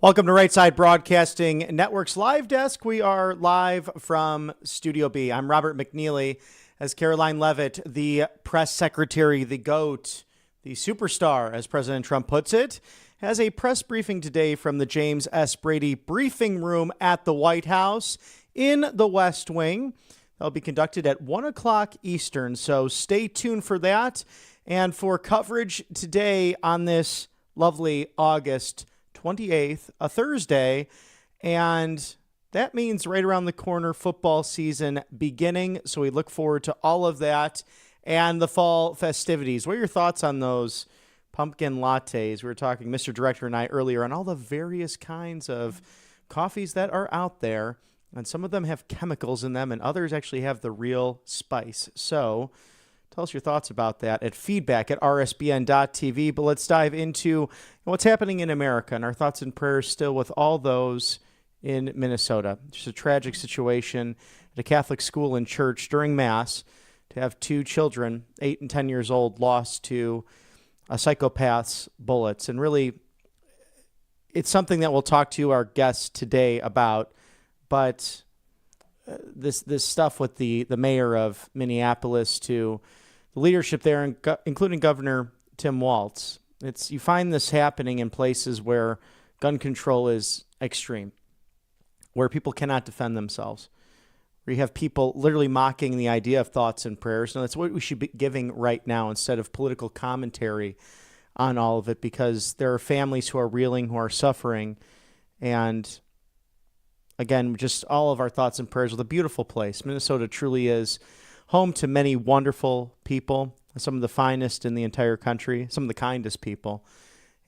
Welcome to Right Side Broadcasting Network's Live Desk. We are live from Studio B. I'm Robert McNeely as Karoline Leavitt, the press secretary, the GOAT, the superstar, as President Trump puts it, has a press briefing today from the James S. Brady briefing room at the White House in the West Wing. That'll be conducted at 1 o'clock Eastern, so stay tuned for that. And for coverage today on this lovely August 28th, a Thursday, and that means right around the corner, football season beginning. So we look forward to all of that and the fall festivities. What are your thoughts on those pumpkin lattes? We were talking, Mr. Director and I, earlier on all the various kinds of coffees that are out there, and some of them have chemicals in them, and others actually have the real spice. So tell us your thoughts about that at feedback@rsbn.tv. But let's dive into what's happening in America and our thoughts and prayers still with all those in Minnesota. Just a tragic situation at a Catholic school and church during Mass to have two children, 8 and 10 years old, lost to a psychopath's bullets. And really, it's something that we'll talk to our guests today about. But this stuff with the mayor of Minneapolis to the leadership there, including Governor Tim Walz. You find this happening in places where gun control is extreme, where people cannot defend themselves, where you have people literally mocking the idea of thoughts and prayers. And that's what we should be giving right now instead of political commentary on all of it, because there are families who are reeling, who are suffering. And again, just all of our thoughts and prayers with a beautiful place. Minnesota truly is home to many wonderful people, some of the finest in the entire country, some of the kindest people.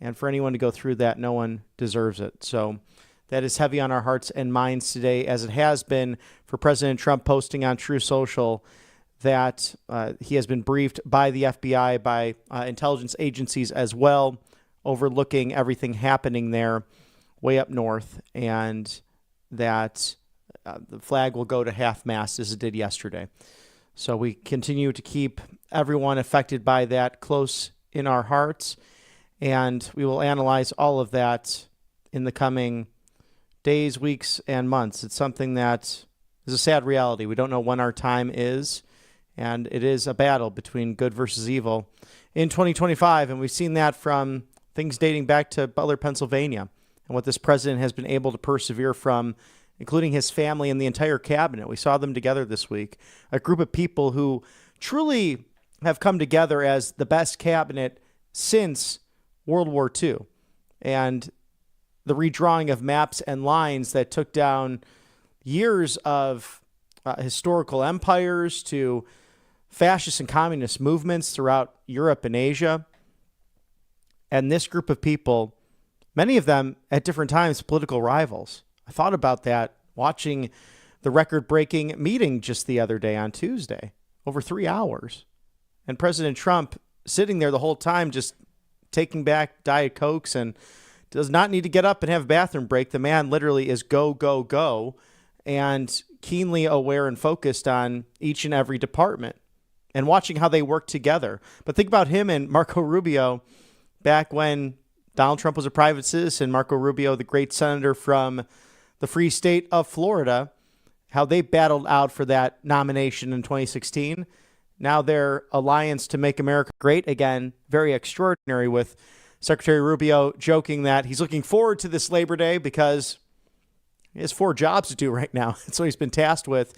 And for anyone to go through that, no one deserves it. So that is heavy on our hearts and minds today, as it has been for President Trump posting on True Social that he has been briefed by the FBI, by intelligence agencies as well, overlooking everything happening there way up north, and that the flag will go to half-mast as it did yesterday. So we continue to keep everyone affected by that close in our hearts, and we will analyze all of that in the coming days, weeks, and months. It's something that is a sad reality. We don't know when our time is, and it is a battle between good versus evil in 2025, and we've seen that from things dating back to Butler, Pennsylvania, and what this president has been able to persevere from, including his family and the entire cabinet. We saw them together this week, a group of people who truly have come together as the best cabinet since World War II. And the redrawing of maps and lines that took down years of historical empires to fascist and communist movements throughout Europe and Asia. And this group of people, many of them at different times, political rivals. I thought about that watching the record-breaking meeting just the other day on Tuesday, over 3 hours. And President Trump sitting there the whole time just taking back Diet Cokes and does not need to get up and have a bathroom break. The man literally is go, go, go, and keenly aware and focused on each and every department and watching how they work together. But think about him and Marco Rubio back when Donald Trump was a private citizen. Marco Rubio, the great senator from the free state of Florida, how they battled out for that nomination in 2016. Now their alliance to make America great again, very extraordinary, with Secretary Rubio joking that he's looking forward to this Labor Day because he has 4 jobs to do right now. That's what he's been tasked with.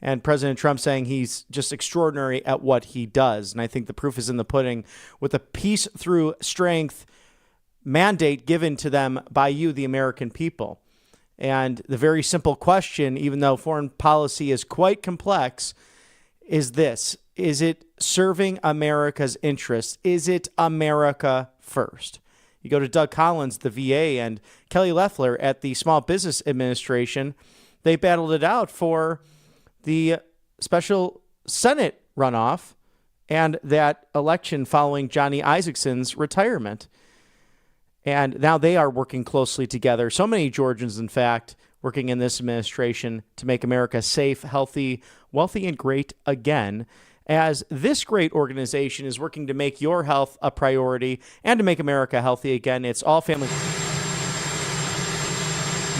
And President Trump saying he's just extraordinary at what he does. And I think the proof is in the pudding with a peace through strength mandate given to them by you, the American people. And the very simple question, even though foreign policy is quite complex, is this: is it serving America's interests? Is it America first? You go to Doug Collins, the VA, and Kelly Loeffler at the Small Business Administration. They battled it out for the special Senate runoff and that election following Johnny Isakson's retirement. And now they are working closely together. So many Georgians, in fact, working in this administration to make America safe, healthy, wealthy, and great again, as this great organization is working to make your health a priority and to make America healthy again. It's all family.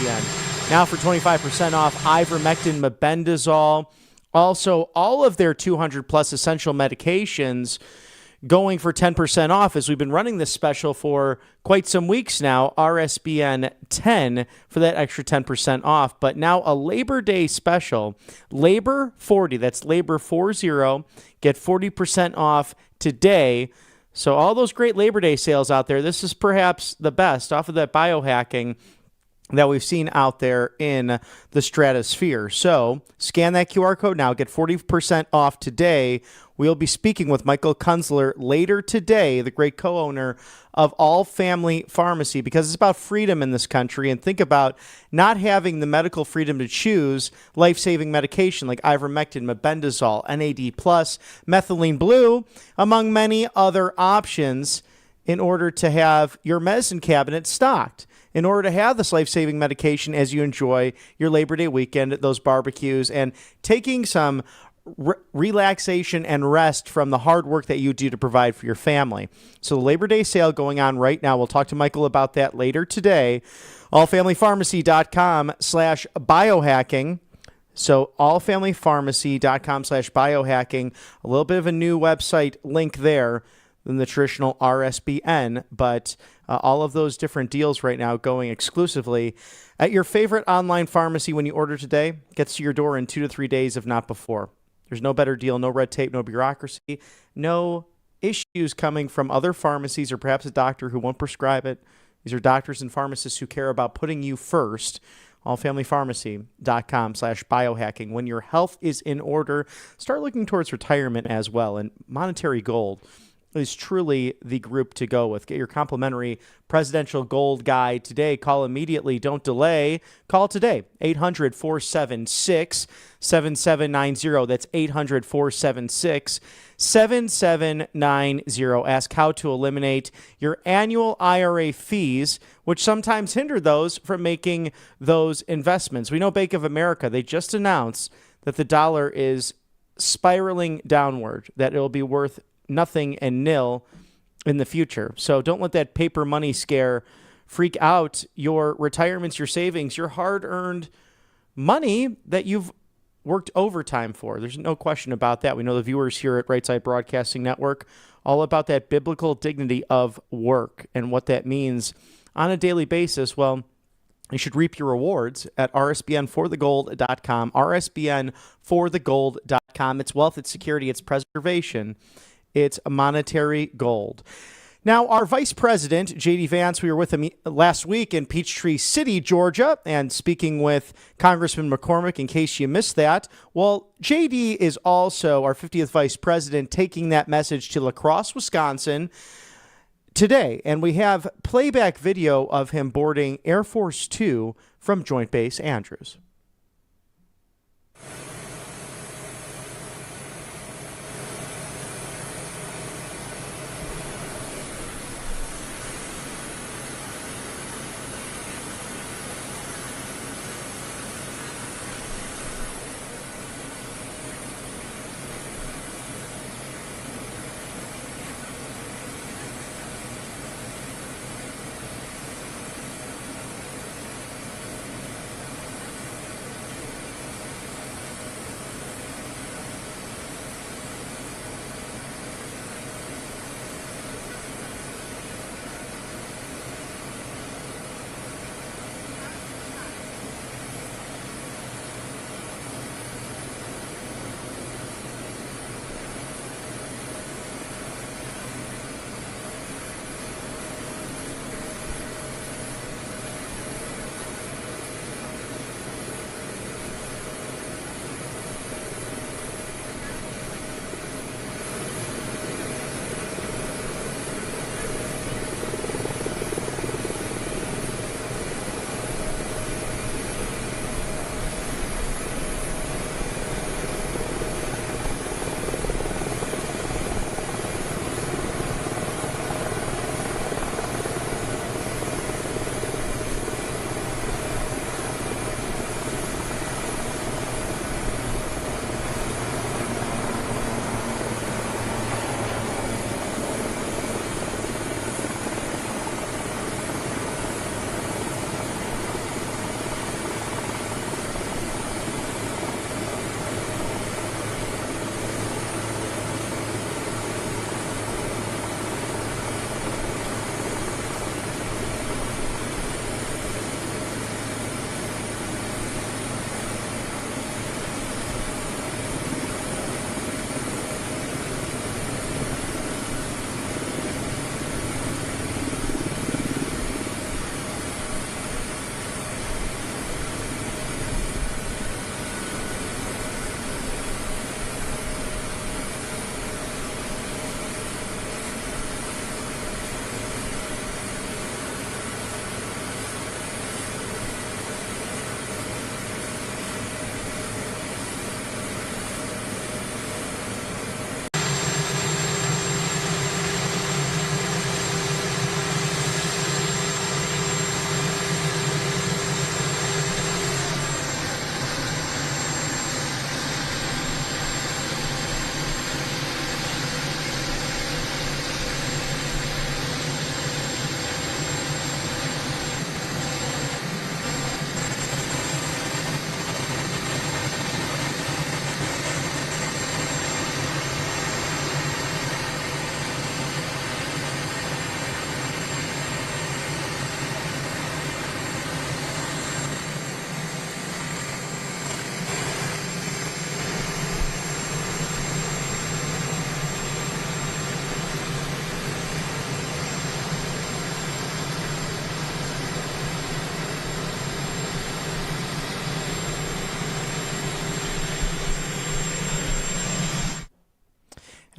RSBN. Now for 25% off, ivermectin, mebendazole. Also, all of their 200-plus essential medications going for 10% off, as we've been running this special for quite some weeks now, RSBN 10 for that extra 10% off. But now a Labor Day special, Labor 40, that's Labor 40, get 40% off today. So all those great Labor Day sales out there, this is perhaps the best off of that biohacking that we've seen out there in the stratosphere. So scan that QR code now, get 40% off today. We'll be speaking with Michael Kunzler later today, the great co-owner of All Family Pharmacy, because it's about freedom in this country. And think about not having the medical freedom to choose life-saving medication like ivermectin, mebendazole, NAD+, methylene blue, among many other options in order to have your medicine cabinet stocked, in order to have this life-saving medication as you enjoy your Labor Day weekend at those barbecues and taking some relaxation and rest from the hard work that you do to provide for your family. So the Labor Day sale going on right now. We'll talk to Michael about that later today. allfamilypharmacy.com/biohacking. So allfamilypharmacy.com/biohacking. A little bit of a new website link there than the traditional RSBN, but all of those different deals right now going exclusively at your favorite online pharmacy when you order today. Gets to your door in 2 to 3 days, if not before. There's no better deal, no red tape, no bureaucracy, no issues coming from other pharmacies or perhaps a doctor who won't prescribe it. These are doctors and pharmacists who care about putting you first. allfamilypharmacy.com/biohacking. When your health is in order, start looking towards retirement as well. And Monetary Gold is truly the group to go with. Get your complimentary presidential gold guide today. Call immediately. Don't delay. Call today. 800-476-7790. That's 800-476-7790. Ask how to eliminate your annual IRA fees, which sometimes hinder those from making those investments. We know Bank of America, they just announced that the dollar is spiraling downward, that it will be worth nothing and nil in the future. So don't let that paper money scare freak out your retirements, your savings, your hard-earned money that you've worked overtime for. There's no question about that. We know the viewers here at Right Side Broadcasting Network all about that biblical dignity of work and what that means on a daily basis. You should reap your rewards at rsbnforthegold.com, rsbnforthegold.com. It's wealth, it's security, it's preservation. It's Monetary Gold. Now, our Vice President, JD Vance, we were with him last week in Peachtree City, Georgia, and speaking with Congressman McCormick, in case you missed that. Well, JD is also our 50th Vice President, taking that message to La Crosse, Wisconsin today. And we have playback video of him boarding Air Force Two from Joint Base Andrews.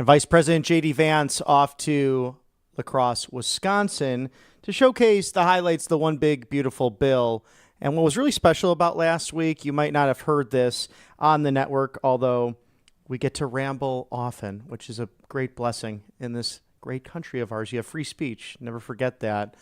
And Vice President JD Vance off to La Crosse, Wisconsin to showcase the highlights of the One Big Beautiful Bill. And what was really special about last week, you might not have heard this on the network, although we get to ramble often, which is a great blessing in this great country of ours. You have free speech. Never forget that.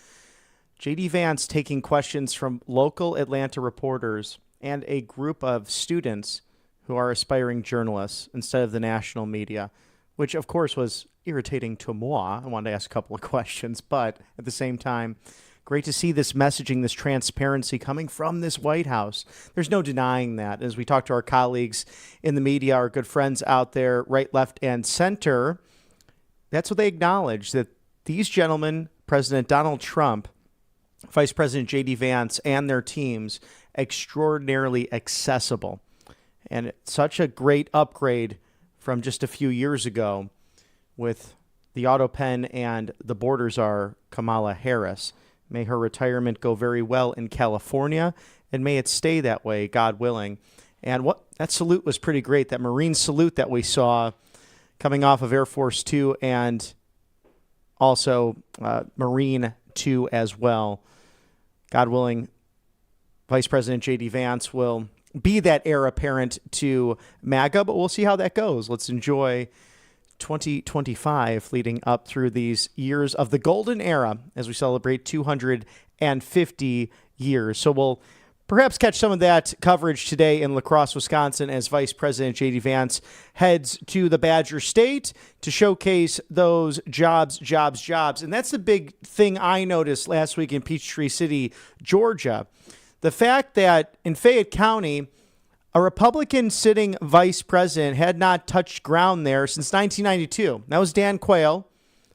JD Vance taking questions from local Atlanta reporters and a group of students who are aspiring journalists instead of the national media, which of course was irritating to moi. I wanted to ask a couple of questions, but at the same time, great to see this messaging, this transparency coming from this White House. There's no denying that. As we talk to our colleagues in the media, our good friends out there, right, left, and center, that's what they acknowledge, that these gentlemen, President Donald Trump, Vice President JD Vance, and their teams, extraordinarily accessible. And it's such a great upgrade from just a few years ago with the auto pen and the borders are Kamala Harris. May her retirement go very well in California, and may it stay that way, God willing. And what that salute was pretty great, that Marine salute that we saw coming off of Air Force 2 and also Marine 2 as well. God willing, Vice President JD Vance will be that heir apparent to MAGA, but we'll see how that goes. Let's enjoy 2025 leading up through these years of the golden era as we celebrate 250 years. So we'll perhaps catch some of that coverage today in La Crosse, Wisconsin, as Vice President JD Vance heads to the Badger State to showcase those jobs. And that's the big thing I noticed last week in Peachtree City, Georgia. The fact that in Fayette County, a Republican sitting vice president had not touched ground there since 1992. That was Dan Quayle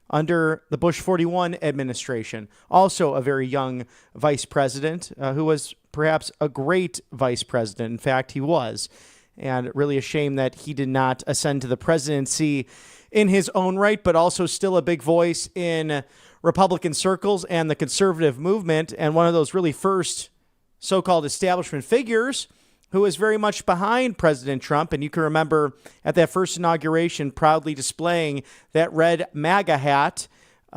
under the Bush 41 administration. Also a very young vice president who was perhaps a great vice president. In fact, he was. And really a shame that he did not ascend to the presidency in his own right, but also still a big voice in Republican circles and the conservative movement, and one of those really first so-called establishment figures who is very much behind President Trump. And you can remember at that first inauguration proudly displaying that red MAGA hat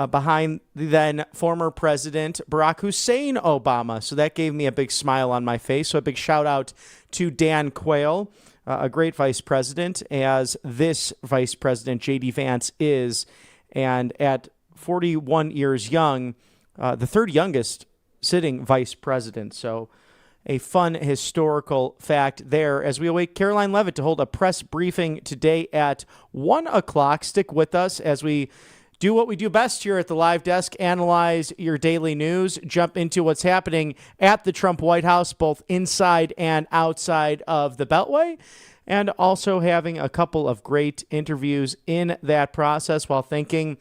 behind the then former President Barack Hussein Obama. So that gave me a big smile on my face. So a big shout out to Dan Quayle, a great vice president, as this Vice President JD Vance is. And at 41 years young, the third youngest sitting vice president. So a fun historical fact there as we await Karoline Leavitt to hold a press briefing today at 1 o'clock. Stick with us as we do what we do best here at the Live Desk, analyze your daily news, jump into what's happening at the Trump White House, both inside and outside of the Beltway, and also having a couple of great interviews in that process while thanking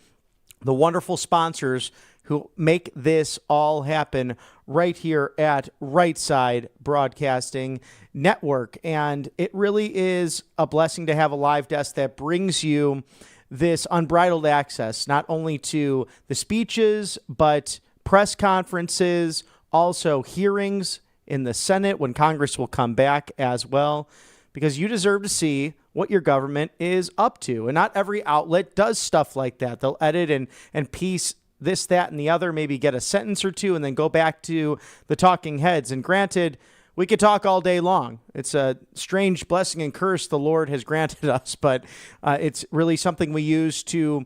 the wonderful sponsors who make this all happen right here at Right Side Broadcasting Network. And it really is a blessing to have a live desk that brings you this unbridled access, not only to the speeches, but press conferences, also hearings in the Senate when Congress will come back as well, because you deserve to see what your government is up to. And not every outlet does stuff like that. They'll edit and piece this, that, and the other, maybe get a sentence or two and then go back to the talking heads. And granted, we could talk all day long. It's a strange blessing and curse the Lord has granted us, but it's really something we use to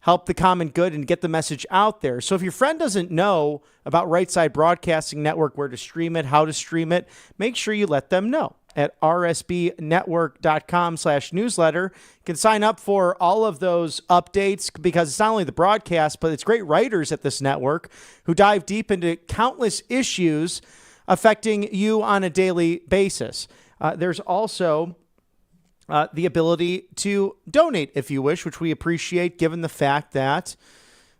help the common good and get the message out there. So if your friend doesn't know about Right Side Broadcasting Network, where to stream it, how to stream it, make sure you let them know at rsbnetwork.com/newsletter. You can sign up for all of those updates because it's not only the broadcast, but it's great writers at this network who dive deep into countless issues affecting you on a daily basis. There's also the ability to donate if you wish, which we appreciate given the fact that,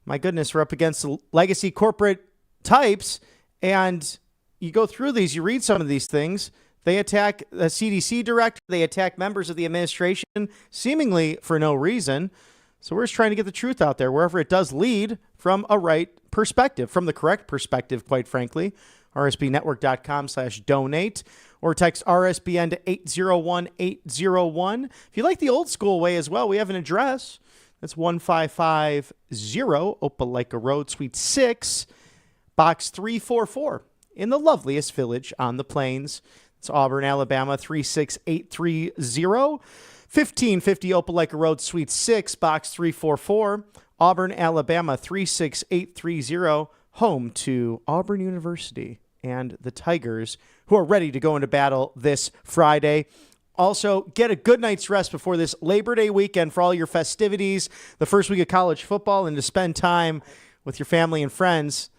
my goodness, we're up against the legacy corporate types. And you go through these, you read some of these things. They attack the CDC director. They attack members of the administration, seemingly for no reason. So we're just trying to get the truth out there wherever it does lead from a right perspective, from the correct perspective, quite frankly. rsbnetwork.com/donate or text RSBN to 801-801. If you like the old school way as well, we have an address. That's 1550 Opelika Road, Suite 6, Box 344 in the loveliest village on the plains. It's Auburn, Alabama, 36830. 1550 Opelika Road, Suite 6, Box 344. Auburn, Alabama, 36830. Home to Auburn University and the Tigers, who are ready to go into battle this Friday. Also, get a good night's rest before this Labor Day weekend for all your festivities, the first week of college football, and to spend time with your family and friends.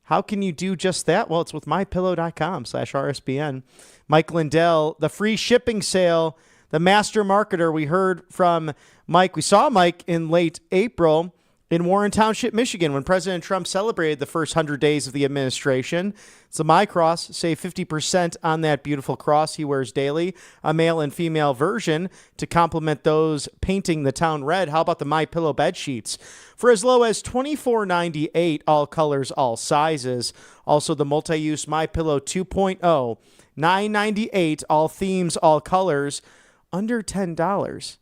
How can you do just that? Well, it's with mypillow.com/RSBN. Mike Lindell, the free shipping sale, the master marketer. We heard from Mike. We saw Mike in late April in Warren Township, Michigan, when President Trump celebrated the first 100 days of the administration. It's a My Cross. Save 50% on that beautiful cross he wears daily. A male and female version to complement those painting the town red. How about the My Pillow bed sheets? For as low as $24.98, all colors, all sizes. Also the multi-use My Pillow 2.0, $9.98, all themes, all colors, under $10. It's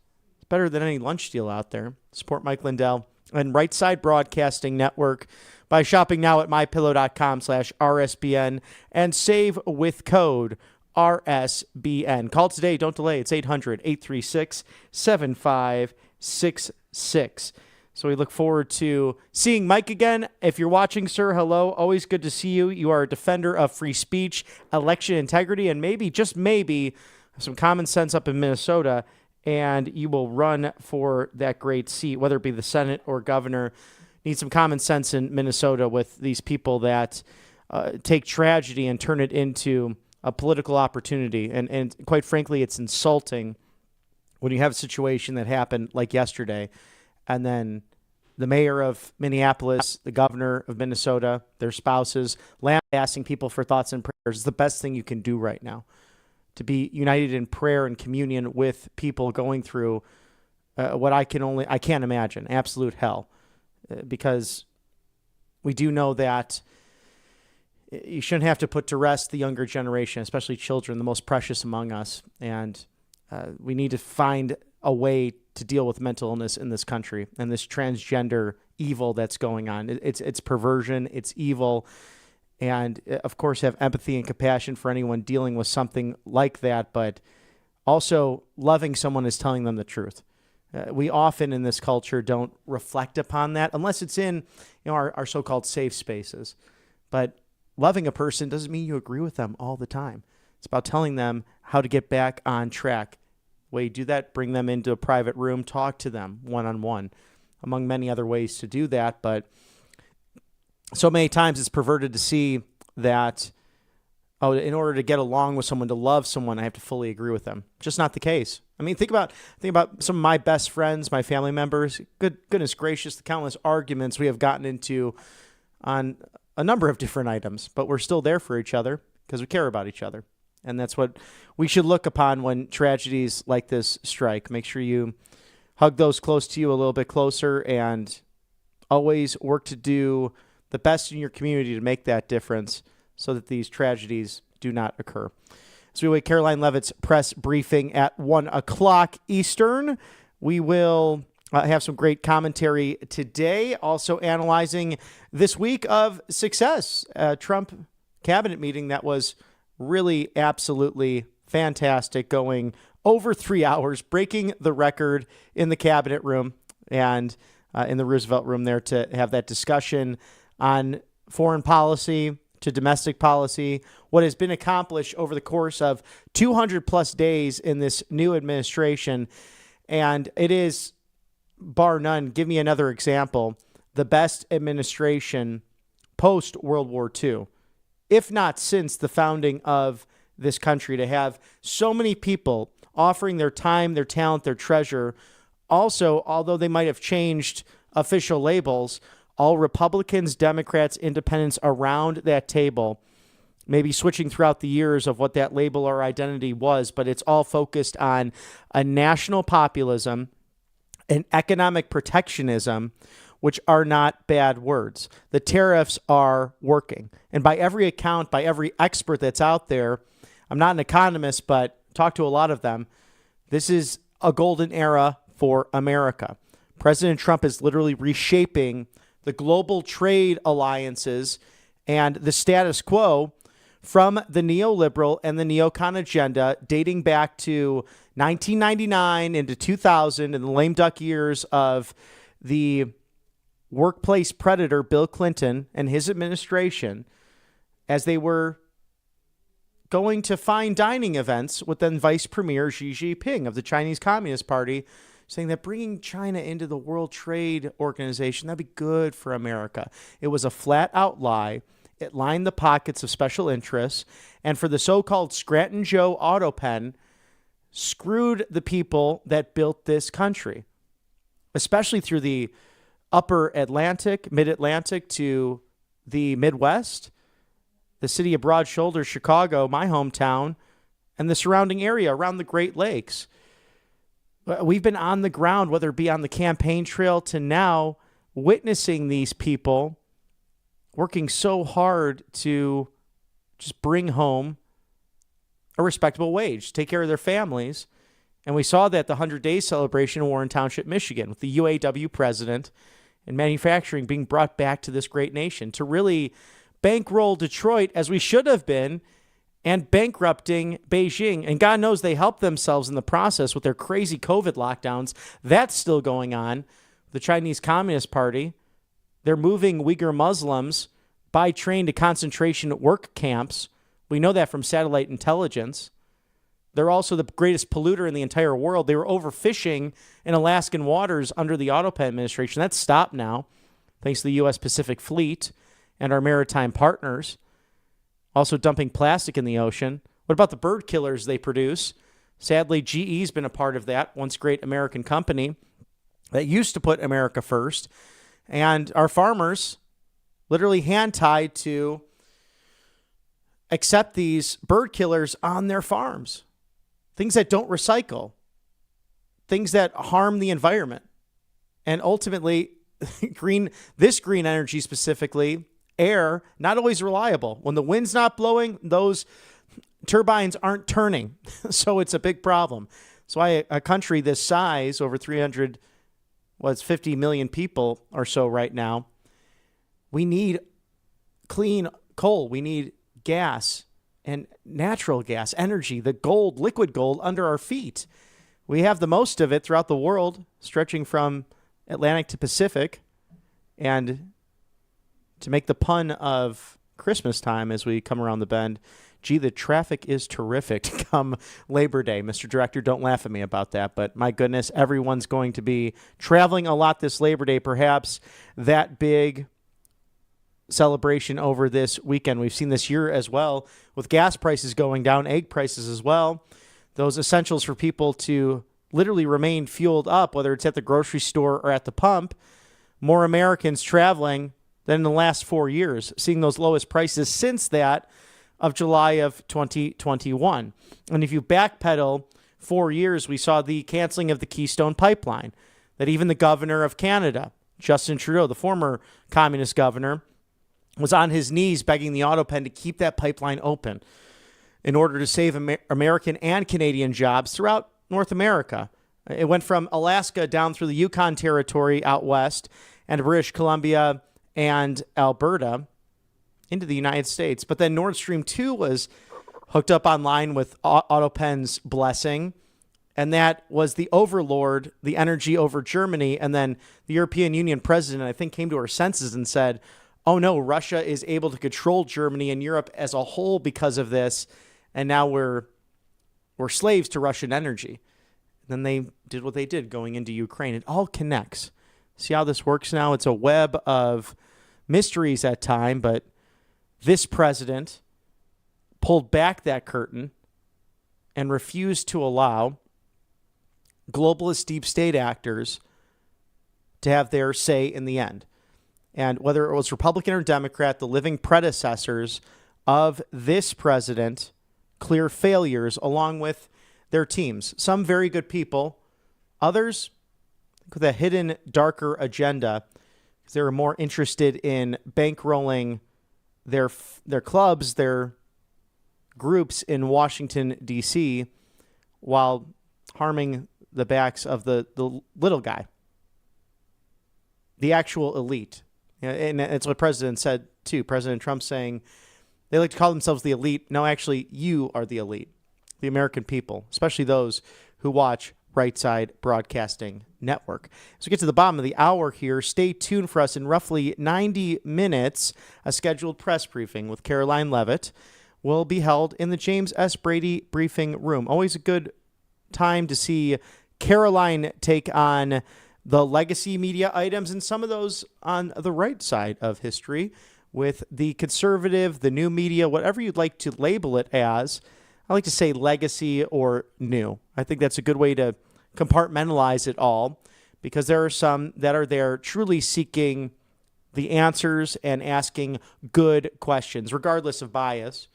better than any lunch deal out there. Support Mike Lindell and Right Side Broadcasting Network by shopping now at mypillow.com/RSBN and save with code RSBN. Call today. Don't delay. It's 800-836-7566. So we look forward to seeing Mike again. If you're watching, sir, hello. Always good to see you. You are a defender of free speech, election integrity, and maybe, just maybe, some common sense up in Minnesota, and you will run for that great seat, whether it be the Senate or governor. Need some common sense in Minnesota with these people that take tragedy and turn it into a political opportunity. And quite frankly, it's insulting when you have a situation that happened like yesterday, and then the mayor of Minneapolis, the governor of Minnesota, their spouses, lambasting people for thoughts and prayers is the best thing you can do right now. To be united in prayer and communion with people going through what I can't imagine, absolute hell. Because we do know that you shouldn't have to put to rest the younger generation, especially children, the most precious among us. And we need to find a way to deal with mental illness in this country and this transgender evil that's going on. It's perversion, it's evil. And, of course, have empathy and compassion for anyone dealing with something like that. But also, loving someone is telling them the truth. We often in this culture don't reflect upon that unless it's in our so-called safe spaces. But loving a person doesn't mean you agree with them all the time. It's about telling them how to get back on track. The way you do that, bring them into a private room, talk to them one-on-one, among many other ways to do that. But so many times it's perverted to see that, in order to get along with someone, to love someone, I have to fully agree with them. Just not the case. I mean, think about some of my best friends, my family members. Goodness gracious, the countless arguments we have gotten into on a number of different items, but we're still there for each other because we care about each other. And that's what we should look upon when tragedies like this strike. Make sure you hug those close to you a little bit closer and always work to do the best in your community to make that difference so that these tragedies do not occur. As we wait Karoline Leavitt's press briefing at 1 o'clock Eastern, we will have some great commentary today, also analyzing this week of success. Trump cabinet meeting that was really absolutely fantastic, going over 3 hours, breaking the record in the cabinet room and in the Roosevelt room there to have that discussion on foreign policy to domestic policy, what has been accomplished over the course of 200 plus days in this new administration. And it is, bar none, give me another example, the best administration post-World War II, if not since the founding of this country, to have so many people offering their time, their talent, their treasure. Also, although they might have changed official labels, all Republicans, Democrats, independents around that table, maybe switching throughout the years of what that label or identity was, but it's all focused on a national populism and economic protectionism, which are not bad words. The tariffs are working. And by every account, by every expert that's out there, I'm not an economist, but talk to a lot of them, this is a golden era for America. President Trump is literally reshaping the global trade alliances and the status quo from the neoliberal and the neocon agenda dating back to 1999 into 2000 and the lame duck years of the workplace predator Bill Clinton and his administration, as they were going to fine dining events with then Vice Premier Xi Jinping of the Chinese Communist Party, saying that bringing China into the World Trade Organization, that'd be good for America. It was a flat out lie. It lined the pockets of special interests. And for the so-called Scranton Joe auto pen, screwed the people that built this country, especially through the upper Atlantic, mid-Atlantic to the Midwest, the city of Broad Shoulders, Chicago, my hometown, and the surrounding area around the Great Lakes. We've been on the ground, whether it be on the campaign trail to now, witnessing these people working so hard to just bring home a respectable wage, take care of their families. And we saw that the 100-day celebration in Warren Township, Michigan, with the UAW president and manufacturing being brought back to this great nation to really bankroll Detroit as we should have been, and bankrupting Beijing. And God knows they helped themselves in the process with their crazy COVID lockdowns. That's still going on. The Chinese Communist Party, they're moving Uyghur Muslims by train to concentration work camps. We know that from satellite intelligence. They're also the greatest polluter in the entire world. They were overfishing in Alaskan waters under the Autopen administration. That's stopped now, thanks to the U.S. Pacific Fleet and our maritime partners. Also dumping plastic in the ocean. What about the bird killers they produce? Sadly, GE's been a part of that, once great American company that used to put America first. And our farmers literally hand-tied to accept these bird killers on their farms. Things that don't recycle. Things that harm the environment. And ultimately, this green energy specifically, air, not always reliable. When the wind's not blowing, those turbines aren't turning. So it's a big problem. So a country this size, over 50 million people or so right now, we need clean coal. We need gas and natural gas, energy, the gold, liquid gold under our feet. We have the most of it throughout the world, stretching from Atlantic to Pacific. And to make the pun of Christmas time as we come around the bend, gee, the traffic is terrific come Labor Day. Mr. Director, don't laugh at me about that. But my goodness, everyone's going to be traveling a lot this Labor Day. Perhaps that big celebration over this weekend. We've seen this year as well with gas prices going down, egg prices as well. Those essentials for people to literally remain fueled up, whether it's at the grocery store or at the pump. More Americans traveling than in the last 4 years, seeing those lowest prices since that of July of 2021. And if you backpedal 4 years, we saw the canceling of the Keystone Pipeline, that even the governor of Canada, Justin Trudeau, the former communist governor, was on his knees begging the Autopen to keep that pipeline open in order to save American and Canadian jobs throughout North America. It went from Alaska down through the Yukon Territory out west and British Columbia and Alberta into the United States. But then Nord Stream 2 was hooked up online with Autopen's blessing, and that was the overlord, the energy over Germany. And then the European Union president, I think, came to her senses and said, oh no, Russia is able to control Germany and Europe as a whole because of this, and now we're slaves to Russian energy. And then they did what they did going into Ukraine. It all connects. See how this works now? It's a web of mysteries at time, but this president pulled back that curtain and refused to allow globalist deep state actors to have their say in the end. And whether it was Republican or Democrat, the living predecessors of this president, clear failures along with their teams. Some very good people, others with a hidden, darker agenda, because they were more interested in bankrolling their clubs, their groups in Washington, D.C., while harming the backs of the little guy. the actual elite. And that's what President said, too. President Trump saying they like to call themselves the elite. No, actually, you are the elite, the American people, especially those who watch Right Side Broadcasting Network. As we get to the bottom of the hour here, stay tuned for us in roughly 90 minutes. A scheduled press briefing with Karoline Leavitt will be held in the James S. Brady briefing room. Always a good time to see Karoline take on the legacy media items and some of those on the right side of history with the conservative, the new media, whatever you'd like to label it as. I like to say legacy or new. I think that's a good way to compartmentalize it all, because there are some that are there truly seeking the answers and asking good questions, regardless of bias.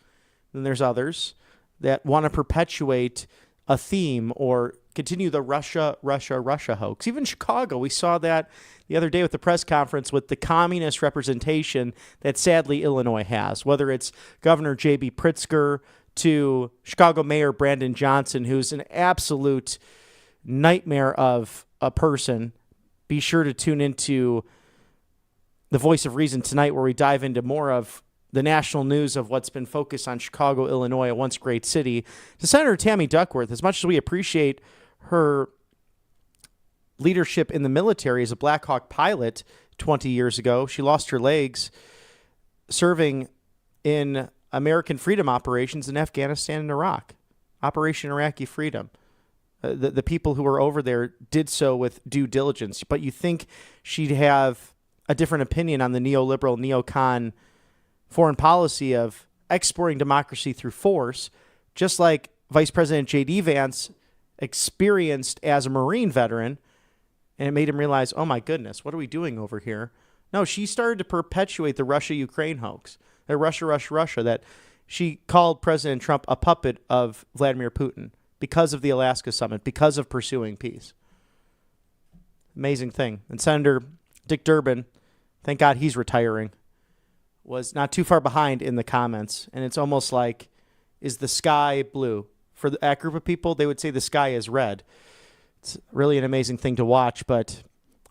Then there's others that want to perpetuate a theme or continue the Russia hoax. Even Chicago, we saw that the other day with the press conference with the communist representation that sadly Illinois has, whether it's Governor J.B. Pritzker to Chicago Mayor Brandon Johnson, who's an absolute nightmare of a person. Be sure to tune into The Voice of Reason tonight, where we dive into more of the national news of what's been focused on Chicago, Illinois, a once great city. To Senator Tammy Duckworth, as much as we appreciate her leadership in the military as a Black Hawk pilot 20 years ago, she lost her legs serving in American freedom operations in Afghanistan and Iraq. Operation Iraqi Freedom. The people who were over there did so with due diligence, but you think she'd have a different opinion on the neoliberal, neocon foreign policy of exporting democracy through force, just like Vice President JD Vance experienced as a Marine veteran, and it made him realize, oh my goodness, what are we doing over here? No, she started to perpetuate the Russia-Ukraine hoax, the Russia, that she called President Trump a puppet of Vladimir Putin because of the Alaska summit, because of pursuing peace. Amazing thing. And Senator Dick Durbin, thank God he's retiring, was not too far behind in the comments. And it's almost like, is the sky blue? For that group of people, they would say the sky is red. It's really an amazing thing to watch, but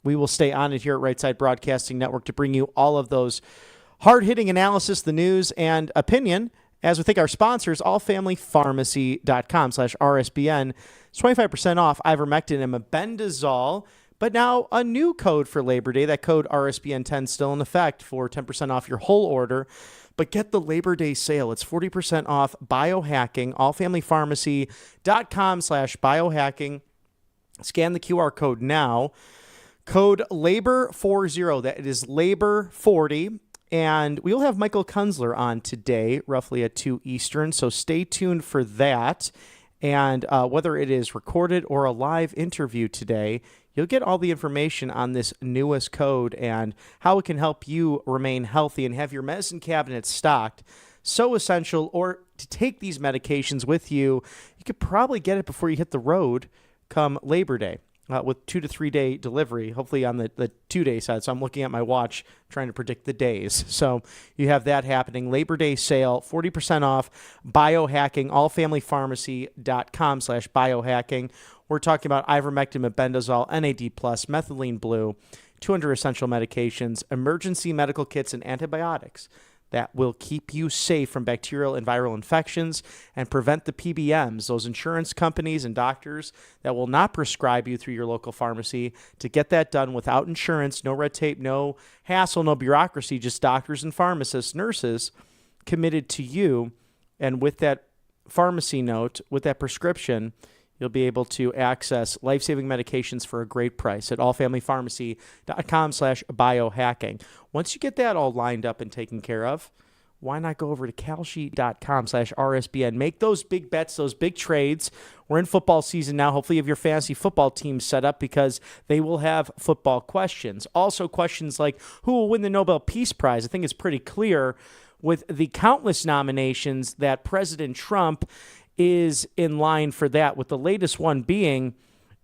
we will stay on it here at Right Side Broadcasting Network to bring you all of those hard-hitting analysis, the news, and opinion, as we thank our sponsors, allfamilypharmacy.com/RSBN. It's 25% off ivermectin and mebendazole, but now a new code for Labor Day. That code RSBN10 still in effect for 10% off your whole order. But get the Labor Day sale. It's 40% off biohacking, allfamilypharmacy.com/biohacking. Scan the QR code now. Code LABOR40. That is LABOR40. And we will have Michael Kunzler on today, roughly at 2 Eastern. So stay tuned for that. And whether it is recorded or a live interview today, you'll get all the information on this newest code and how it can help you remain healthy and have your medicine cabinet stocked. So essential. Or to take these medications with you, you could probably get it before you hit the road come Labor Day. With 2 to 3 day delivery, hopefully on the 2-day side. So I'm looking at my watch trying to predict the days. So you have that happening. Labor Day sale, 40% off biohacking, allfamilypharmacy.com/biohacking. We're talking about ivermectin, mebendazole, NAD+, methylene blue, 200 essential medications, emergency medical kits, and antibiotics that will keep you safe from bacterial and viral infections and prevent the PBMs, those insurance companies and doctors that will not prescribe you through your local pharmacy. To get that done without insurance, no red tape, no hassle, no bureaucracy, just doctors and pharmacists, nurses committed to you. And with that pharmacy note, with that prescription, you'll be able to access life-saving medications for a great price at allfamilypharmacy.com/biohacking. Once you get that all lined up and taken care of, why not go over to calsheet.com/RSBN? Make those big bets, those big trades. We're in football season now. Hopefully you have your fantasy football team set up because they will have football questions. Also questions like who will win the Nobel Peace Prize. I think it's pretty clear with the countless nominations that President Trump is in line for that, with the latest one being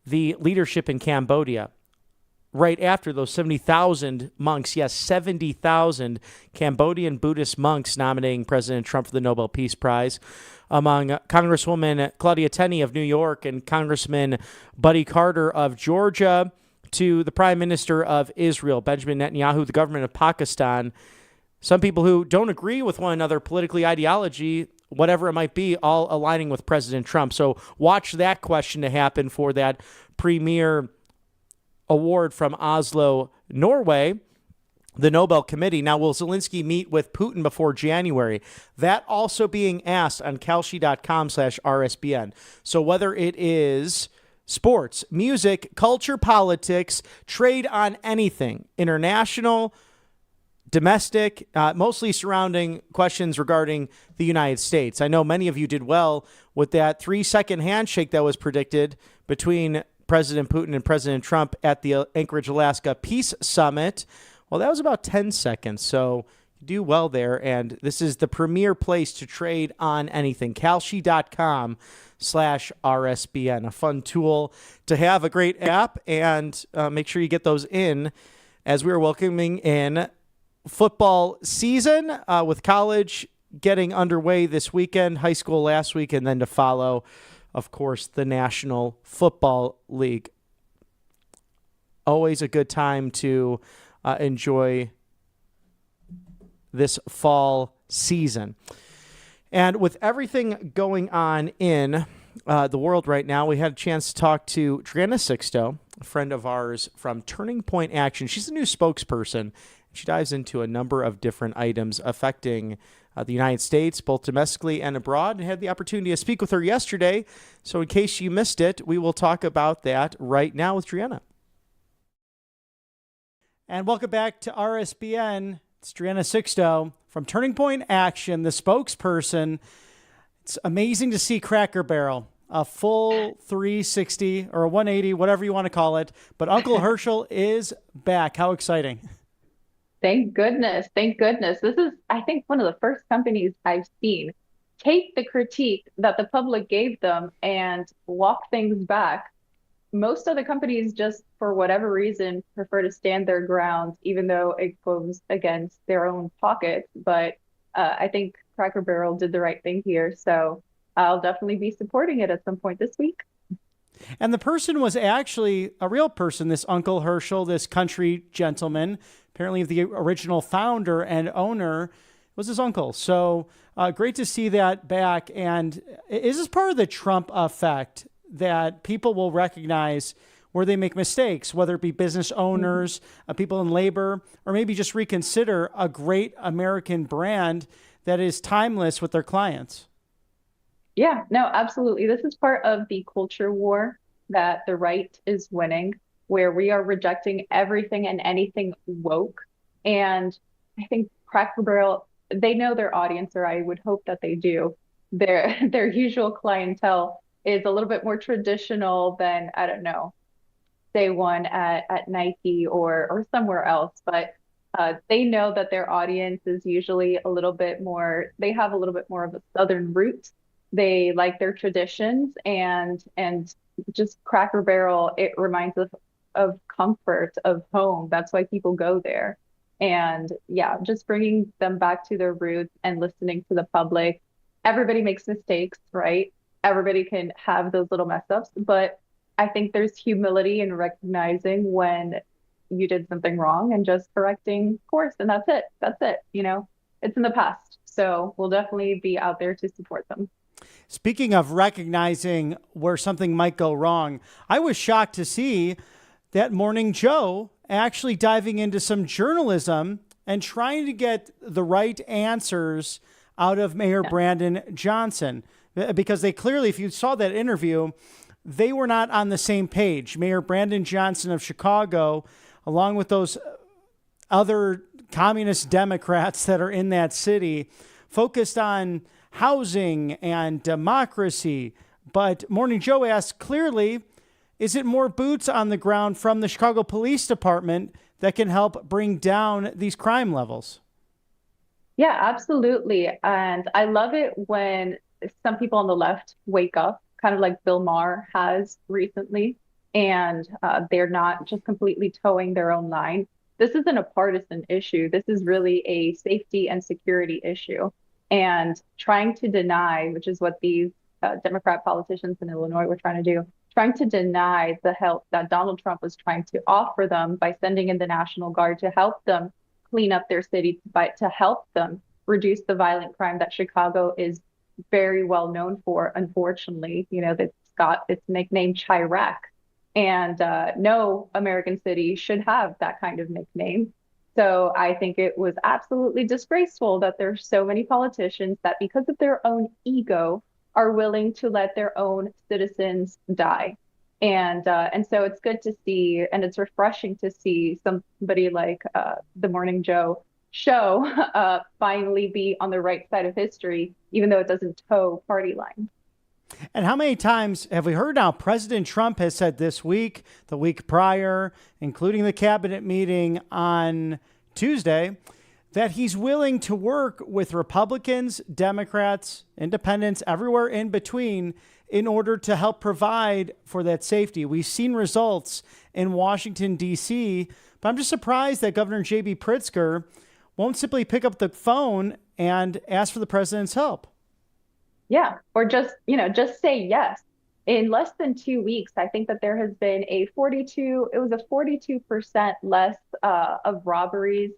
the leadership in Cambodia. Right after those 70,000 monks, yes, 70,000 Cambodian Buddhist monks nominating President Trump for the Nobel Peace Prize, among Congresswoman Claudia Tenney of New York and Congressman Buddy Carter of Georgia, to the Prime Minister of Israel, Benjamin Netanyahu, the government of Pakistan. Some people who don't agree with one another politically, ideology, whatever it might be, all aligning with President Trump. So watch that question to happen for that premier award from Oslo, Norway, the Nobel Committee. Now, will Zelensky meet with Putin before January? That also being asked on Kalshi.com/RSBN. So whether it is sports, music, culture, politics, trade on anything, international, domestic, mostly surrounding questions regarding the United States. I know many of you did well with that 3-second handshake that was predicted between President Putin and President Trump at the Anchorage, Alaska Peace Summit. Well, that was about 10 seconds, so you do well there, and this is the premier place to trade on anything. Kalshi.com/RSBN, a fun tool to have, a great app, and make sure you get those in as we are welcoming in football season with college getting underway this weekend, high school last week, and then to follow, of course, the National Football League. Always a good time to enjoy this fall season. And with everything going on in the world right now, we had a chance to talk to Drianna Sixto, a friend of ours from Turning Point Action. She's the new spokesperson. She dives into a number of different items affecting the United States, both domestically and abroad, and had the opportunity to speak with her yesterday. So in case you missed it, we will talk about that right now with Drianna. And welcome back to RSBN. It's Drianna Sixto from Turning Point Action, the spokesperson. It's amazing to see Cracker Barrel, a full 360 or a 180, whatever you want to call it. But Uncle Herschel is back. How exciting. Thank goodness. Thank goodness. This is, I think, one of the first companies I've seen take the critique that the public gave them and walk things back. Most other companies just, for whatever reason, prefer to stand their ground, even though it goes against their own pockets. But I think Cracker Barrel did the right thing here. So I'll definitely be supporting it at some point this week. And the person was actually a real person, this Uncle Herschel, this country gentleman. Apparently the original founder and owner was his uncle. So great to see that back. And is this part of the Trump effect that people will recognize where they make mistakes, whether it be business owners, people in labor, or maybe just reconsider a great American brand that is timeless with their clients? Yeah, no, absolutely. This is part of the culture war that the right is winning, where we are rejecting everything and anything woke. And I think Cracker Barrel, they know their audience, or I would hope that they do. Their usual clientele is a little bit more traditional than, I don't know, say one at Nike or somewhere else. But they know that their audience is usually a little bit more, they have a little bit more of a Southern root. They like their traditions, and just Cracker Barrel, it reminds us of comfort, of home. That's why people go there. And yeah, just bringing them back to their roots and listening to the public. Everybody makes mistakes, right? Everybody can have those little mess ups, but I think there's humility in recognizing when you did something wrong and just correcting course. And that's it. That's it. You know, it's in the past. So we'll definitely be out there to support them. Speaking of recognizing where something might go wrong, I was shocked to see that Morning Joe actually diving into some journalism and trying to get the right answers out of Mayor Brandon Johnson, because they clearly, if you saw that interview, they were not on the same page. Mayor Brandon Johnson of Chicago, along with those other communist Democrats that are in that city, focused on housing and democracy. But Morning Joe asked clearly, is it more boots on the ground from the Chicago Police Department that can help bring down these crime levels? Yeah, absolutely. And I love it when some people on the left wake up, kind of like Bill Maher has recently, and they're not just completely towing their own line. This isn't a partisan issue. This is really a safety and security issue. And trying to deny, which is what these Democrat politicians in Illinois were trying to do, trying to deny the help that Donald Trump was trying to offer them by sending in the National Guard to help them clean up their city, to help them reduce the violent crime that Chicago is very well known for, unfortunately. That's got its nickname Chirac. And no American city should have that kind of nickname. So I think it was absolutely disgraceful that there's so many politicians that, because of their own ego, are willing to let their own citizens die. And so it's good to see, and it's refreshing to see somebody like the Morning Joe show finally be on the right side of history, even though it doesn't toe party lines. And how many times have we heard now? President Trump has said this week, the week prior, including the cabinet meeting on Tuesday, that he's willing to work with Republicans, Democrats, independents, everywhere in between in order to help provide for that safety. We've seen results in Washington, D.C., but I'm just surprised that Governor J.B. Pritzker won't simply pick up the phone and ask for the president's help. Yeah, or just say yes. In less than 2 weeks, I think that there has been it was a 42% less of robberies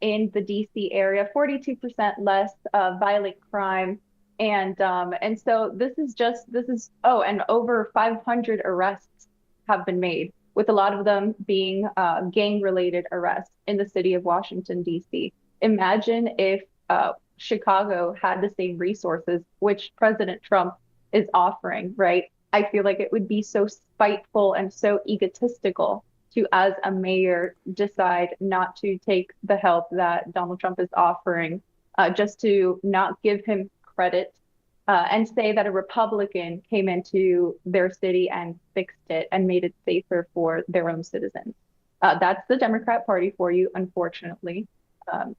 in the DC area, 42% less violent crime. And so and over 500 arrests have been made, with a lot of them being gang-related arrests in the city of Washington, D.C. Imagine if Chicago had the same resources which President Trump is offering, right? I feel like it would be so spiteful and so egotistical to, as a mayor, decide not to take the help that Donald Trump is offering, just to not give him credit, and say that a Republican came into their city and fixed it and made it safer for their own citizens. That's the Democrat Party for you, unfortunately.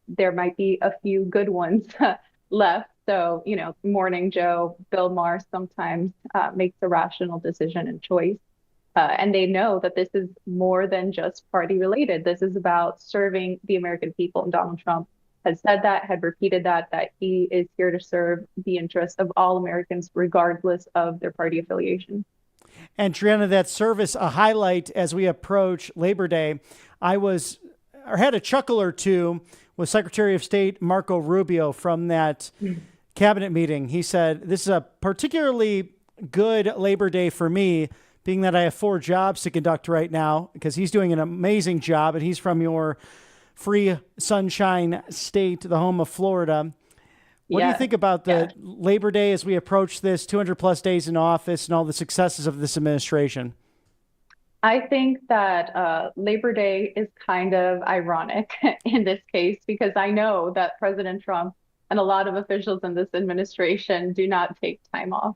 There might be a few good ones left. So, Morning Joe, Bill Maher sometimes makes a rational decision and choice. And they know that this is more than just party related. This is about serving the American people. And Donald Trump has said that, had repeated that he is here to serve the interests of all Americans, regardless of their party affiliation. And Triana, that service, a highlight as we approach Labor Day. I had a chuckle or two with Secretary of State Marco Rubio from that cabinet meeting. He said, "This is a particularly good Labor Day for me, being that I have 4 jobs to conduct right now," because he's doing an amazing job, and he's from your free sunshine state, the home of Florida. What do you think about the Labor Day as we approach this 200 plus days in office and all the successes of this administration? I think that Labor Day is kind of ironic in this case, because I know that President Trump and a lot of officials in this administration do not take time off.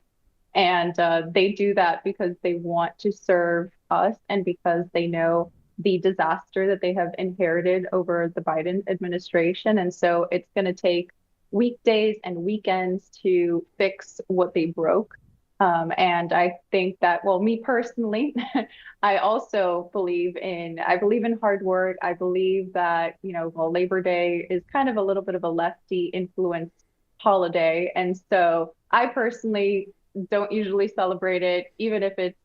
And they do that because they want to serve us, and because they know the disaster that they have inherited over the Biden administration. And so it's going to take weekdays and weekends to fix what they broke. And I think that, well, me personally, I also believe in hard work. I believe that, Labor Day is kind of a little bit of a lefty influenced holiday. And so I personally don't usually celebrate it, even if it's,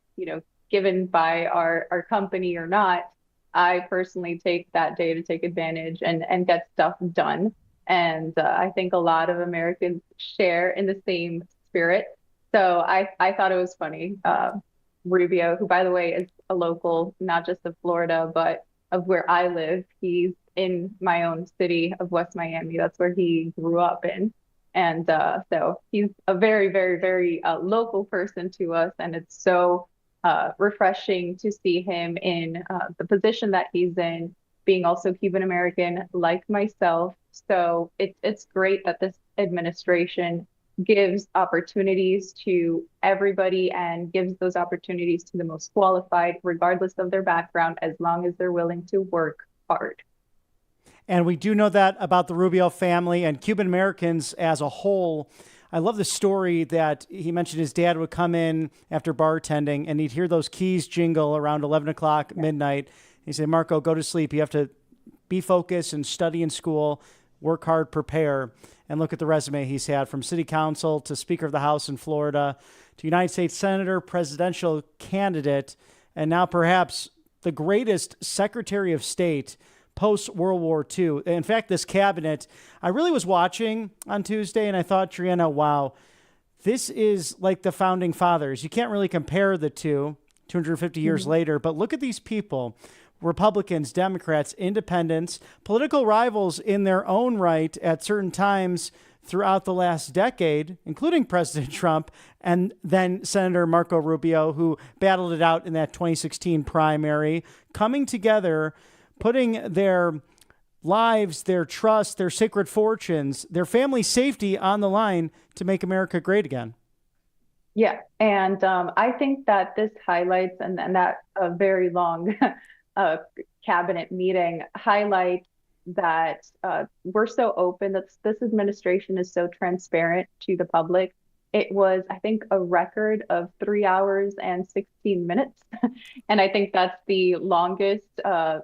given by our company or not. I personally take that day to take advantage and get stuff done. And I think a lot of Americans share in the same spirit. So I thought it was funny. Rubio, who, by the way, is a local, not just of Florida, but of where I live. He's in my own city of West Miami. That's where he grew up in. And so he's a very, very, very local person to us. And it's so refreshing to see him in the position that he's in, being also Cuban American like myself. So it's great that this administration gives opportunities to everybody and gives those opportunities to the most qualified, regardless of their background, as long as they're willing to work hard. And we do know that about the Rubio family and Cuban Americans as a whole. I love the story that he mentioned his dad would come in after bartending and he'd hear those keys jingle around 11 o'clock midnight. He'd say, "Marco, go to sleep. You have to be focused and study in school. work hard, prepare, and look at the resume he's had from city council to Speaker of the House in Florida to United States Senator, presidential candidate, and now perhaps the greatest Secretary of State post-World War II. In fact, this cabinet, I really was watching on Tuesday, and I thought, Triana, wow, this is like the founding fathers. You can't really compare the two 250 years later, but look at these people. Republicans, Democrats, independents, political rivals in their own right at certain times throughout the last decade, including President Trump, and then Senator Marco Rubio, who battled it out in that 2016 primary, coming together, putting their lives, their trust, their sacred fortunes, their family safety on the line to make America great again. Yeah, and I think that this highlights, and that a very long cabinet meeting highlights that we're so open, that this administration is so transparent to the public. It was, I think, a record of 3 hours and 16 minutes. And I think that's the longest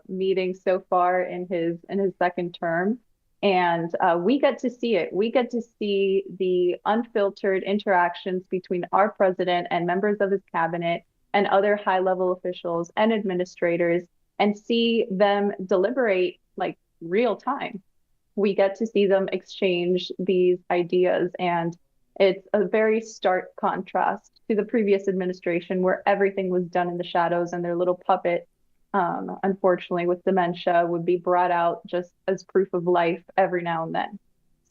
meeting so far in his second term. And we get to see it. We get to see the unfiltered interactions between our president and members of his cabinet and other high-level officials and administrators, and see them deliberate like real time. We get to see them exchange these ideas, and it's a very stark contrast to the previous administration, where everything was done in the shadows and their little puppet, unfortunately with dementia, would be brought out just as proof of life every now and then.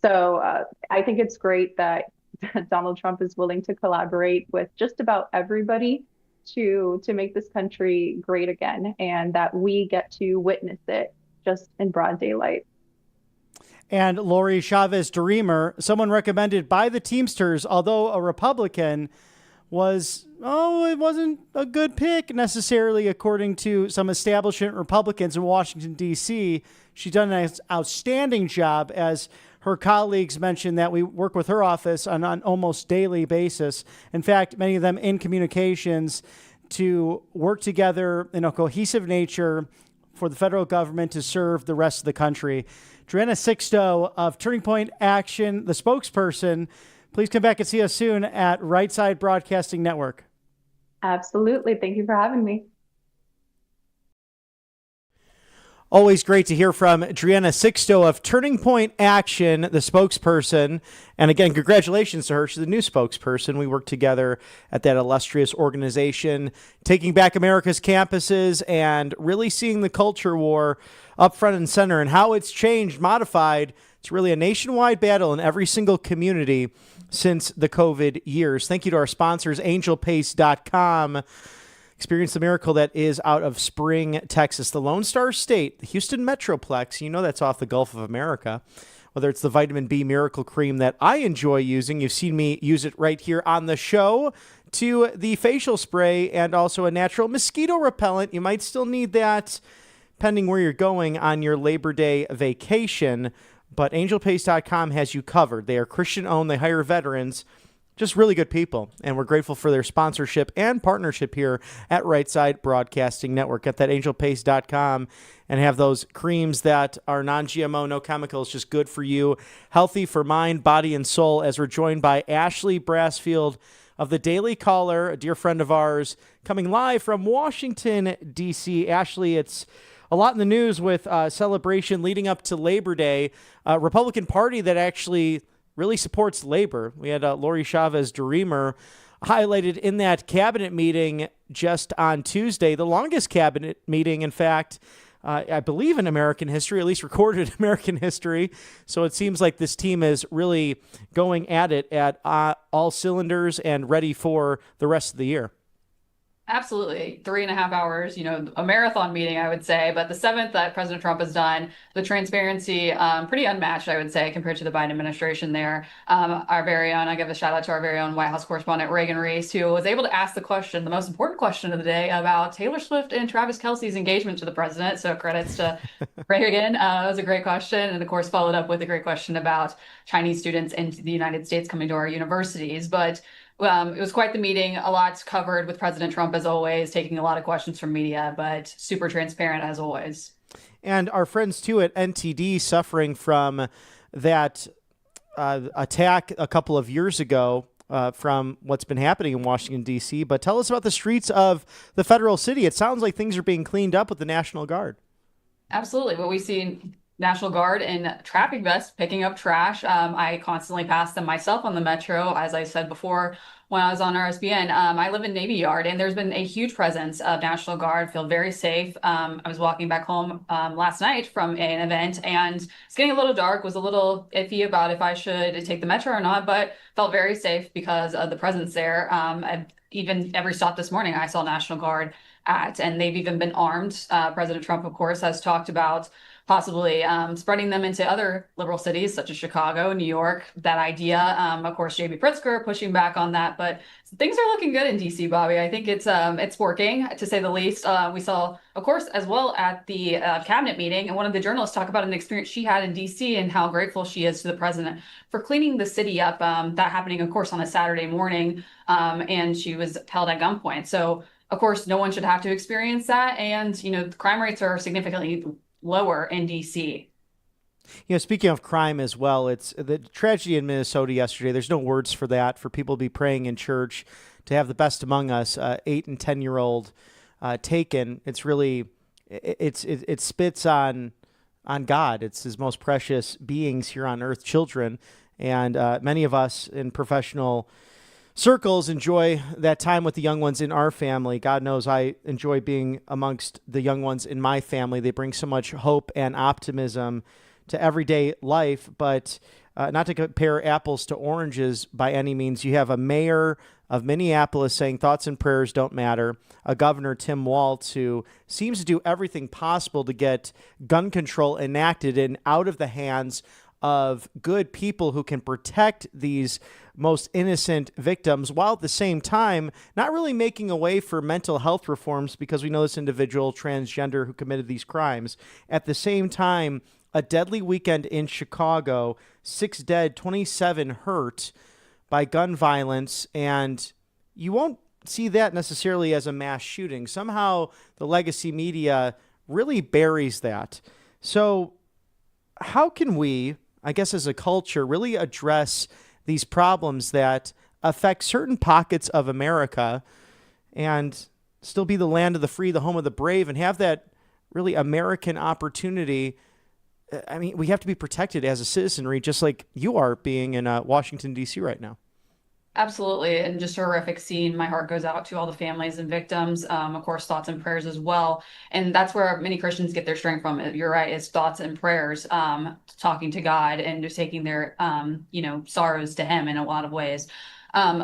So I think it's great that Donald Trump is willing to collaborate with just about everybody to make this country great again, and that we get to witness it just in broad daylight. And Lori Chavez-DeRemer, someone recommended by the Teamsters, although a Republican, it wasn't a good pick necessarily, according to some establishment Republicans in Washington, D.C. She's done an outstanding job, as her colleagues mentioned that we work with her office on an almost daily basis. In fact, many of them in communications to work together in a cohesive nature for the federal government to serve the rest of the country. Joanna Sixto of Turning Point Action, the spokesperson. Please come back and see us soon at Right Side Broadcasting Network. Absolutely. Thank you for having me. Always great to hear from Driana Sixto of Turning Point Action, the spokesperson. And again, congratulations to her. She's the new spokesperson. We worked together at that illustrious organization, taking back America's campuses and really seeing the culture war up front and center and how it's changed, modified. It's really a nationwide battle in every single community since the COVID years. Thank you to our sponsors, angelpace.com. Experience the miracle that is out of Spring, Texas, the Lone Star State, the Houston Metroplex. You know that's off the Gulf of America. Whether it's the vitamin B miracle cream that I enjoy using, you've seen me use it right here on the show, to the facial spray and also a natural mosquito repellent. You might still need that depending where you're going on your Labor Day vacation, but angelpace.com has you covered. They are Christian-owned. They hire veterans. Just really good people, and we're grateful for their sponsorship and partnership here at Right Side Broadcasting Network. Get that angelpace.com and have those creams that are non-GMO, no chemicals, just good for you, healthy for mind, body, and soul, as we're joined by Ashley Brassfield of the Daily Caller, a dear friend of ours, coming live from Washington, D.C. Ashley, it's a lot in the news with celebration leading up to Labor Day, a Republican Party that actually really supports labor. We had Lori Chavez-DeRemer highlighted in that cabinet meeting just on Tuesday, the longest cabinet meeting, in fact, I believe in American history, at least recorded in American history. So it seems like this team is really going at it at all cylinders and ready for the rest of the year. Absolutely. 3.5 hours, a marathon meeting, I would say. But the seventh that President Trump has done, the transparency, pretty unmatched, I would say, compared to the Biden administration there. Our very own, I give a shout out to our very own White House correspondent, Reagan Reese, who was able to ask the question, the most important question of the day, about Taylor Swift and Travis Kelce's engagement to the president. So credits to Reagan. It was a great question. And of course, followed up with a great question about Chinese students into the United States coming to our universities. But it was quite the meeting. A lot's covered with President Trump, as always, taking a lot of questions from media, but super transparent as always. and our friends too at NTD suffering from that attack a couple of years ago from what's been happening in Washington, D.C. But tell us about the streets of the federal city. It sounds like things are being cleaned up with the National Guard. Absolutely. What we see National Guard in traffic vests picking up trash. I constantly pass them myself on the metro, as I said before when I was on RSBN. I live in Navy Yard, and there's been a huge presence of National Guard. Feel very safe. I was walking back home last night from an event, and it's getting a little dark. Was a little iffy about if I should take the metro or not, but felt very safe because of the presence there. Even every stop this morning, I saw National Guard and they've even been armed. President Trump, of course, has talked about possibly spreading them into other liberal cities such as Chicago, New York, that idea. Of course, JB Pritzker pushing back on that, but things are looking good in DC, Bobby. I think it's working, to say the least. We saw, of course, as well at the cabinet meeting, and one of the journalists talk about an experience she had in DC and how grateful she is to the president for cleaning the city up. That happening, of course, on a Saturday morning, and she was held at gunpoint. So, of course, no one should have to experience that. And, the crime rates are significantly lower in DC. Speaking of crime as well, it's the tragedy in Minnesota yesterday. There's no words for that, for people to be praying in church, to have the best among us, 8 and 10-year-old taken. It's really, it spits on God. It's his most precious beings here on earth, children. And many of us in professional circles enjoy that time with the young ones in our family. God knows I enjoy being amongst the young ones in my family. They bring so much hope and optimism to everyday life, but not to compare apples to oranges by any means. You have a mayor of Minneapolis saying thoughts and prayers don't matter, a governor, Tim Walz, who seems to do everything possible to get gun control enacted and out of the hands of good people who can protect these most innocent victims, while at the same time not really making a way for mental health reforms, because we know this individual, transgender, who committed these crimes. At the same time, a deadly weekend in Chicago, 6 dead, 27 hurt by gun violence, and you won't see that necessarily as a mass shooting. Somehow the legacy media really buries that. So how can we, I guess as a culture, really address these problems that affect certain pockets of America and still be the land of the free, the home of the brave, and have that really American opportunity? I mean, we have to be protected as a citizenry, just like you are being in Washington, D.C. right now. Absolutely. And just a horrific scene. My heart goes out to all the families and victims. Of course, thoughts and prayers as well. And that's where many Christians get their strength from. You're right. It's thoughts and prayers, talking to God and just taking their, sorrows to him in a lot of ways.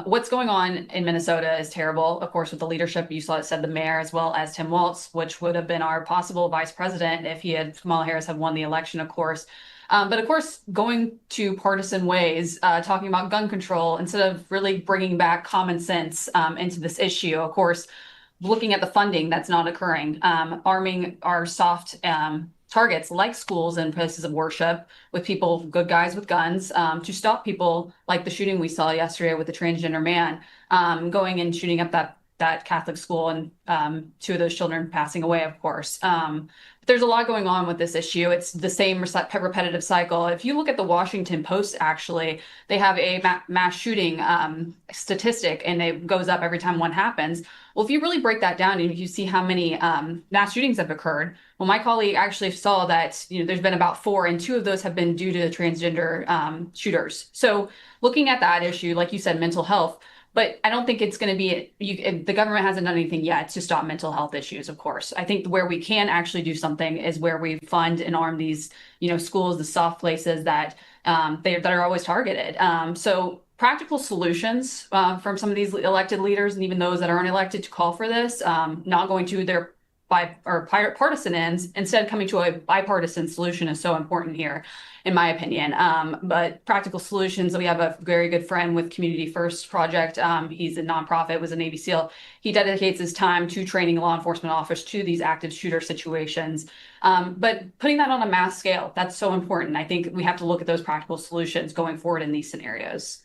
What's going on in Minnesota is terrible. Of course, with the leadership, you saw it said the mayor as well as Tim Walz, which would have been our possible vice president if Kamala Harris had won the election, of course. But of course, going to partisan ways, talking about gun control instead of really bringing back common sense into this issue. Of course, looking at the funding that's not occurring, arming our soft targets like schools and places of worship with people, good guys with guns, to stop people like the shooting we saw yesterday with the transgender man going and shooting up that Catholic school, and 2 of those children passing away, of course. There's a lot going on with this issue. It's the same repetitive cycle. If you look at the Washington Post, actually, they have a mass shooting statistic, and it goes up every time one happens. Well, if you really break that down and you see how many mass shootings have occurred, well, my colleague actually saw that there's been about 4, and 2 of those have been due to transgender shooters. So looking at that issue, like you said, mental health, but I don't think it's going to be, the government hasn't done anything yet to stop mental health issues, of course. I think where we can actually do something is where we fund and arm these, schools, the soft places that that are always targeted. So practical solutions from some of these elected leaders, and even those that aren't elected, to call for this, not going to their partisan ends, instead coming to a bipartisan solution is so important here, in my opinion. But practical solutions, we have a very good friend with Community First Project. He's a nonprofit, was a Navy SEAL. He dedicates his time to training law enforcement officers to these active shooter situations. But putting that on a mass scale, that's so important. I think we have to look at those practical solutions going forward in these scenarios.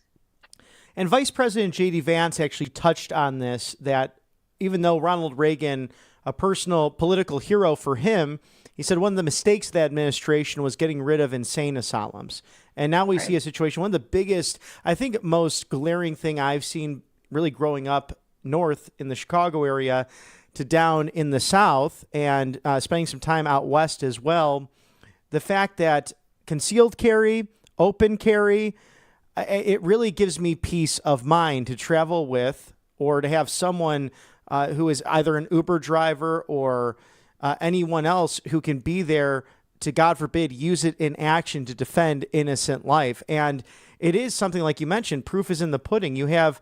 And Vice President JD Vance actually touched on this, that even though Ronald Reagan, a personal political hero for him, he said one of the mistakes of that administration was getting rid of insane asylums. And now we see a situation, one of the biggest, I think most glaring thing I've seen really growing up north in the Chicago area to down in the South and spending some time out west as well. The fact that concealed carry, open carry, it really gives me peace of mind to travel with or to have someone who is either an Uber driver or anyone else who can be there to, God forbid, use it in action to defend innocent life. And it is something like you mentioned, proof is in the pudding. You have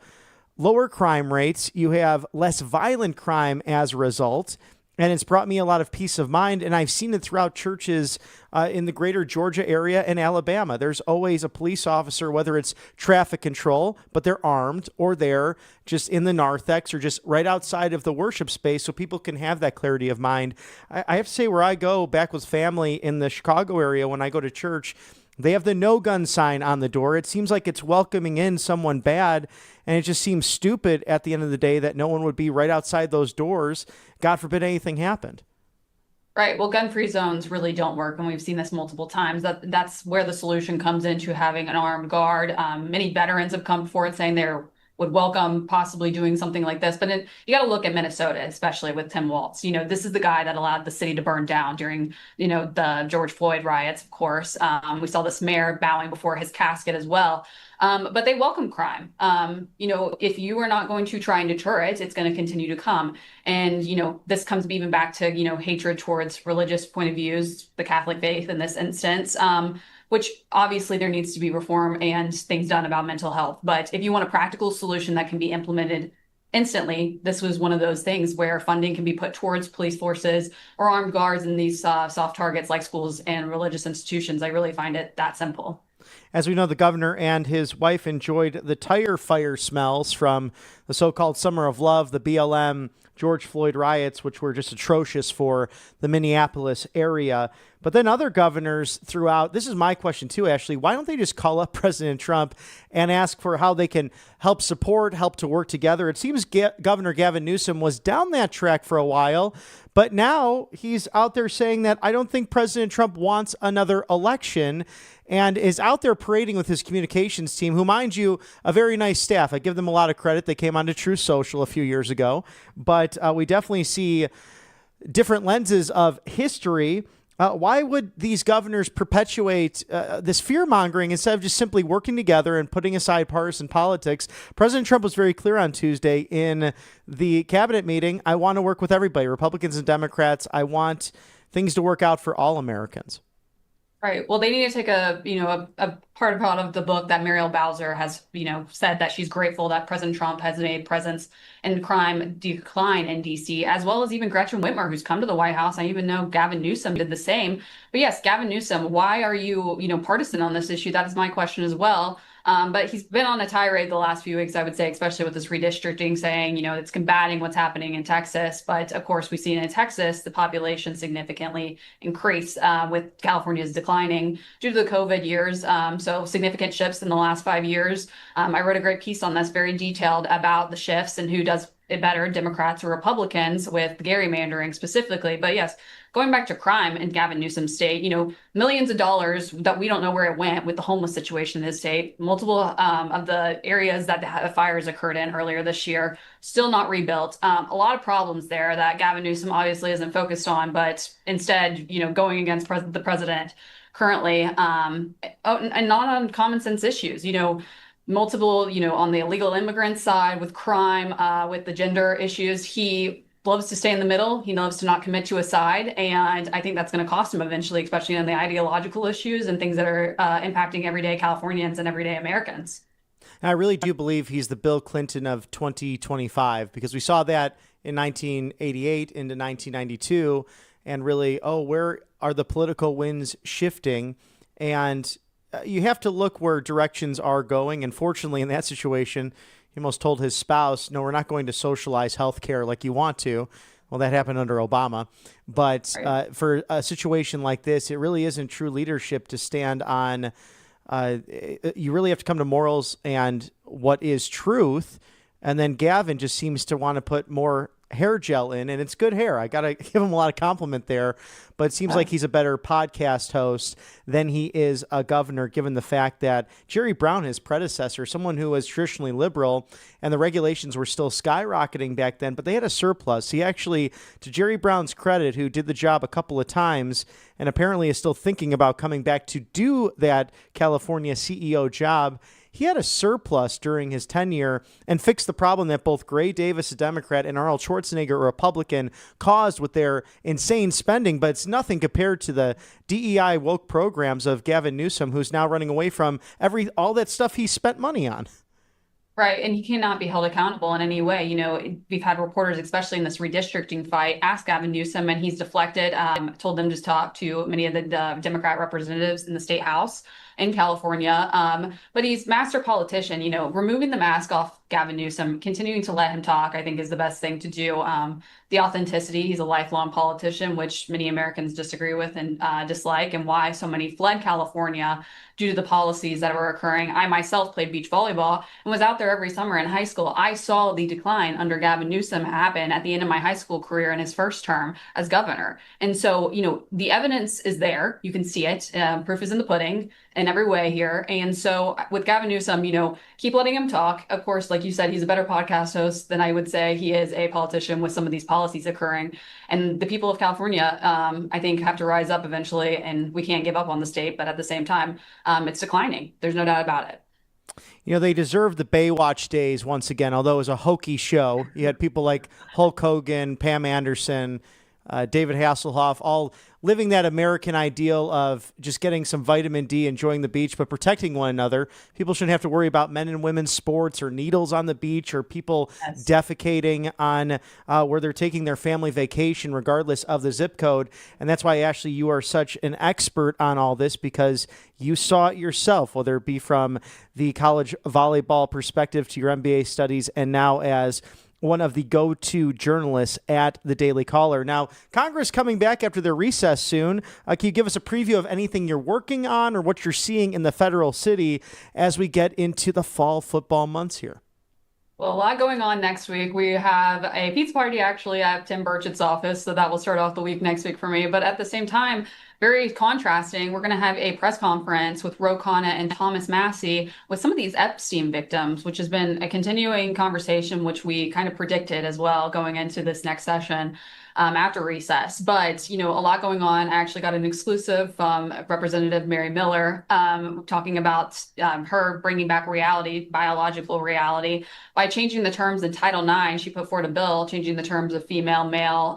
lower crime rates, you have less violent crime as a result, and it's brought me a lot of peace of mind. And I've seen it throughout churches in the greater Georgia area and Alabama. There's always a police officer, whether it's traffic control, but they're armed, or they're just in the narthex or just right outside of the worship space so people can have that clarity of mind. I have to say, where I go back with family in the Chicago area, when I go to church, they have the no gun sign on the door. It seems like it's welcoming in someone bad, and it just seems stupid at the end of the day that no one would be right outside those doors. God forbid anything happened. Right. Well, gun-free zones really don't work, and we've seen this multiple times. That's where the solution comes into having an armed guard. Many veterans have come forward saying they would welcome possibly doing something like this. But you got to look at Minnesota, especially with Tim Walz. This is the guy that allowed the city to burn down during, the George Floyd riots, of course. We saw this mayor bowing before his casket as well. But they welcome crime. If you are not going to try and deter it, it's going to continue to come. And, this comes even back to, hatred towards religious point of views, the Catholic faith in this instance, which obviously there needs to be reform and things done about mental health. But if you want a practical solution that can be implemented instantly, this was one of those things where funding can be put towards police forces or armed guards in these soft targets like schools and religious institutions. I really find it that simple. As we know, the governor and his wife enjoyed the tire fire smells from the so-called Summer of Love, the BLM George Floyd riots, which were just atrocious for the Minneapolis area. But then other governors throughout, this is my question too, Ashley, why don't they just call up President Trump and ask for how they can help support, help to work together? It seems Governor Gavin Newsom was down that track for a while, but now he's out there saying that I don't think President Trump wants another election, and is out there parading with his communications team, who, mind you, a very nice staff. I give them a lot of credit. They came onto True Social a few years ago, but we definitely see different lenses of history. Why would these governors perpetuate this fear-mongering instead of just simply working together and putting aside partisan politics? President Trump was very clear on Tuesday in the cabinet meeting. I want to work with everybody, Republicans and Democrats. I want things to work out for all Americans. Right. Well, they need to take a part of the book that Muriel Bowser has, said that she's grateful that President Trump has made presence and crime decline in D.C., as well as even Gretchen Whitmer, who's come to the White House. I even know Gavin Newsom did the same. But yes, Gavin Newsom, why are you, partisan on this issue? That is my question as well. But he's been on a tirade the last few weeks, I would say, especially with this redistricting, saying, it's combating what's happening in Texas. But of course, we've seen in Texas, the population significantly increase with California's declining due to the COVID years. So significant shifts in the last 5 years. I wrote a great piece on this, very detailed, about the shifts and who does it better, Democrats or Republicans, with gerrymandering specifically. But yes, going back to crime in Gavin Newsom's state, millions of dollars that we don't know where it went with the homeless situation in his state. Multiple of the areas that the fires occurred in earlier this year, still not rebuilt. A lot of problems there that Gavin Newsom obviously isn't focused on, but instead, going against the president currently, and not on common sense issues, multiple, on the illegal immigrant side with crime, with the gender issues. He loves to stay in the middle. He loves to not commit to a side. And I think that's going to cost him eventually, especially on the ideological issues and things that are impacting everyday Californians and everyday Americans. And I really do believe he's the Bill Clinton of 2025, because we saw that in 1988 into 1992. And really, where are the political winds shifting? And you have to look where directions are going. And fortunately, in that situation, he almost told his spouse, no, we're not going to socialize healthcare like you want to. Well, that happened under Obama. But for a situation like this, it really isn't true leadership to stand on. You really have to come to morals and what is truth. And then Gavin just seems to want to put more hair gel in, and it's good hair. I got to give him a lot of compliment there, but it seems like he's a better podcast host than he is a governor, given the fact that Jerry Brown, his predecessor, someone who was traditionally liberal, and the regulations were still skyrocketing back then, but they had a surplus. He actually, to Jerry Brown's credit, who did the job a couple of times and apparently is still thinking about coming back to do that California CEO job, he had a surplus during his tenure and fixed the problem that both Gray Davis, a Democrat, and Arnold Schwarzenegger, a Republican, caused with their insane spending. But it's nothing compared to the DEI woke programs of Gavin Newsom, who's now running away from all that stuff he spent money on. Right. And he cannot be held accountable in any way. We've had reporters, especially in this redistricting fight, ask Gavin Newsom, and he's deflected, told them to talk to many of the Democrat representatives in the state house in California. But he's master politician. Removing the mask off Gavin Newsom, continuing to let him talk, I think is the best thing to do. The authenticity, he's a lifelong politician, which many Americans disagree with and dislike, and why so many fled California due to the policies that were occurring. I myself played beach volleyball and was out there every summer in high school. I saw the decline under Gavin Newsom happen at the end of my high school career in his first term as governor. And so, the evidence is there. You can see it. Proof is in the pudding in every way here. And so with Gavin Newsom, keep letting him talk. Of course, like you said, he's a better podcast host than I would say he is a politician with some of these policies occurring. And the people of California, I think, have to rise up eventually, and we can't give up on the state. But at the same time, it's declining. There's no doubt about it. They deserve the Baywatch days once again, although it was a hokey show. You had people like Hulk Hogan, Pam Anderson, David Hasselhoff, all living that American ideal of just getting some vitamin D, enjoying the beach, but protecting one another. People shouldn't have to worry about men and women's sports or needles on the beach or people defecating on where they're taking their family vacation, regardless of the zip code. And that's why, Ashley, you are such an expert on all this, because you saw it yourself, whether it be from the college volleyball perspective to your MBA studies, and now as one of the go-to journalists at the Daily Caller. Now, Congress coming back after their recess soon. Can you give us a preview of anything you're working on or what you're seeing in the federal city as we get into the fall football months here? Well, a lot going on next week. We have a pizza party actually at Tim Burchett's office, so that will start off the week next week for me. But at the same time, very contrasting, we're going to have a press conference with Ro Khanna and Thomas Massie with some of these Epstein victims, which has been a continuing conversation, which we kind of predicted as well going into this next session. After recess. But, a lot going on. I actually got an exclusive from Representative Mary Miller talking about her bringing back reality, biological reality, by changing the terms in Title IX. She put forward a bill changing the terms of female, male,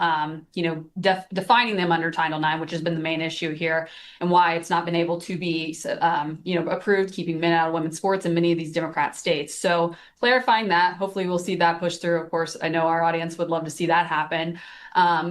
defining them under Title IX, which has been the main issue here, and why it's not been able to be, approved, keeping men out of women's sports in many of these Democrat states. So clarifying that, hopefully we'll see that push through. Of course, I know our audience would love to see that happen.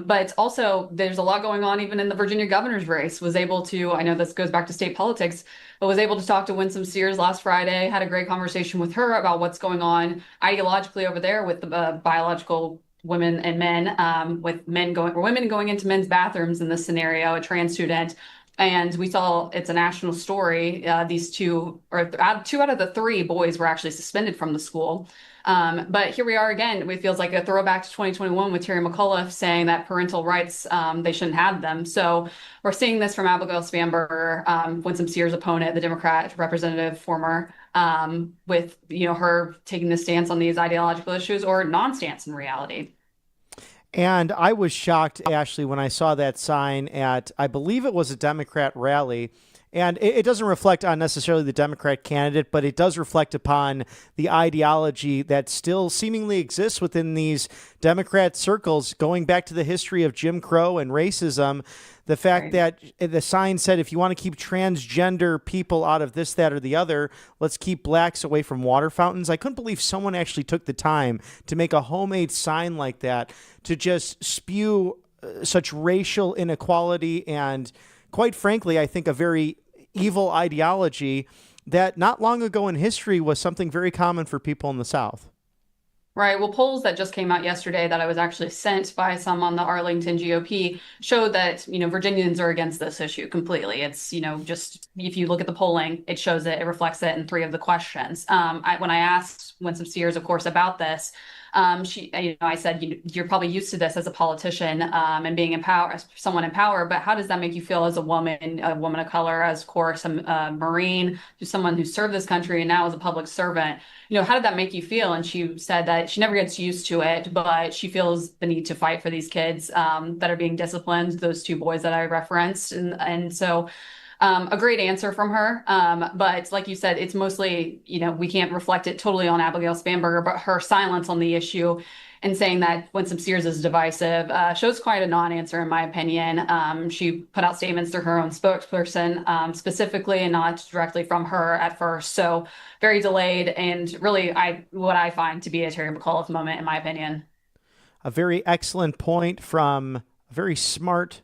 But also there's a lot going on even in the Virginia governor's race. Was able to, I know this goes back to state politics, but was able to talk to Winsome Sears last Friday, had a great conversation with her about what's going on ideologically over there with the biological women and men, with women going into men's bathrooms in this scenario, a trans student. And we saw it's a national story. These two out of the three boys were actually suspended from the school. But here we are again. It feels like a throwback to 2021 with Terry McAuliffe saying that parental rights, they shouldn't have them. So we're seeing this from Abigail Spanberger, Winsome Sears' opponent, the Democrat representative, former, with her taking the stance on these ideological issues or non-stance in reality. And I was shocked, Ashley, when I saw that sign at, I believe it was a Democrat rally. And it doesn't reflect on necessarily the Democrat candidate, but it does reflect upon the ideology that still seemingly exists within these Democrat circles, going back to the history of Jim Crow and racism. The fact that the sign said, if you want to keep transgender people out of this, that, or the other, let's keep blacks away from water fountains. I couldn't believe someone actually took the time to make a homemade sign like that to just spew such racial inequality and, quite frankly, I think a very evil ideology that not long ago in history was something very common for people in the South. Right. Well, polls that just came out yesterday that I was actually sent by some on the Arlington GOP showed that, Virginians are against this issue completely. It's, just if you look at the polling, it shows it, it reflects it in three of the questions. When I asked Winsome Sears, of course, about this, I said, you're probably used to this as a politician, and being someone in power, but how does that make you feel as a woman of color, as of course, a Marine, just someone who served this country and now is a public servant? How did that make you feel? And she said that she never gets used to it, but she feels the need to fight for these kids that are being disciplined, those two boys that I referenced. And so a great answer from her. But like you said, it's mostly, we can't reflect it totally on Abigail Spanberger, but her silence on the issue and saying that Winsome Sears is divisive shows quite a non-answer, in my opinion. She put out statements through her own spokesperson specifically, and not directly from her at first. So very delayed, and really what I find to be a Terry McAuliffe moment, in my opinion. A very excellent point from a very smart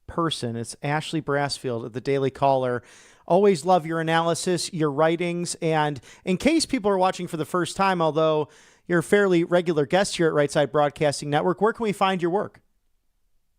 person. It's Ashley Brassfield at the Daily Caller. Always love your analysis, your writings. And in case people are watching for the first time, although you're a fairly regular guest here at Right Side Broadcasting Network, where can we find your work?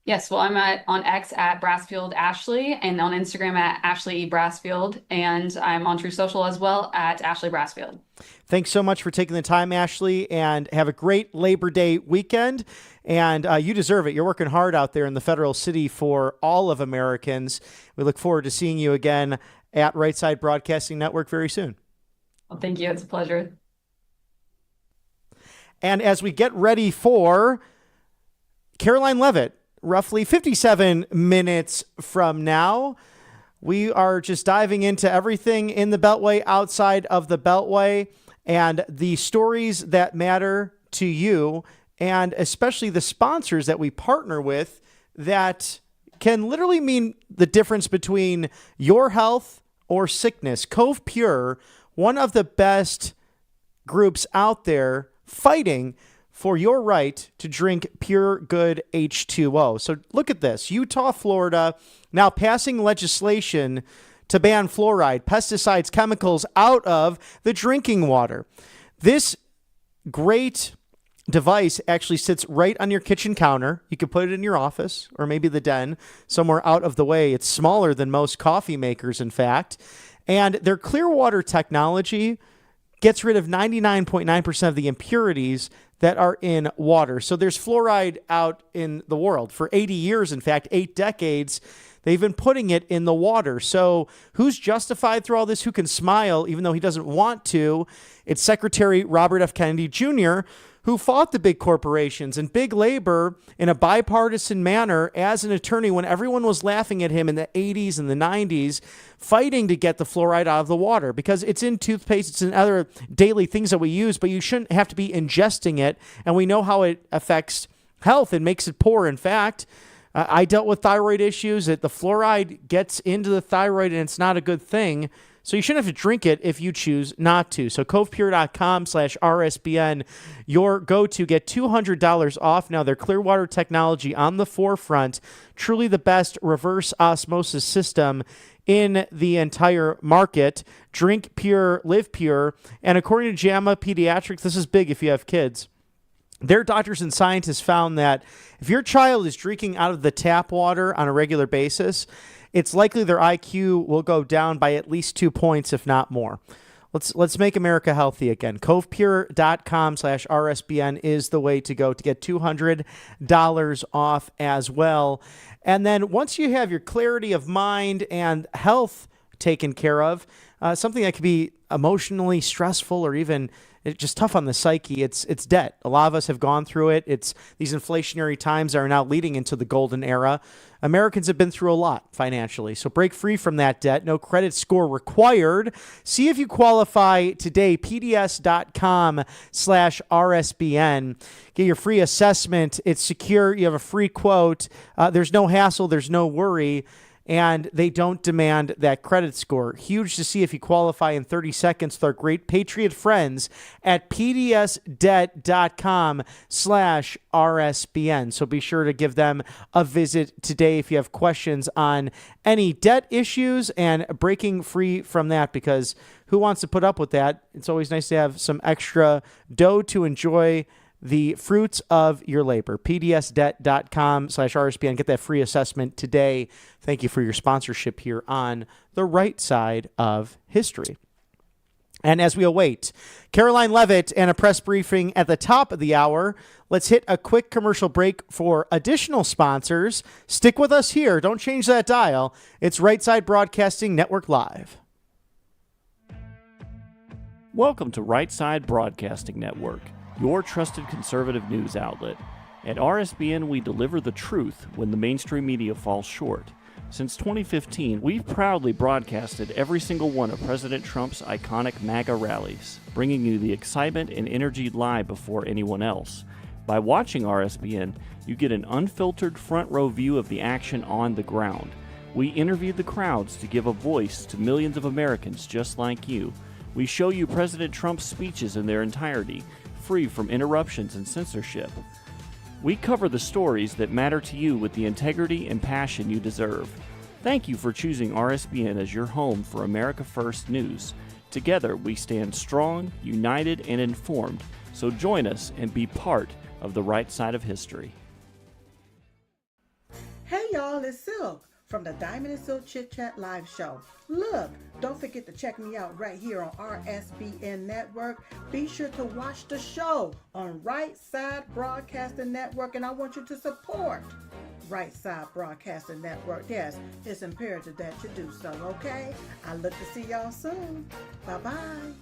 Yes, well, I'm on X at Brassfield Ashley, and on Instagram at Ashley E. Brassfield, and I'm on True Social as well at Ashley Brassfield. Thanks so much for taking the time, Ashley, and have a great Labor Day weekend. And you deserve it. You're working hard out there in the federal city for all of Americans. We look forward to seeing you again at Right Side Broadcasting Network very soon. Well, thank you. It's a pleasure. And as we get ready for Karoline Leavitt, roughly 57 minutes from now, we are just diving into everything in the Beltway, outside of the Beltway, and the stories that matter to you, and especially the sponsors that we partner with that can literally mean the difference between your health or sickness. Cove Pure, one of the best groups out there fighting for your right to drink pure, good H2O. So look at this. Utah, Florida, now passing legislation to ban fluoride, pesticides, chemicals out of the drinking water. This great device actually sits right on your kitchen counter. You can put it in your office or maybe the den, somewhere out of the way. It's smaller than most coffee makers, in fact. And their clear water technology gets rid of 99.9% of the impurities that are in water. So there's fluoride out in the world for 80 years. In fact, 8 decades, they've been putting it in the water. So who's justified through all this? Who can smile even though he doesn't want to? It's Secretary Robert F. Kennedy Jr., who fought the big corporations and big labor in a bipartisan manner as an attorney when everyone was laughing at him in the 80s and the 90s, fighting to get the fluoride out of the water because it's in toothpaste, it's in other daily things that we use, but you shouldn't have to be ingesting it. And we know how it affects health and makes it poor. In fact, I dealt with thyroid issues that the fluoride gets into the thyroid and it's not a good thing. So you shouldn't have to drink it if you choose not to. So covepure.com/RSBN, your go-to. Get $200 off now. Their Clearwater technology on the forefront. Truly the best reverse osmosis system in the entire market. Drink pure, live pure. And according to JAMA Pediatrics, this is big if you have kids. Their doctors and scientists found that if your child is drinking out of the tap water on a regular basis, it's likely their IQ will go down by at least 2 points, if not more. Let's make America healthy again. Covepure.com/RSBN is the way to go to get $200 off as well. And then once you have your clarity of mind and health taken care of, something that could be emotionally stressful or even just tough on the psyche, it's debt. A lot of us have gone through it. It's these inflationary times are now leading into the golden era. Americans have been through a lot financially, so break free from that debt. No credit score required. See if you qualify today. PDS.com/RSBN. Get your free assessment. It's secure. You have a free quote. There's no hassle. There's no worry. And they don't demand that credit score. Huge to see if you qualify in 30 seconds with our great Patriot friends at pdsdebt.com/RSBN. So be sure to give them a visit today if you have questions on any debt issues and breaking free from that, because who wants to put up with that? It's always nice to have some extra dough to enjoy the fruits of your labor. pdsdebt.com/RSBN. Get that free assessment today. Thank you for your sponsorship here on the right side of history. And as we await Karoline Leavitt and a press briefing at the top of the hour, let's hit a quick commercial break for additional sponsors. Stick with us here. Don't change that dial. It's Right Side Broadcasting Network Live. Welcome to Right Side Broadcasting Network, your trusted conservative news outlet. At RSBN, we deliver the truth when the mainstream media falls short. Since 2015, we've proudly broadcasted every single one of President Trump's iconic MAGA rallies, bringing you the excitement and energy live before anyone else. By watching RSBN, you get an unfiltered front row view of the action on the ground. We interviewed the crowds to give a voice to millions of Americans just like you. We show you President Trump's speeches in their entirety, free from interruptions and censorship. We cover the stories that matter to you with the integrity and passion you deserve. Thank you for choosing RSBN as your home for America First News. Together, we stand strong, united, and informed. So join us and be part of the right side of history. Hey y'all, it's Silk from the Diamond and Silk Chit Chat live show. Look, don't forget to check me out right here on RSBN Network. Be sure to watch the show on Right Side Broadcasting Network, and I want you to support Right Side Broadcasting Network. Yes, it's imperative that you do so, okay? I look to see y'all soon. Bye-bye.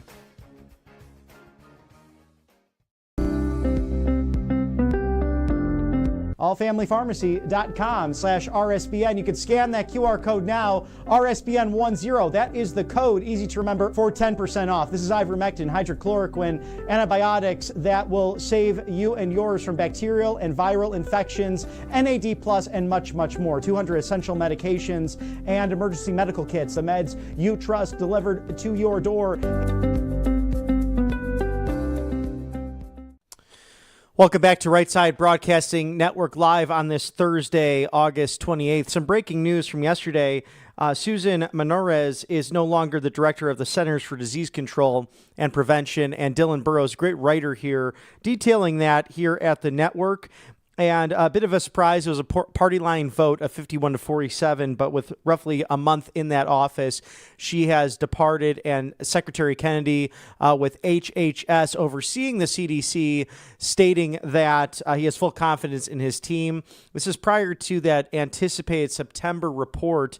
allfamilypharmacy.com/RSBN. You can scan that QR code now, RSBN10. That is the code, easy to remember, for 10% off. This is ivermectin, hydrochloroquine, antibiotics that will save you and yours from bacterial and viral infections, NAD+, and much, much more. 200 essential medications and emergency medical kits, the meds you trust delivered to your door. Welcome back to Right Side Broadcasting Network Live on this Thursday, August 28th. Some breaking news from yesterday. Susan Menores is no longer the director of the Centers for Disease Control and Prevention, and Dylan Burrows, great writer here, detailing that here at the network. And a bit of a surprise, it was a party line vote of 51-47, but with roughly a month in that office, she has departed, and Secretary Kennedy with HHS overseeing the CDC stating that he has full confidence in his team. This is prior to that anticipated September report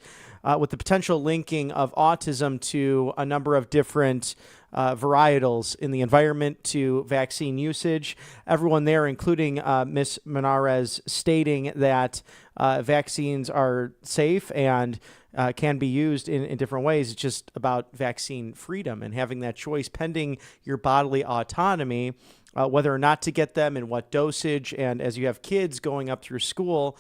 with the potential linking of autism to a number of different varietals in the environment to vaccine usage. Everyone there, including Ms. Menarez, stating that vaccines are safe and can be used in different ways. It's just about vaccine freedom and having that choice pending your bodily autonomy, whether or not to get them and what dosage. And as you have kids going up through school,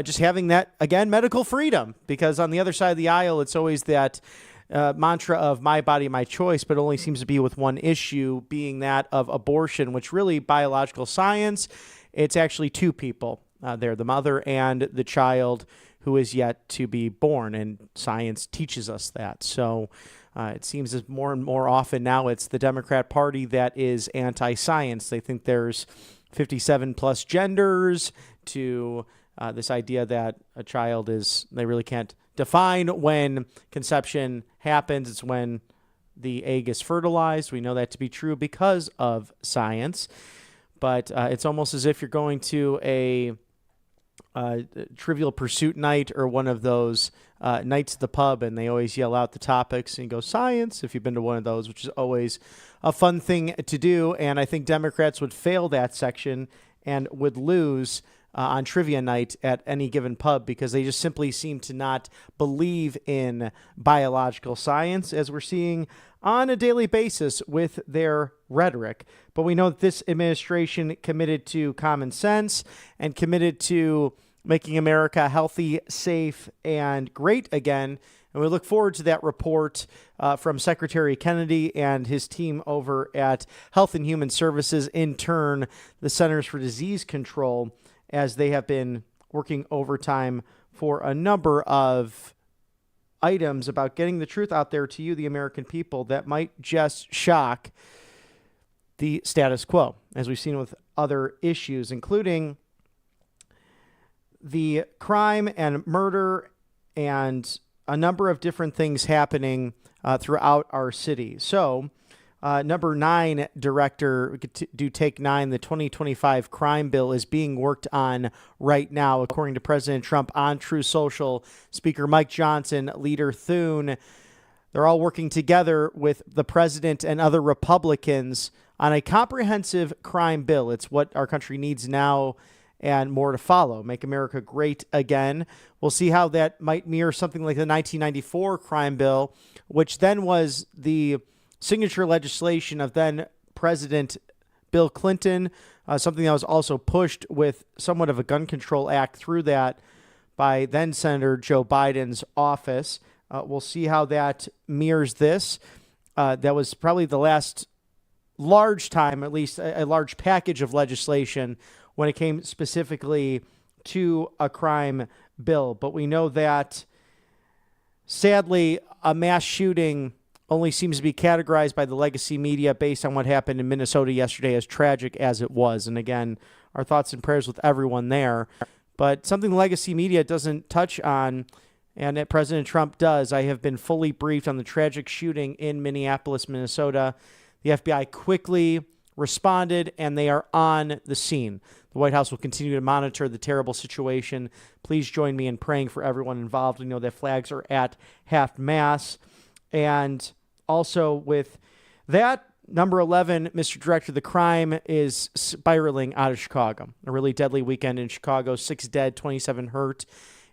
just having that, again, medical freedom, because on the other side of the aisle, it's always that mantra of my body, my choice, but only seems to be with one issue, being that of abortion, which really biological science, it's actually two people there, the mother and the child who is yet to be born. And science teaches us that. So it seems as more and more often now it's the Democrat Party that is anti-science. They think there's 57 plus genders to this idea that a child is, they really can't define when conception happens. It's when the egg is fertilized. We know that to be true because of science. But it's almost as if you're going to a Trivial Pursuit night or one of those nights at the pub, and they always yell out the topics and go, science, if you've been to one of those, which is always a fun thing to do. And I think Democrats would fail that section and would lose on trivia night at any given pub, because they just simply seem to not believe in biological science, as we're seeing on a daily basis with their rhetoric. But we know that this administration committed to common sense and committed to making America healthy, safe, and great again. And we look forward to that report from Secretary Kennedy and his team over at Health and Human Services, in turn, the Centers for Disease Control, as they have been working overtime for a number of items about getting the truth out there to you, the American people, that might just shock the status quo, as we've seen with other issues, including the crime and murder and a number of different things happening throughout our city. So Number 9 director, we could do take 9. The 2025 crime bill is being worked on right now, according to President Trump on Truth Social. Speaker Mike Johnson, Leader Thune, they're all working together with the president and other Republicans on a comprehensive crime bill. It's what our country needs now and more to follow. Make America great again. We'll see how that might mirror something like the 1994 crime bill, which then was the signature legislation of then President Bill Clinton, something that was also pushed with somewhat of a gun control act through that by then Senator Joe Biden's office. We'll see how that mirrors this. That was probably the last large time, at least a large package of legislation when it came specifically to a crime bill. But we know that, sadly, a mass shooting only seems to be categorized by the legacy media based on what happened in Minnesota yesterday, as tragic as it was. And again, our thoughts and prayers with everyone there. But something the legacy media doesn't touch on, and that President Trump does. I have been fully briefed on the tragic shooting in Minneapolis, Minnesota. The FBI quickly responded, and they are on the scene. The White House will continue to monitor the terrible situation. Please join me in praying for everyone involved. We know that flags are at half-mast. And also with that, number 11, Mr. Director, the crime is spiraling out of Chicago. A really deadly weekend in Chicago, 6 dead, 27 hurt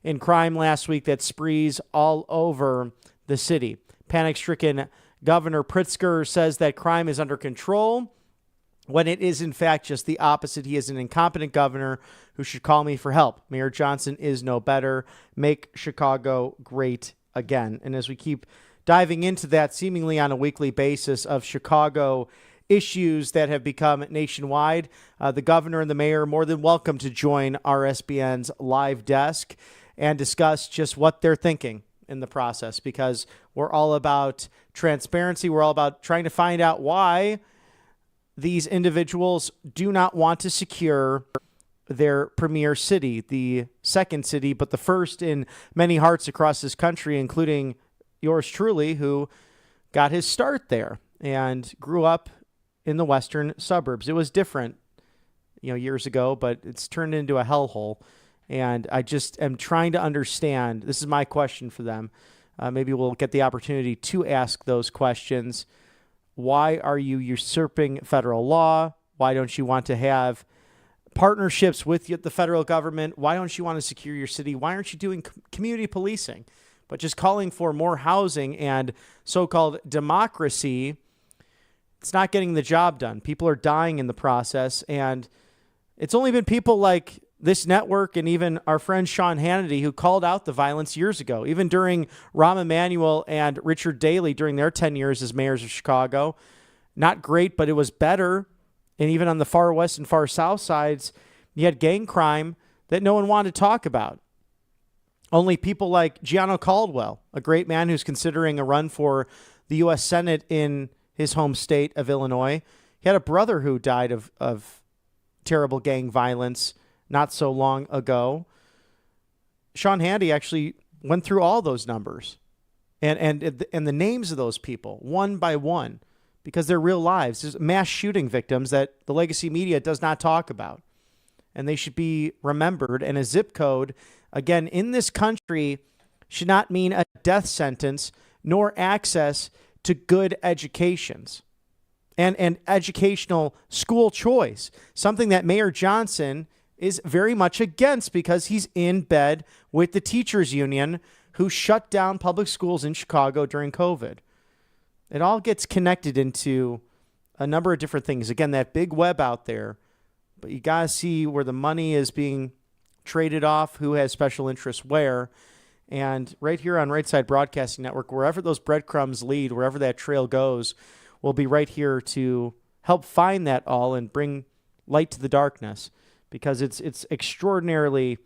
in crime last week that sprees all over the city. Panic-stricken Governor Pritzker says that crime is under control, when it is in fact just the opposite. He is an incompetent governor who should call me for help. Mayor Johnson is no better. Make Chicago great again. And as we keep diving into that seemingly on a weekly basis of Chicago issues that have become nationwide, the governor and the mayor are more than welcome to join RSBN's live desk and discuss just what they're thinking in the process, because we're all about transparency. We're all about trying to find out why these individuals do not want to secure their premier city, the second city, but the first in many hearts across this country, including yours truly, who got his start there and grew up in the western suburbs. It was different, years ago, but it's turned into a hellhole. And I just am trying to understand. This is my question for them. Maybe we'll get the opportunity to ask those questions. Why are you usurping federal law? Why don't you want to have partnerships with the federal government? Why don't you want to secure your city? Why aren't you doing community policing? But just calling for more housing and so-called democracy, it's not getting the job done. People are dying in the process. And it's only been people like this network and even our friend Sean Hannity who called out the violence years ago, even during Rahm Emanuel and Richard Daley during their 10 years as mayors of Chicago. Not great, but it was better. And even on the far west and far south sides, you had gang crime that no one wanted to talk about. Only people like Gianno Caldwell, a great man who's considering a run for the U.S. Senate in his home state of Illinois. He had a brother who died of terrible gang violence not so long ago. Sean Hannity actually went through all those numbers and the names of those people one by one, because they're real lives. There's mass shooting victims that the legacy media does not talk about, and they should be remembered. And a zip code, again, in this country should not mean a death sentence nor access to good educations and educational school choice, something that Mayor Johnson is very much against because he's in bed with the teachers union who shut down public schools in Chicago during COVID. It all gets connected into a number of different things. Again, that big web out there, but you got to see where the money is being traded off, who has special interests where. And right here on Right Side Broadcasting Network, wherever those breadcrumbs lead, wherever that trail goes, we'll be right here to help find that all and bring light to the darkness. Because it's extraordinarily,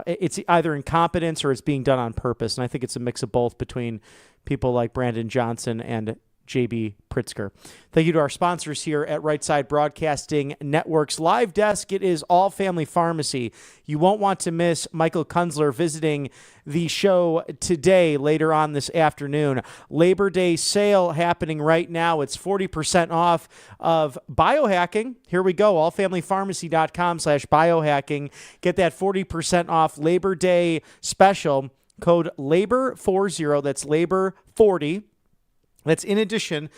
it's either incompetence or it's being done on purpose. And I think it's a mix of both between people like Brandon Johnson and JB Pritzker. Thank you to our sponsors here at Right Side Broadcasting Network's Live Desk. It is All Family Pharmacy. You won't want to miss Michael Kunzler visiting the show today, later on this afternoon. Labor Day sale happening right now. It's 40% off of biohacking. Here we go, allfamilypharmacy.com/biohacking. Get that 40% off Labor Day special. Code LABOR40, that's LABOR40. That's in addition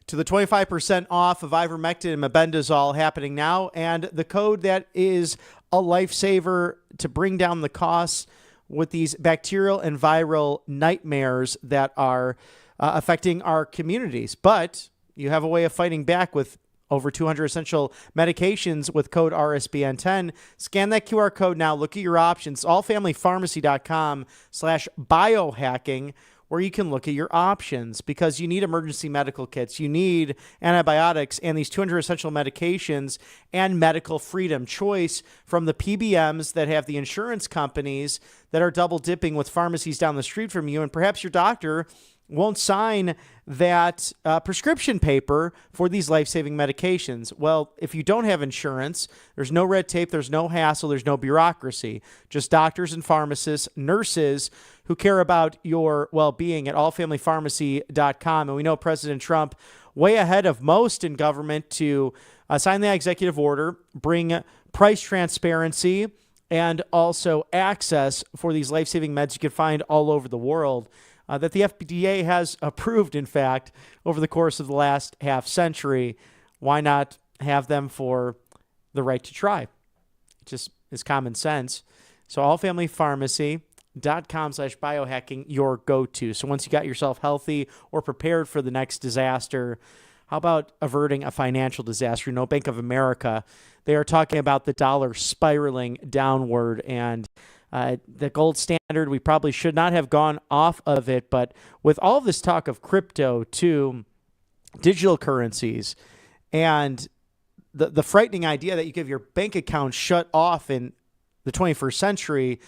to the 25% off of ivermectin and mebendazole happening now, and the code that is a lifesaver to bring down the costs with these bacterial and viral nightmares that are affecting our communities. But you have a way of fighting back with over 200 essential medications with code RSBN10. Scan that QR code now. Look at your options. allfamilypharmacy.com/biohacking, where you can look at your options, because you need emergency medical kits, you need antibiotics, and these 200 essential medications, and medical freedom choice from the PBMs that have the insurance companies that are double dipping with pharmacies down the street from you, and perhaps your doctor won't sign that prescription paper for these life-saving medications. Well, if you don't have insurance, there's no red tape, there's no hassle, there's no bureaucracy. Just doctors and pharmacists, nurses who care about your well-being at allfamilypharmacy.com. And we know President Trump, way ahead of most in government, to sign the executive order, bring price transparency, and also access for these life-saving meds you can find all over the world. That the FDA has approved, in fact, over the course of the last half century. Why not have them for the right to try? It just is common sense. So allfamilypharmacy.com/biohacking, your go-to. So once you got yourself healthy or prepared for the next disaster, how about averting a financial disaster? You know, Bank of America, they are talking about the dollar spiraling downward, and the gold standard, we probably should not have gone off of it, but with all of this talk of crypto to digital currencies and the frightening idea that you give your bank account shut off in the 21st century,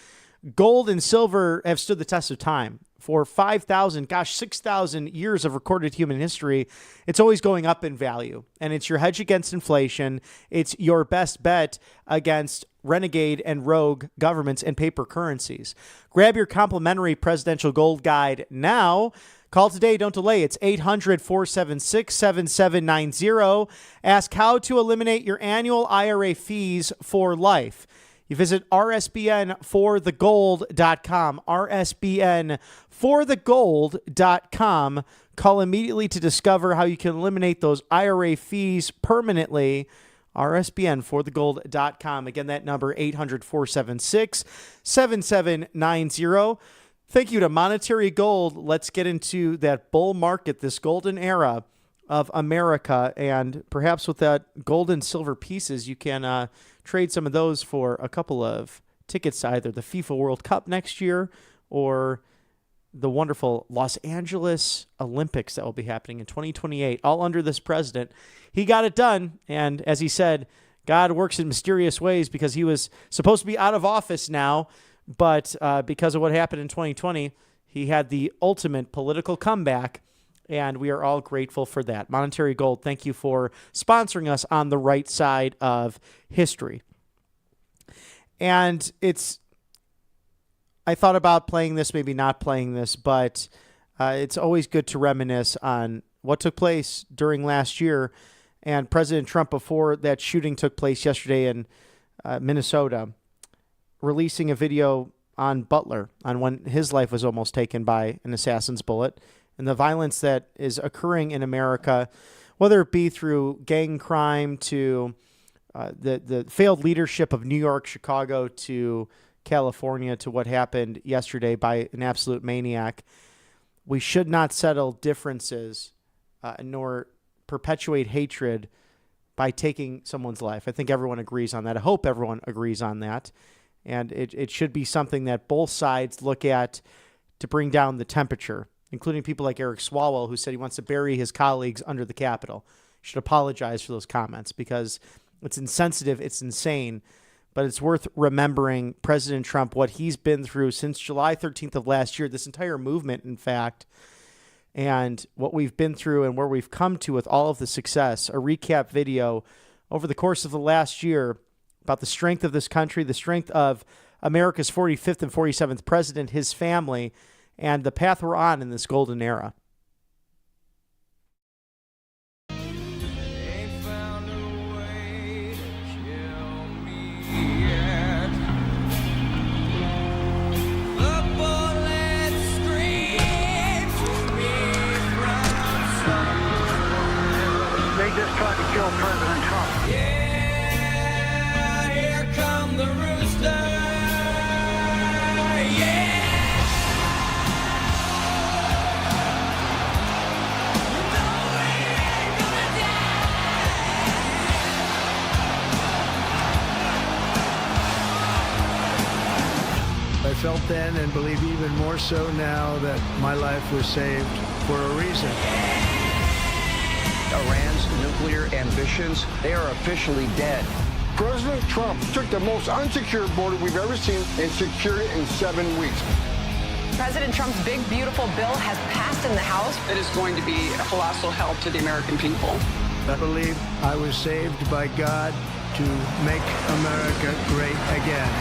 gold and silver have stood the test of time. For 6,000 years of recorded human history, it's always going up in value. And it's your hedge against inflation. It's your best bet against renegade and rogue governments and paper currencies. Grab your complimentary presidential gold guide now. Call today, don't delay. It's 800-476-7790. Ask how to eliminate your annual IRA fees for life. You visit rsbnforthegold.com, rsbnforthegold.com. Call immediately to discover how you can eliminate those IRA fees permanently. rsbnforthegold.com. Again, that number, 800-476-7790. Thank you to Monetary Gold. Let's get into that bull market, this golden era of America, and perhaps with that gold and silver pieces, you can trade some of those for a couple of tickets to either the FIFA World Cup next year or the wonderful Los Angeles Olympics that will be happening in 2028, all under this president. He got it done, and as he said, God works in mysterious ways, because he was supposed to be out of office now, but because of what happened in 2020, he had the ultimate political comeback, and we are all grateful for that. Monetary Gold, thank you for sponsoring us on the right side of history. And I thought about playing this, maybe not playing this, but it's always good to reminisce on what took place during last year. And President Trump, before that shooting took place yesterday in Minnesota, releasing a video on Butler, on when his life was almost taken by an assassin's bullet, and the violence that is occurring in America, whether it be through gang crime to the failed leadership of New York, Chicago, to California, to what happened yesterday by an absolute maniac. We should not settle differences nor perpetuate hatred by taking someone's life. I think everyone agrees on that. I hope everyone agrees on that. And it should be something that both sides look at to bring down the temperature, including people like Eric Swalwell, who said he wants to bury his colleagues under the Capitol. He should apologize for those comments, because it's insensitive, it's insane, but it's worth remembering President Trump, what he's been through since July 13th of last year, this entire movement, in fact. and what we've been through and where we've come to with all of the success. A recap video over the course of the last year about the strength of this country, the strength of America's 45th and 47th president, his family, and the path we're on in this golden era. They just tried to kill President Trump. Yeah, here come the rooster. Yeah. You know we ain't gonna die. I felt then and believe even more so now that my life was saved for a reason. Iran's nuclear ambitions, they are officially dead. President Trump took the most unsecure border we've ever seen and secured it in 7 weeks. President Trump's big, beautiful bill has passed in the House. It is going to be a colossal help to the American people. I believe I was saved by God to make America great again.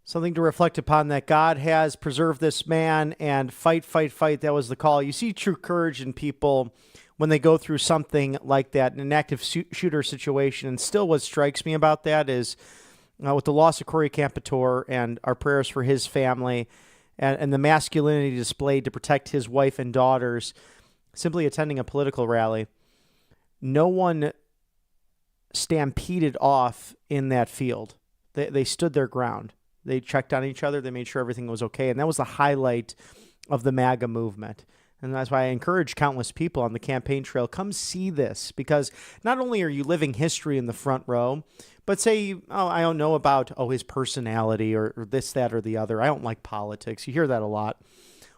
Something to reflect upon, that God has preserved this man, and fight, fight, fight. That was the call. You see true courage in people when they go through something like that, in an active shooter situation. And still what strikes me about that is with the loss of Corey Campitor and our prayers for his family and the masculinity displayed to protect his wife and daughters, simply attending a political rally. No one stampeded off in that field. They stood their ground. They checked on each other. They made sure everything was okay. And that was the highlight of the MAGA movement. And that's why I encourage countless people on the campaign trail, come see this, because not only are you living history in the front row, but say, I don't know about, his personality or this, that, or the other. I don't like politics. You hear that a lot.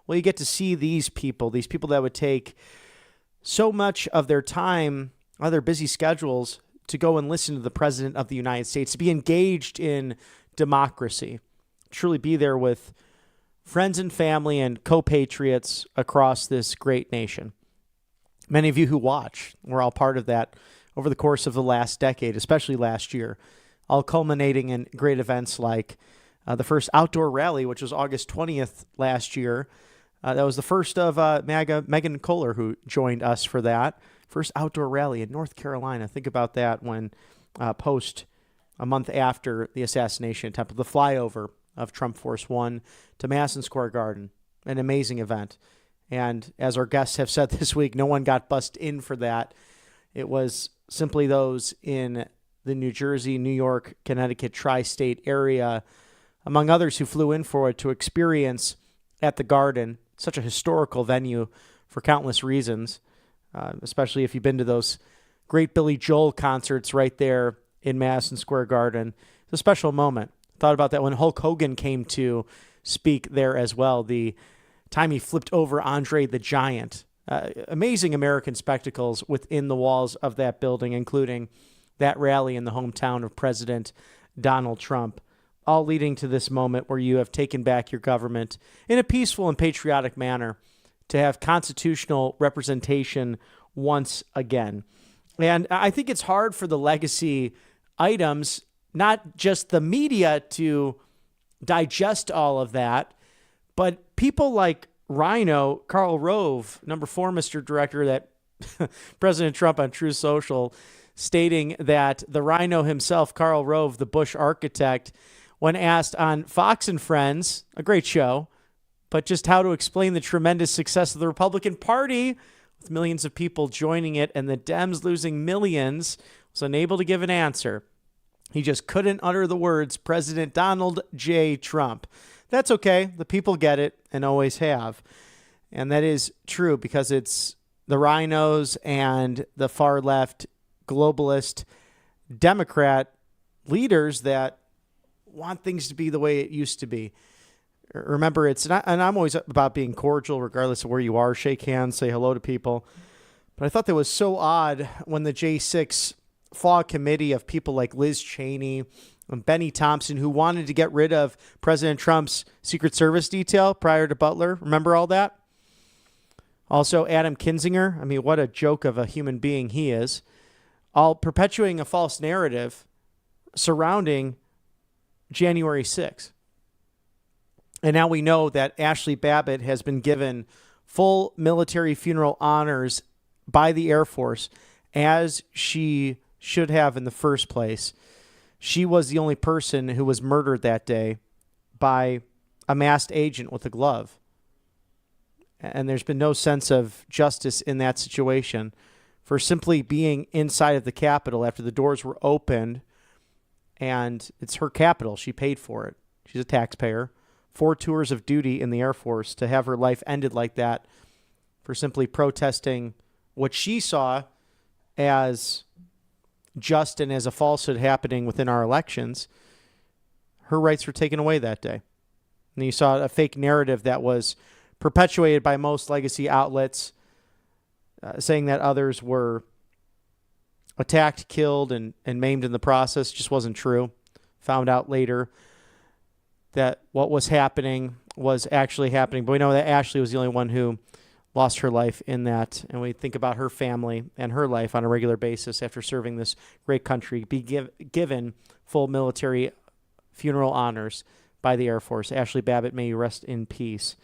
Well, you get to see these people that would take so much of their time, their busy schedules, to go and listen to the President of the United States, to be engaged in democracy, truly be there with friends and family and co-patriots across this great nation. Many of you who watch were all part of that over the course of the last decade, especially last year, all culminating in great events like the first outdoor rally, which was August 20th last year. That was the first of MAGA, Megan Kohler, who joined us for that. First outdoor rally in North Carolina. Think about that when a month after the assassination attempt, the flyover of Trump Force One to Madison Square Garden. An amazing event. And as our guests have said this week, no one got bussed in for that. It was simply those in the New Jersey, New York, Connecticut, tri-state area, among others, who flew in for it to experience at the Garden, such a historical venue for countless reasons, especially if you've been to those great Billy Joel concerts right there in Madison Square Garden. It's a special moment. Thought about that when Hulk Hogan came to speak there as well. The time he flipped over Andre the Giant. Amazing American spectacles within the walls of that building, including that rally in the hometown of President Donald Trump, all leading to this moment where you have taken back your government in a peaceful and patriotic manner to have constitutional representation once again. And I think it's hard for the legacy items, not just the media, to digest all of that, but people like Rhino, Karl Rove, number 4 Mr. Director, that President Trump on Truth Social, stating that the Rhino himself, Karl Rove, the Bush architect, when asked on Fox and Friends, a great show, but just how to explain the tremendous success of the Republican Party with millions of people joining it and the Dems losing millions, was unable to give an answer. He just couldn't utter the words, President Donald J. Trump. That's okay. The people get it and always have. And that is true because it's the rhinos and the far left globalist Democrat leaders that want things to be the way it used to be. Remember, it's not, and I'm always about being cordial regardless of where you are. Shake hands, say hello to people. But I thought that was so odd when the J6 FAW committee of people like Liz Cheney, Benny Thompson, who wanted to get rid of President Trump's Secret Service detail prior to Butler. Remember all that? Also, Adam Kinzinger. I mean, what a joke of a human being he is. All perpetuating a false narrative surrounding January 6th. And now we know that Ashley Babbitt has been given full military funeral honors by the Air Force, as she should have in the first place. She was the only person who was murdered that day by a masked agent with a glove. And there's been no sense of justice in that situation for simply being inside of the Capitol after the doors were opened. And it's her Capitol. She paid for it. She's a taxpayer. 4 tours of duty in the Air Force to have her life ended like that for simply protesting what she saw as just and as a falsehood happening within our elections. Her rights were taken away that day. And you saw a fake narrative that was perpetuated by most legacy outlets, saying that others were attacked, killed, and maimed in the process. Just wasn't true. Found out later that what was happening was actually happening. But we know that Ashley was the only one who lost her life in that. And we think about her family and her life on a regular basis after serving this great country, be given full military funeral honors by the Air Force. Ashley Babbitt, may you rest in peace.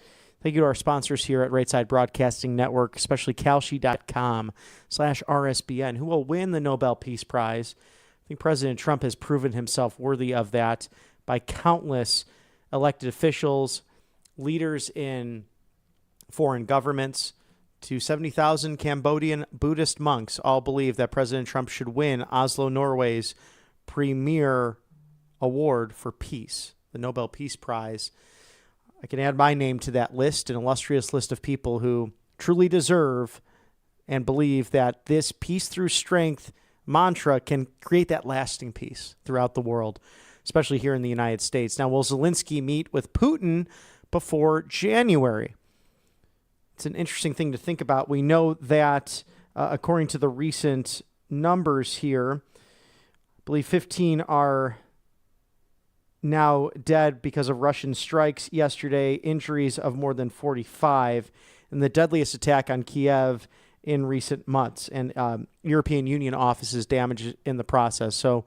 Thank you to our sponsors here at Right Side Broadcasting Network, especially Kalshi.com/RSBN, who will win the Nobel Peace Prize. I think President Trump has proven himself worthy of that by countless elected officials, leaders in foreign governments, to 70,000 Cambodian Buddhist monks all believe that President Trump should win Oslo, Norway's premier award for peace, the Nobel Peace Prize. I can add my name to that list, an illustrious list of people who truly deserve and believe that this peace through strength mantra can create that lasting peace throughout the world, especially here in the United States. Now, will Zelensky meet with Putin before January? It's an interesting thing to think about. We know that, according to the recent numbers here, I believe 15 are now dead because of Russian strikes yesterday, injuries of more than 45, and the deadliest attack on Kiev in recent months, and European Union offices damaged in the process. So we'll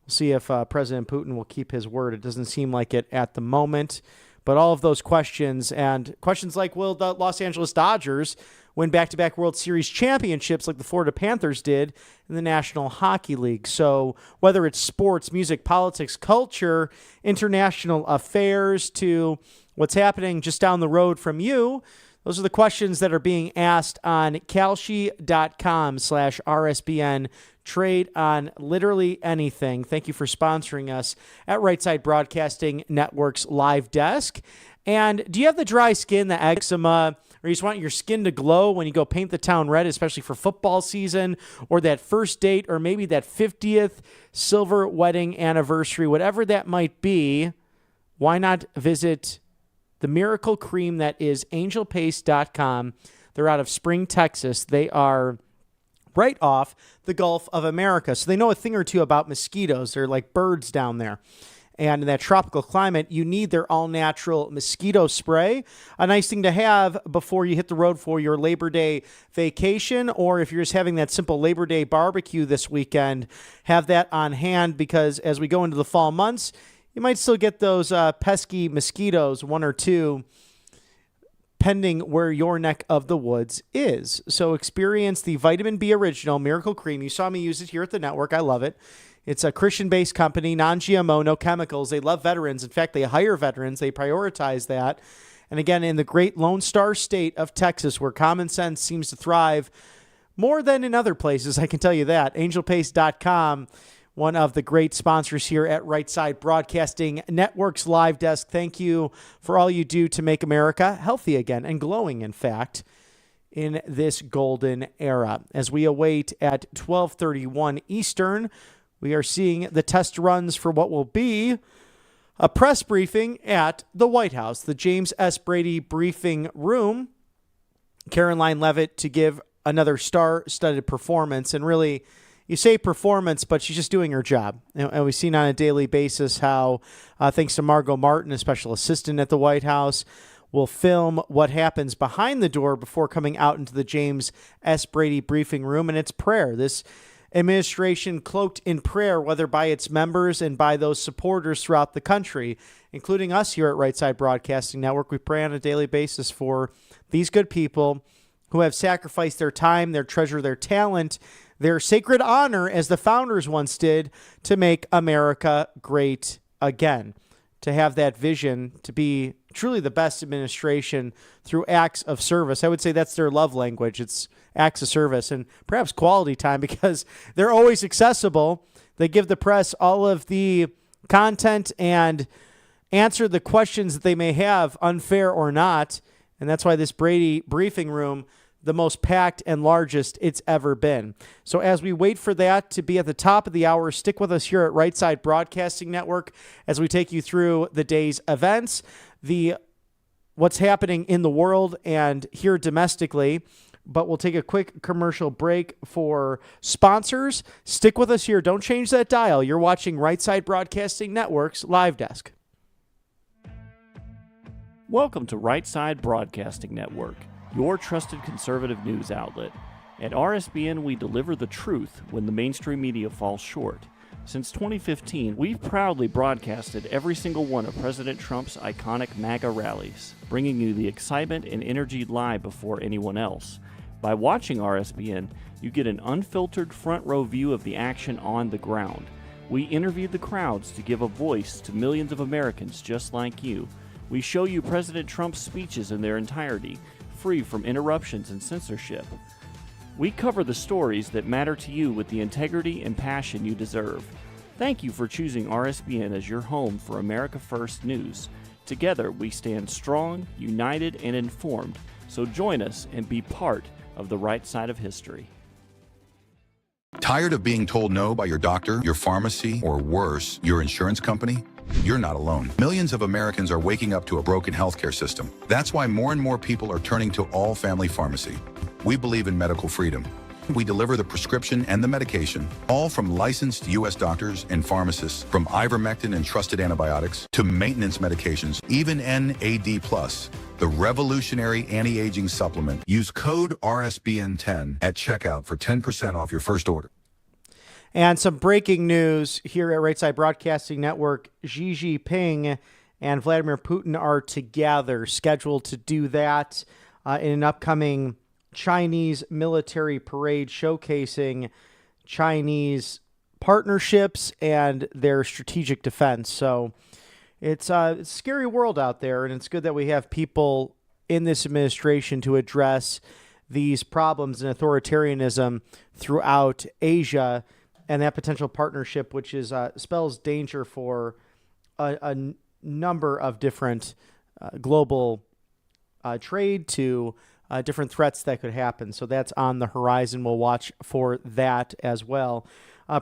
see if President Putin will keep his word. It doesn't seem like it at the moment. But all of those questions, and questions like, will the Los Angeles Dodgers win back-to-back World Series championships like the Florida Panthers did in the National Hockey League? So whether it's sports, music, politics, culture, international affairs, to what's happening just down the road from you, those are the questions that are being asked on Kalshi.com/RSBN. Trade on literally anything. Thank you for sponsoring us at Right Side Broadcasting Network's live desk. And do you have the dry skin, the eczema, or you just want your skin to glow when you go paint the town red, especially for football season, or that first date, or maybe that 50th silver wedding anniversary, whatever that might be? Why not visit the miracle cream that is angelpaste.com. They're out of Spring, Texas. They are right off the Gulf of America, so they know a thing or two about mosquitoes. They're like birds down there. And in that tropical climate, you need their all-natural mosquito spray. A nice thing to have before you hit the road for your Labor Day vacation, or if you're just having that simple Labor Day barbecue this weekend, have that on hand, because as we go into the fall months, you might still get those pesky mosquitoes, one or two, pending where your neck of the woods is. So experience the Vitamin B Original Miracle Cream. You saw me use it here at the network. I love it. It's a Christian-based company, non-GMO, no chemicals. They love veterans. In fact, they hire veterans. They prioritize that. And again, in the great Lone Star State of Texas, where common sense seems to thrive more than in other places, I can tell you that. Angelpaste.com, one of the great sponsors here at Right Side Broadcasting Network's live desk. Thank you for all you do to make America healthy again, and glowing, in fact, in this golden era. As we await at 12:31 Eastern, we are seeing the test runs for what will be a press briefing at the White House, the James S. Brady briefing room. Karoline Leavitt to give another star-studded performance. And really, you say performance, but she's just doing her job. And we've seen on a daily basis how, thanks to Margot Martin, a special assistant at the White House, will film what happens behind the door before coming out into the James S. Brady briefing room. And it's prayer. This administration cloaked in prayer, whether by its members and by those supporters throughout the country, including us here at Right Side Broadcasting Network. We pray on a daily basis for these good people who have sacrificed their time, their treasure, their talent, their sacred honor, as the founders once did, to make America great again, to have that vision to be truly the best administration through acts of service. I would say that's their love language. It's acts of service and perhaps quality time, because they're always accessible. They give the press all of the content and answer the questions that they may have, unfair or not. And that's why this Brady briefing room, the most packed and largest it's ever been. So as we wait for that to be at the top of the hour, stick with us here at Right Side Broadcasting Network as we take you through the day's events, what's happening in the world and here domestically. But we'll take a quick commercial break for sponsors. Stick with us here. Don't change that dial. You're watching Right Side Broadcasting Network's Live Desk. Welcome to Right Side Broadcasting Network, your trusted conservative news outlet. At RSBN, we deliver the truth when the mainstream media falls short. Since 2015, we've proudly broadcasted every single one of President Trump's iconic MAGA rallies, bringing you the excitement and energy live before anyone else. By watching RSBN, you get an unfiltered front row view of the action on the ground. We interviewed the crowds to give a voice to millions of Americans just like you. We show you President Trump's speeches in their entirety, free from interruptions and censorship. We cover the stories that matter to you with the integrity and passion you deserve. Thank you for choosing RSBN as your home for America First news. Together, we stand strong, united, and informed. So join us and be part of the right side of history. Tired of being told no by your doctor, your pharmacy, or worse, your insurance company? You're not alone. Millions of Americans are waking up to a broken healthcare system. That's why more and more people are turning to All Family Pharmacy. We believe in medical freedom. We deliver the prescription and the medication, all from licensed U.S. doctors and pharmacists, from ivermectin and trusted antibiotics to maintenance medications, even NAD+, the revolutionary anti-aging supplement. Use code RSBN10 at checkout for 10% off your first order. And some breaking news here at Right Side Broadcasting Network. Xi Jinping and Vladimir Putin are together, scheduled to do that in an upcoming Chinese military parade showcasing Chinese partnerships and their strategic defense. So it's a scary world out there, and it's good that we have people in this administration to address these problems and authoritarianism throughout Asia, and that potential partnership, which is spells danger for a number of different global trade to different threats that could happen. So that's on the horizon. We'll watch for that as well.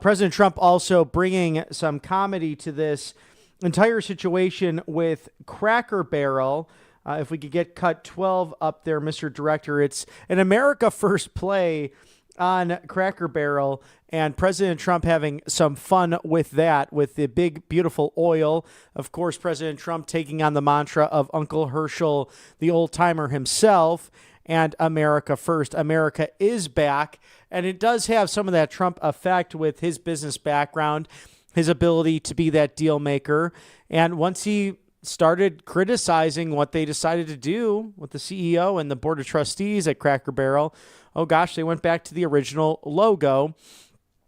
President Trump also bringing some comedy to this entire situation with Cracker Barrel. If we could get cut 12 up there, Mr. Director, it's an America First play on Cracker Barrel, and President Trump having some fun with that, with the big, beautiful oil. Of course, President Trump taking on the mantra of Uncle Herschel, the old-timer himself, and America First. America is back, and it does have some of that Trump effect with his business background, his ability to be that deal maker. And once he started criticizing what they decided to do with the CEO and the board of trustees at Cracker Barrel, oh gosh, they went back to the original logo.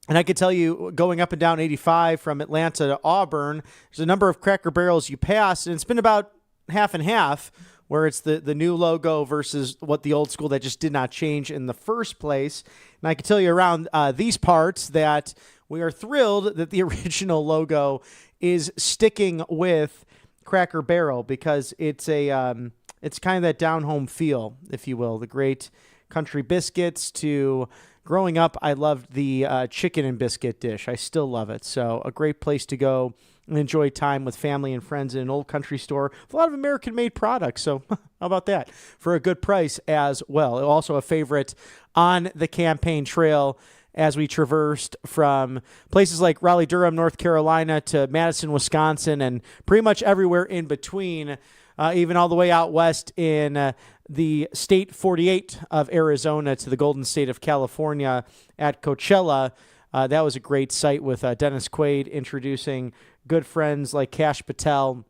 And I could tell you, going up and down 85 from Atlanta to Auburn, there's a number of Cracker Barrels you pass, and it's been about half and half, where it's the new logo versus what the old school that just did not change in the first place. And I can tell you around these parts that we are thrilled that the original logo is sticking with Cracker Barrel, because it's it's kind of that down-home feel, if you will. The great country biscuits to growing up, I loved the chicken and biscuit dish. I still love it. So a great place to go and enjoy time with family and friends in an old country store with a lot of American-made products. So how about that? For a good price as well. Also a favorite on the campaign trail. as we traversed from places like Raleigh-Durham, North Carolina, to Madison, Wisconsin, and pretty much everywhere in between, even all the way out west in the state 48 of Arizona to the Golden State of California at Coachella. That was a great sight with Dennis Quaid introducing good friends like Kash Patel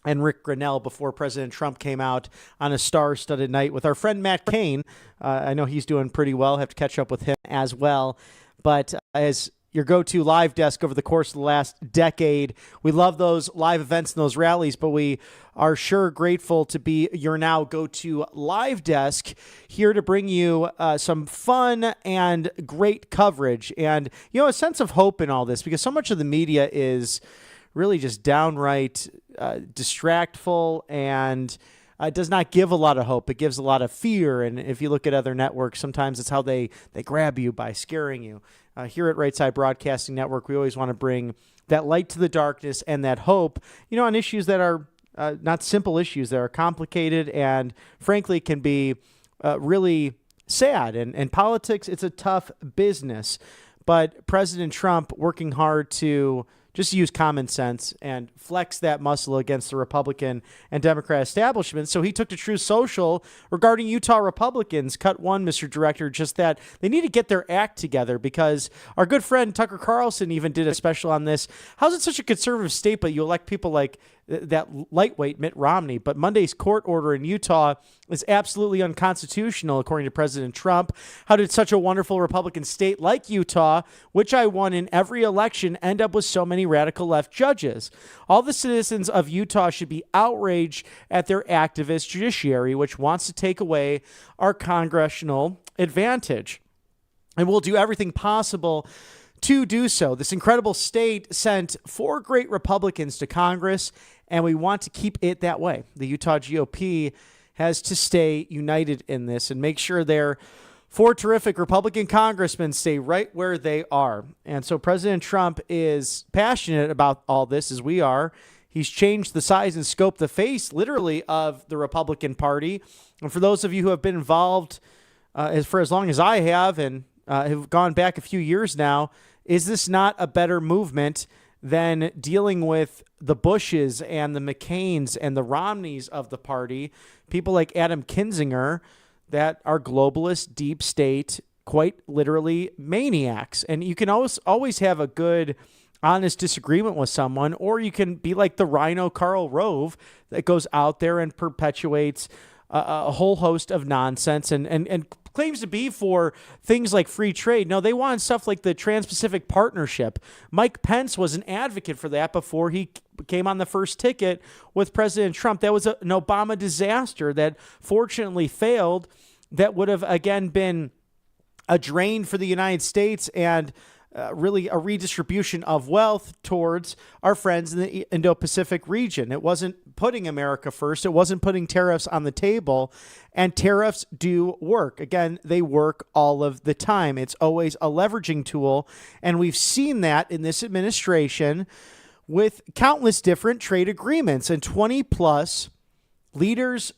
and Rick Grinnell before President Trump came out on a star-studded night with our friend Matt Cain. I know he's doing pretty well. Have to catch up with him as well. But as your go-to live desk over the course of the last decade, we love those live events and those rallies, but we are sure grateful to be your now go-to live desk here to bring you some fun and great coverage and, a sense of hope in all this, because so much of the media is really just downright distractful and does not give a lot of hope. It gives a lot of fear. And if you look at other networks, sometimes it's how they grab you by scaring you. Here at Right Side Broadcasting Network, we always want to bring that light to the darkness and that hope, on issues that are not simple issues, that are complicated and frankly can be really sad. And politics, it's a tough business. But President Trump working hard to just use common sense and flex that muscle against the Republican and Democrat establishment. So he took to Truth Social regarding Utah Republicans. Cut one, Mr. Director, just that they need to get their act together, because our good friend Tucker Carlson even did a special on this. How's it such a conservative state, but you elect people like that lightweight Mitt Romney? But Monday's court order in Utah is absolutely unconstitutional, according to President Trump. How did such a wonderful Republican state like Utah, which I won in every election, end up with so many radical left judges? All the citizens of Utah should be outraged at their activist judiciary, which wants to take away our congressional advantage. And we'll do everything possible to do so. This incredible state sent 4 great Republicans to Congress, and we want to keep it that way. The Utah GOP has to stay united in this and make sure their 4 terrific Republican congressmen stay right where they are. And so President Trump is passionate about all this, as we are. He's changed the size and scope, the face, literally, of the Republican Party. And for those of you who have been involved for as long as I have and have gone back a few years now, is this not a better movement than dealing with the Bushes and the McCains and the Romneys of the party, people like Adam Kinzinger, that are globalist, deep state, quite literally maniacs? And you can always have a good, honest disagreement with someone, or you can be like the rhino Karl Rove that goes out there and perpetuates a whole host of nonsense and claims to be for things like free trade. No, they want stuff like the Trans-Pacific Partnership. Mike Pence was an advocate for that before he came on the first ticket with President Trump. That was an Obama disaster that fortunately failed. That would have, again, been a drain for the United States and really a redistribution of wealth towards our friends in the Indo-Pacific region. It wasn't putting America first. It wasn't putting tariffs on the table. And tariffs do work. Again, they work all of the time. It's always a leveraging tool. And we've seen that in this administration with countless different trade agreements and 20 plus leaders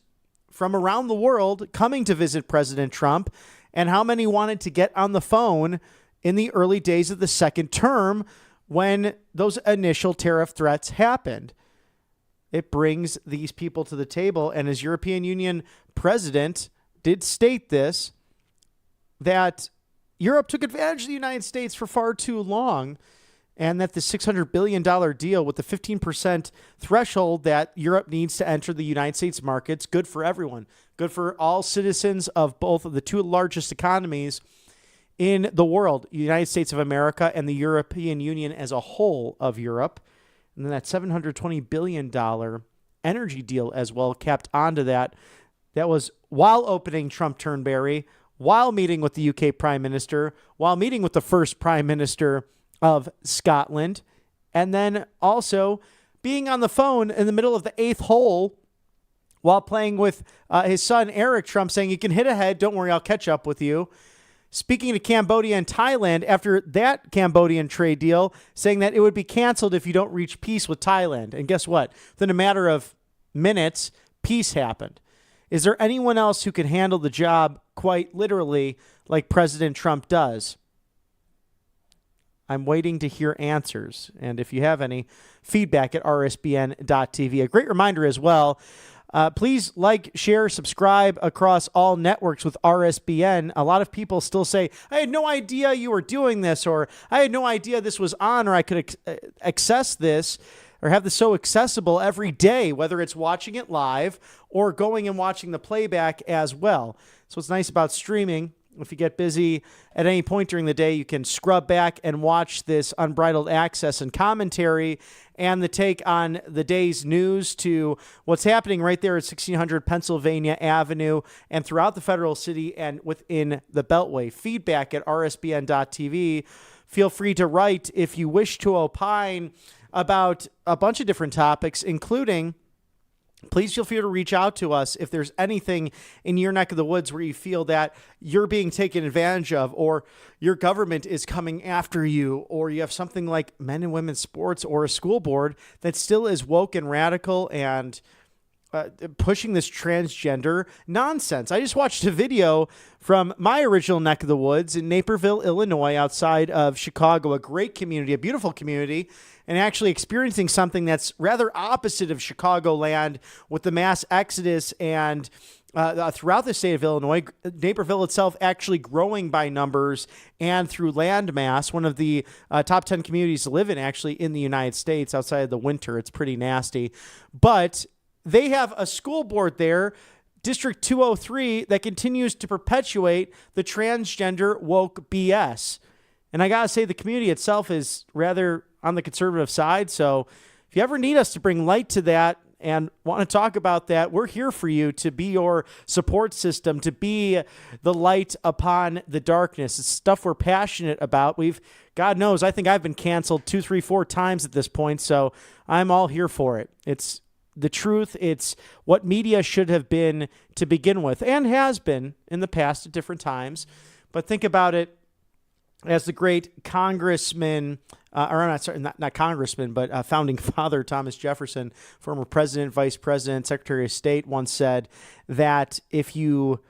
from around the world coming to visit President Trump, and how many wanted to get on the phone in the early days of the second term when those initial tariff threats happened. It brings these people to the table. And as European Union president did state this, that Europe took advantage of the United States for far too long, and that the $600 billion deal with the 15% threshold that Europe needs to enter the United States markets, good for everyone, good for all citizens of both of the 2 largest economies in the world, the United States of America and the European Union as a whole of Europe. And then that $720 billion energy deal as well capped onto that. That was while opening Trump Turnberry, while meeting with the UK Prime Minister, while meeting with the first Prime Minister of Scotland, and then also being on the phone in the middle of the 8th hole while playing with his son, Eric Trump, saying, "You can hit ahead. Don't worry, I'll catch up with you." Speaking to Cambodia and Thailand after that Cambodian trade deal, saying that it would be canceled if you don't reach peace with Thailand. And guess what? Within a matter of minutes, peace happened. Is there anyone else who can handle the job quite literally like President Trump does? I'm waiting to hear answers. And if you have any, feedback at rsbn.tv. A great reminder as well, please like, share, subscribe across all networks with RSBN. A lot of people still say, I had no idea you were doing this, or I had no idea this was on, or I could access this or have this so accessible every day, whether it's watching it live or going and watching the playback as well. So what's nice about streaming, if you get busy at any point during the day, you can scrub back and watch this unbridled access and commentary and the take on the day's news to what's happening right there at 1600 Pennsylvania Avenue and throughout the federal city and within the Beltway. Feedback at rsbn.tv. Feel free to write if you wish to opine about a bunch of different topics, including, please feel free to reach out to us if there's anything in your neck of the woods where you feel that you're being taken advantage of, or your government is coming after you, or you have something like men and women's sports or a school board that still is woke and radical and pushing this transgender nonsense. I just watched a video from my original neck of the woods in Naperville, Illinois, outside of Chicago, a great community, a beautiful community, and actually experiencing something that's rather opposite of Chicagoland with the mass exodus and throughout the state of Illinois, Naperville itself actually growing by numbers and through land mass, one of the top 10 communities to live in actually in the United States outside of the winter. It's pretty nasty. But they have a school board there, District 203, that continues to perpetuate the transgender woke BS. And I got to say, the community itself is rather on the conservative side. So if you ever need us to bring light to that and want to talk about that, we're here for you to be your support system, to be the light upon the darkness. It's stuff we're passionate about. God knows, I think I've been canceled 2, 3, 4 times at this point. So I'm all here for it. It's the truth. It's what media should have been to begin with and has been in the past at different times. But think about it as the great congressman, not congressman, but founding father Thomas Jefferson, former president, vice president, secretary of state, once said that if you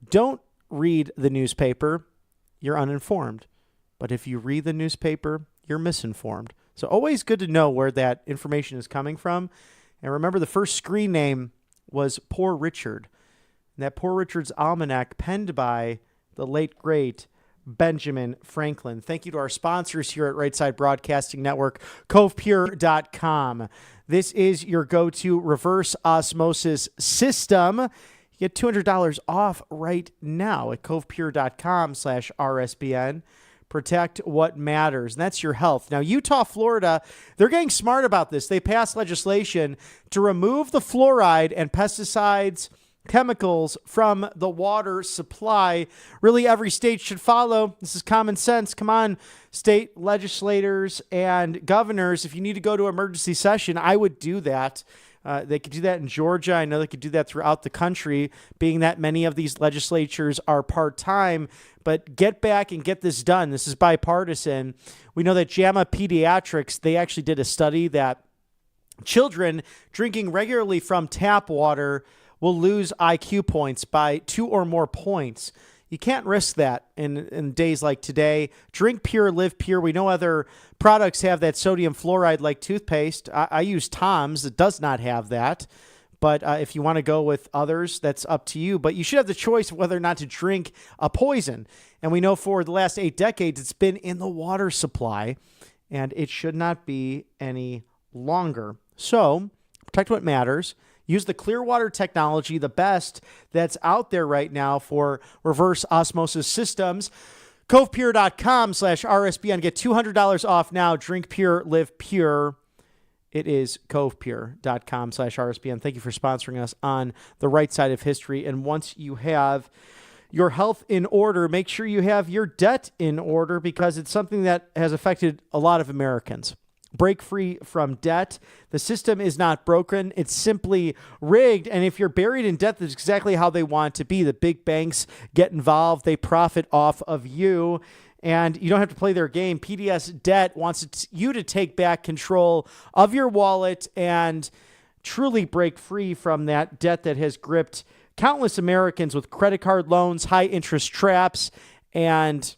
don't read the newspaper, you're uninformed. But if you read the newspaper, you're misinformed. So always good to know where that information is coming from. And remember, the first screen name was Poor Richard. And that Poor Richard's Almanac, penned by the late, great Benjamin Franklin. Thank you to our sponsors here at Right Side Broadcasting Network, CovePure.com. This is your go-to reverse osmosis system. You get $200 off right now at CovePure.com/RSBN. Protect what matters, and that's your health. Now, Utah, Florida, they're getting smart about this. They passed legislation to remove the fluoride and pesticides, chemicals from the water supply. Really, every state should follow. This is common sense. Come on, state legislators and governors. If you need to go to emergency session, I would do that. They could do that in Georgia. I know they could do that throughout the country, being that many of these legislatures are part-time. But get back and get this done. This is bipartisan. We know that JAMA Pediatrics, they actually did a study that children drinking regularly from tap water will lose IQ points by 2 or more points. You can't risk that in days like today. Drink pure, live pure. We know other products have that sodium fluoride like toothpaste. I use Tom's. It does not have that. But if you want to go with others, that's up to you. But you should have the choice of whether or not to drink a poison. And we know for the last 8 decades, it's been in the water supply. And it should not be any longer. So protect what matters. Use the Clearwater technology, the best that's out there right now for reverse osmosis systems. CovePure.com/RSBN. Get $200 off now. Drink pure, live pure. It is CovePure.com/RSBN. Thank you for sponsoring us on the right side of history. And once you have your health in order, make sure you have your debt in order, because it's something that has affected a lot of Americans. Break free from debt. The system is not broken. It's simply rigged. And if you're buried in debt, that's exactly how they want to be. The big banks get involved. They profit off of you. And you don't have to play their game. PDS Debt wants you to take back control of your wallet and truly break free from that debt that has gripped countless Americans with credit card loans, high interest traps, and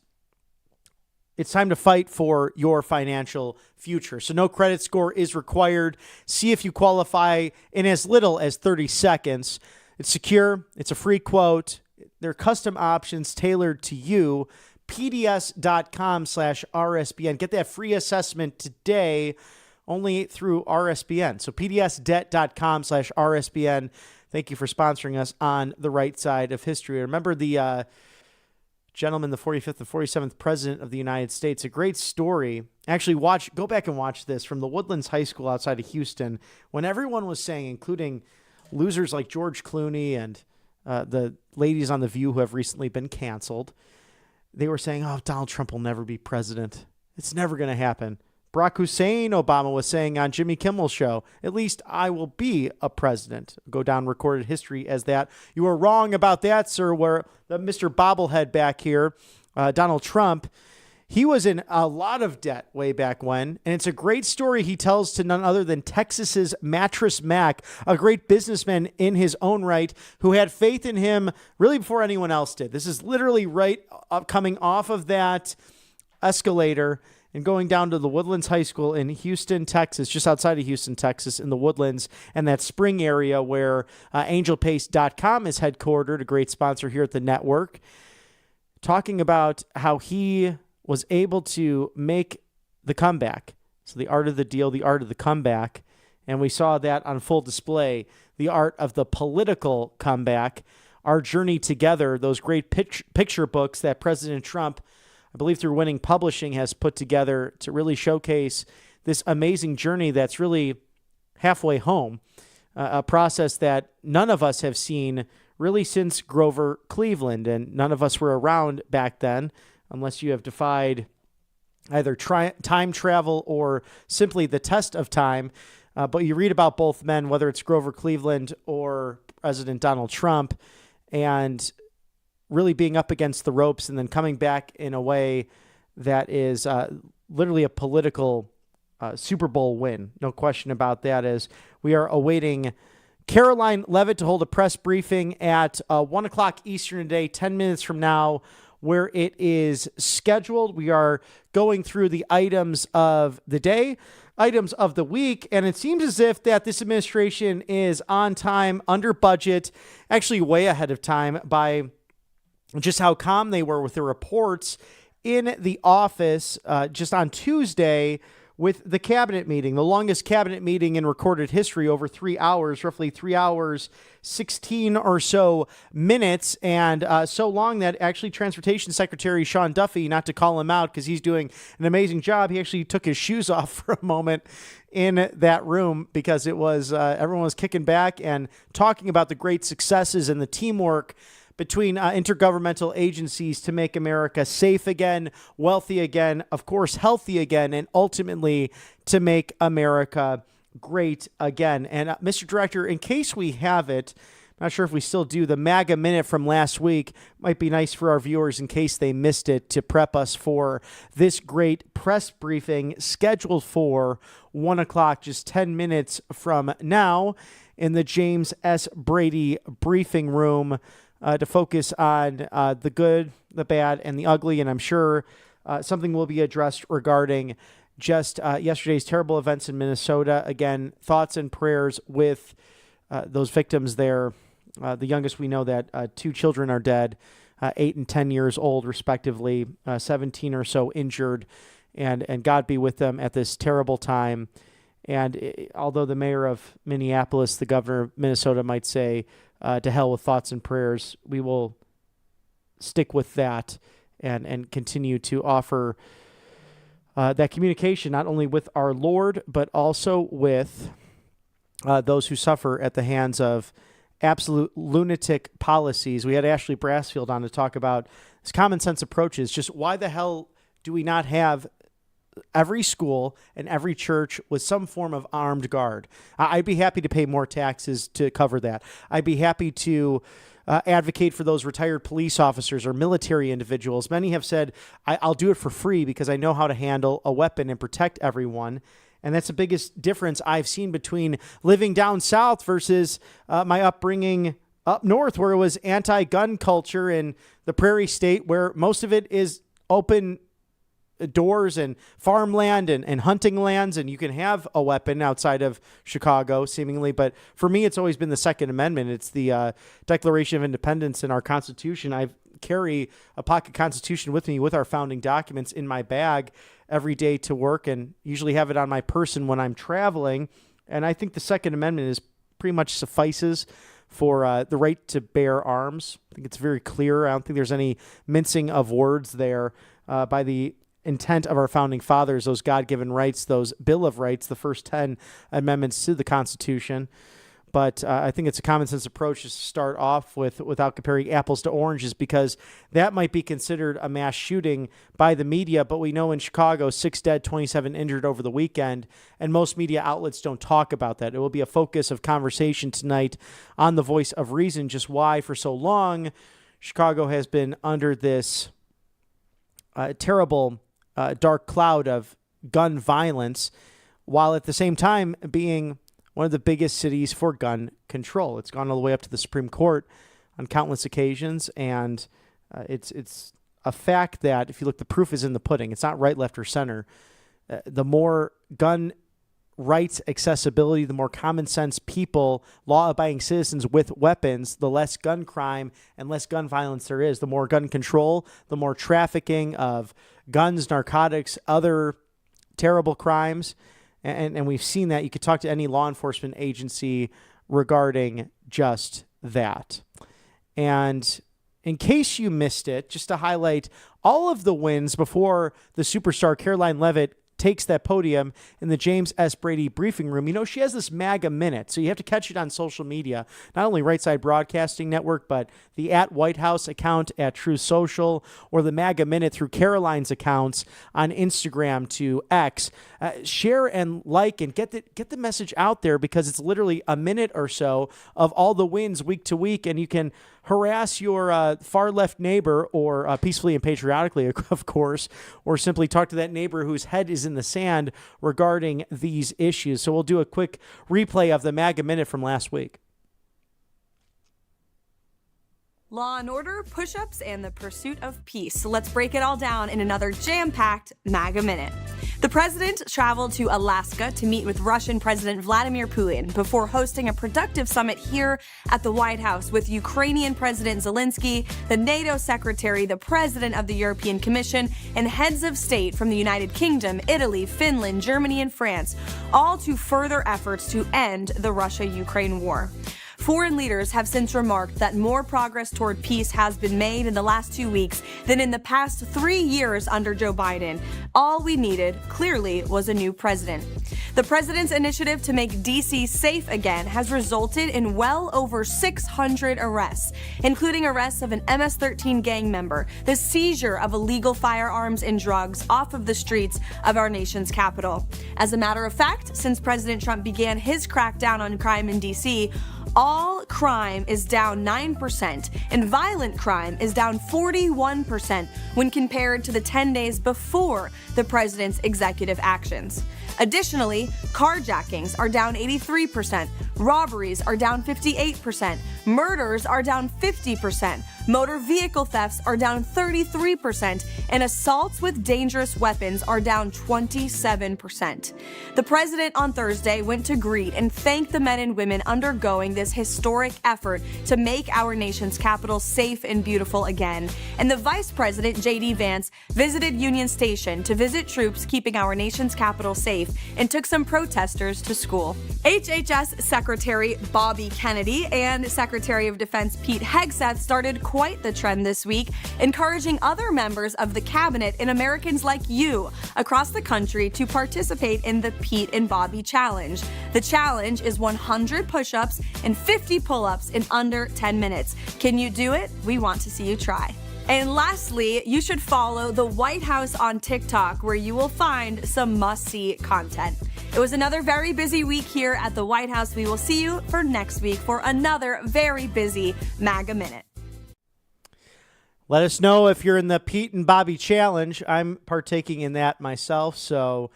It's time to fight for your financial future. So no credit score is required. See if you qualify in as little as 30 seconds. It's secure. It's a free quote. There are custom options tailored to you. PDS.com/RSBN. Get that free assessment today only through RSBN. So PDSdebt.com/RSBN. Thank you for sponsoring us on the right side of history. Remember the gentleman, the 45th and 47th president of the United States. A great story. Actually, go back and watch this from the Woodlands High School outside of Houston, when everyone was saying, including losers like George Clooney and the ladies on The View who have recently been canceled, they were saying, oh, Donald Trump will never be president. It's never going to happen. Barack Hussein Obama was saying on Jimmy Kimmel's show, at least I will be a president. Go down recorded history as that. You were wrong about that, sir, where the Mr. Bobblehead back here, Donald Trump, he was in a lot of debt way back when, and it's a great story he tells to none other than Texas's Mattress Mac, a great businessman in his own right who had faith in him really before anyone else did. This is literally right up coming off of that escalator and going down to the Woodlands High School in Houston, Texas, just outside of Houston, Texas, in the Woodlands, and that spring area where angelpace.com is headquartered, a great sponsor here at the network, talking about how he was able to make the comeback. So the art of the deal, the art of the comeback, and we saw that on full display, the art of the political comeback, our journey together, those great picture books that President Trump, I believe through Winning Publishing, has put together to really showcase this amazing journey that's really halfway home, a process that none of us have seen really since Grover Cleveland, and none of us were around back then, unless you have defied either time travel or simply the test of time. But you read about both men, whether it's Grover Cleveland or President Donald Trump, and really being up against the ropes and then coming back in a way that is literally a political Super Bowl win. No question about that, as we are awaiting Karoline Leavitt to hold a press briefing at 1 o'clock Eastern today, 10 minutes from now, where it is scheduled. We are going through the items of the day, items of the week, and it seems as if that this administration is on time, under budget, actually way ahead of time by just how calm they were with the reports in the office just on Tuesday with the cabinet meeting, the longest cabinet meeting in recorded history, over 3 hours, roughly 3 hours, 16 or so minutes, and so long that actually Transportation Secretary Sean Duffy, not to call him out because he's doing an amazing job, he actually took his shoes off for a moment in that room because it was everyone was kicking back and talking about the great successes and the teamwork between intergovernmental agencies to make America safe again, wealthy again, of course, healthy again, and ultimately to make America great again. And Mr. Director, in case we have it, not sure if we still do, the MAGA Minute from last week might be nice for our viewers in case they missed it to prep us for this great press briefing scheduled for 1 o'clock, just 10 minutes from now in the James S. Brady briefing room, to focus on the good, the bad, and the ugly. And I'm sure something will be addressed regarding just yesterday's terrible events in Minnesota. Again, thoughts and prayers with those victims there. The youngest we know that 2 children are dead, 8 and 10 years old, respectively, 17 or so injured. And God be with them at this terrible time. And although the mayor of Minneapolis, the governor of Minnesota might say, to hell with thoughts and prayers, we will stick with that and continue to offer that communication, not only with our Lord, but also with those who suffer at the hands of absolute lunatic policies. We had Ashley Brassfield on to talk about this common sense approaches. Just why the hell do we not have every school and every church with some form of armed guard? I'd be happy to pay more taxes to cover that. I'd be happy to advocate for those retired police officers or military individuals. Many have said, I'll do it for free because I know how to handle a weapon and protect everyone. And that's the biggest difference I've seen between living down south versus my upbringing up north, where it was anti-gun culture in the prairie state, where most of it is open doors and farmland and hunting lands, and you can have a weapon outside of Chicago, seemingly. But for me, it's always been the Second Amendment. It's the Declaration of Independence in our Constitution. I carry a pocket Constitution with me with our founding documents in my bag every day to work, and usually have it on my person when I'm traveling. And I think the Second Amendment is pretty much suffices for the right to bear arms. I think it's very clear. I don't think there's any mincing of words there by the intent of our founding fathers, those God-given rights, those Bill of Rights, the first 10 amendments to the Constitution. But I think it's a common sense approach to start off with without comparing apples to oranges, because that might be considered a mass shooting by the media. But we know in Chicago, 6 dead, 27 injured over the weekend, and most media outlets don't talk about that. It will be a focus of conversation tonight on the Voice of Reason, just why for so long Chicago has been under this terrible dark cloud of gun violence, while at the same time being one of the biggest cities for gun control. It's gone all the way up to the Supreme Court on countless occasions, and it's a fact that if you look, the proof is in the pudding. It's not right, left, or center. The more gun rights accessibility, the more common sense people, law-abiding citizens with weapons, the less gun crime and less gun violence there is. The more gun control, the more trafficking of guns, narcotics, other terrible crimes. And we've seen that. You could talk to any law enforcement agency regarding just that. And in case you missed it, just to highlight all of the wins before the superstar Karoline Leavitt takes that podium in the James S. Brady briefing room. You know, she has this MAGA minute, so you have to catch it on social media. Not only Right Side Broadcasting Network, but the @WhiteHouse account at True Social, or the MAGA minute through Karoline's accounts on Instagram to X. Share and like and get the message out there, because it's literally a minute or so of all the wins week to week, and you can harass your far left neighbor, or peacefully and patriotically, of course, or simply talk to that neighbor whose head is in the sand regarding these issues. So we'll do a quick replay of the MAGA minute from last week. Law and order, push-ups, and the pursuit of peace. So let's break it all down in another jam-packed MAGA minute. The president traveled to Alaska to meet with Russian President Vladimir Putin before hosting a productive summit here at the White House with Ukrainian President Zelensky, the NATO secretary, the president of the European Commission, and heads of state from the United Kingdom, Italy, Finland, Germany, and France, all to further efforts to end the Russia-Ukraine war. Foreign leaders have since remarked that more progress toward peace has been made in the last 2 weeks than in the past 3 years under Joe Biden. All we needed, clearly, was a new president. The president's initiative to make D.C. safe again has resulted in well over 600 arrests, including arrests of an MS-13 gang member, the seizure of illegal firearms and drugs off of the streets of our nation's capital. As a matter of fact, since President Trump began his crackdown on crime in D.C., all crime is down 9%, and violent crime is down 41% when compared to the 10 days before the president's executive actions. Additionally, carjackings are down 83%, robberies are down 58%, murders are down 50%, motor vehicle thefts are down 33%, and assaults with dangerous weapons are down 27%. The president on Thursday went to greet and thank the men and women undergoing this historic effort to make our nation's capital safe and beautiful again. And the vice president, JD Vance, visited Union Station to visit troops keeping our nation's capital safe and took some protesters to school. HHS Secretary Bobby Kennedy and Secretary of Defense Pete Hegseth started quite the trend this week, encouraging other members of the cabinet and Americans like you across the country to participate in the Pete and Bobby Challenge. The challenge is 100 push-ups and 50 pull-ups in under 10 minutes. Can you do it? We want to see you try. And lastly, you should follow the White House on TikTok, where you will find some must-see content. It was another very busy week here at the White House. We will see you for next week for another very busy MAGA Minute. Let us know if you're in the Pete and Bobby Challenge. I'm partaking in that myself, so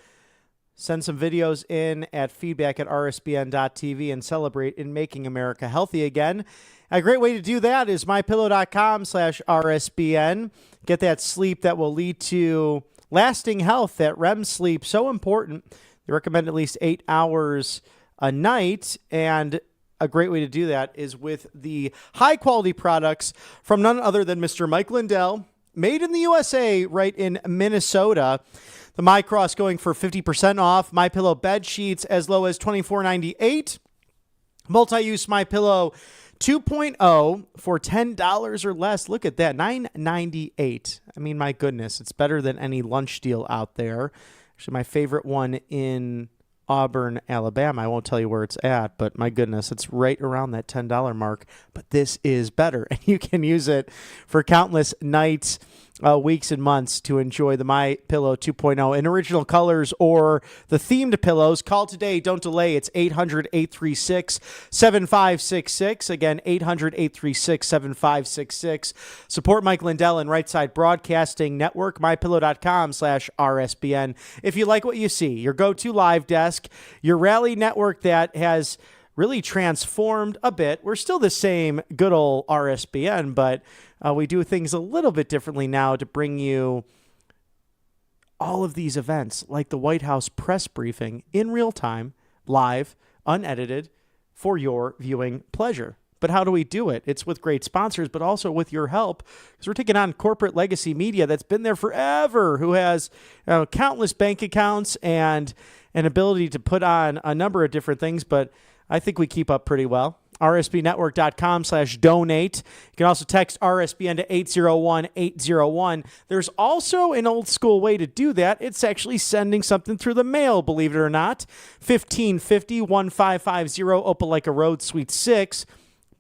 send some videos in at feedback@rsbn.tv and celebrate in making America healthy again. A great way to do that is mypillow.com/RSBN. Get that sleep that will lead to lasting health, that REM sleep, so important. They recommend at least 8 hours a night, and a great way to do that is with the high-quality products from none other than Mr. Mike Lindell, made in the USA, right in Minnesota. The MyCross going for 50% off. MyPillow bed sheets as low as $24.98. Multi-use MyPillow 2.0 for $10 or less. Look at that, $9.98. I mean, my goodness, it's better than any lunch deal out there. Actually, my favorite one in Auburn, Alabama. I won't tell you where it's at, but my goodness, it's right around that $10 mark. But this is better, and you can use it for countless nights, weeks, and months to enjoy the MyPillow 2.0 in original colors or the themed pillows. Call today. Don't delay. It's 800-836-7566. Again, 800-836-7566. Support Mike Lindell and Right Side Broadcasting Network, mypillow.com/RSBN. If you like what you see, your go-to live desk, your rally network that has really transformed a bit. We're still the same good old RSBN, but we do things a little bit differently now to bring you all of these events, like the White House press briefing in real time, live, unedited, for your viewing pleasure. But how do we do it? It's with great sponsors, but also with your help, because we're taking on corporate legacy media that's been there forever, who has countless bank accounts and an ability to put on a number of different things, but I think we keep up pretty well. RSBnetwork.com/donate. You can also text RSBN to 801-801. There's also an old school way to do that. It's actually sending something through the mail, believe it or not. 1550 1550 Opelika Road, Suite 6,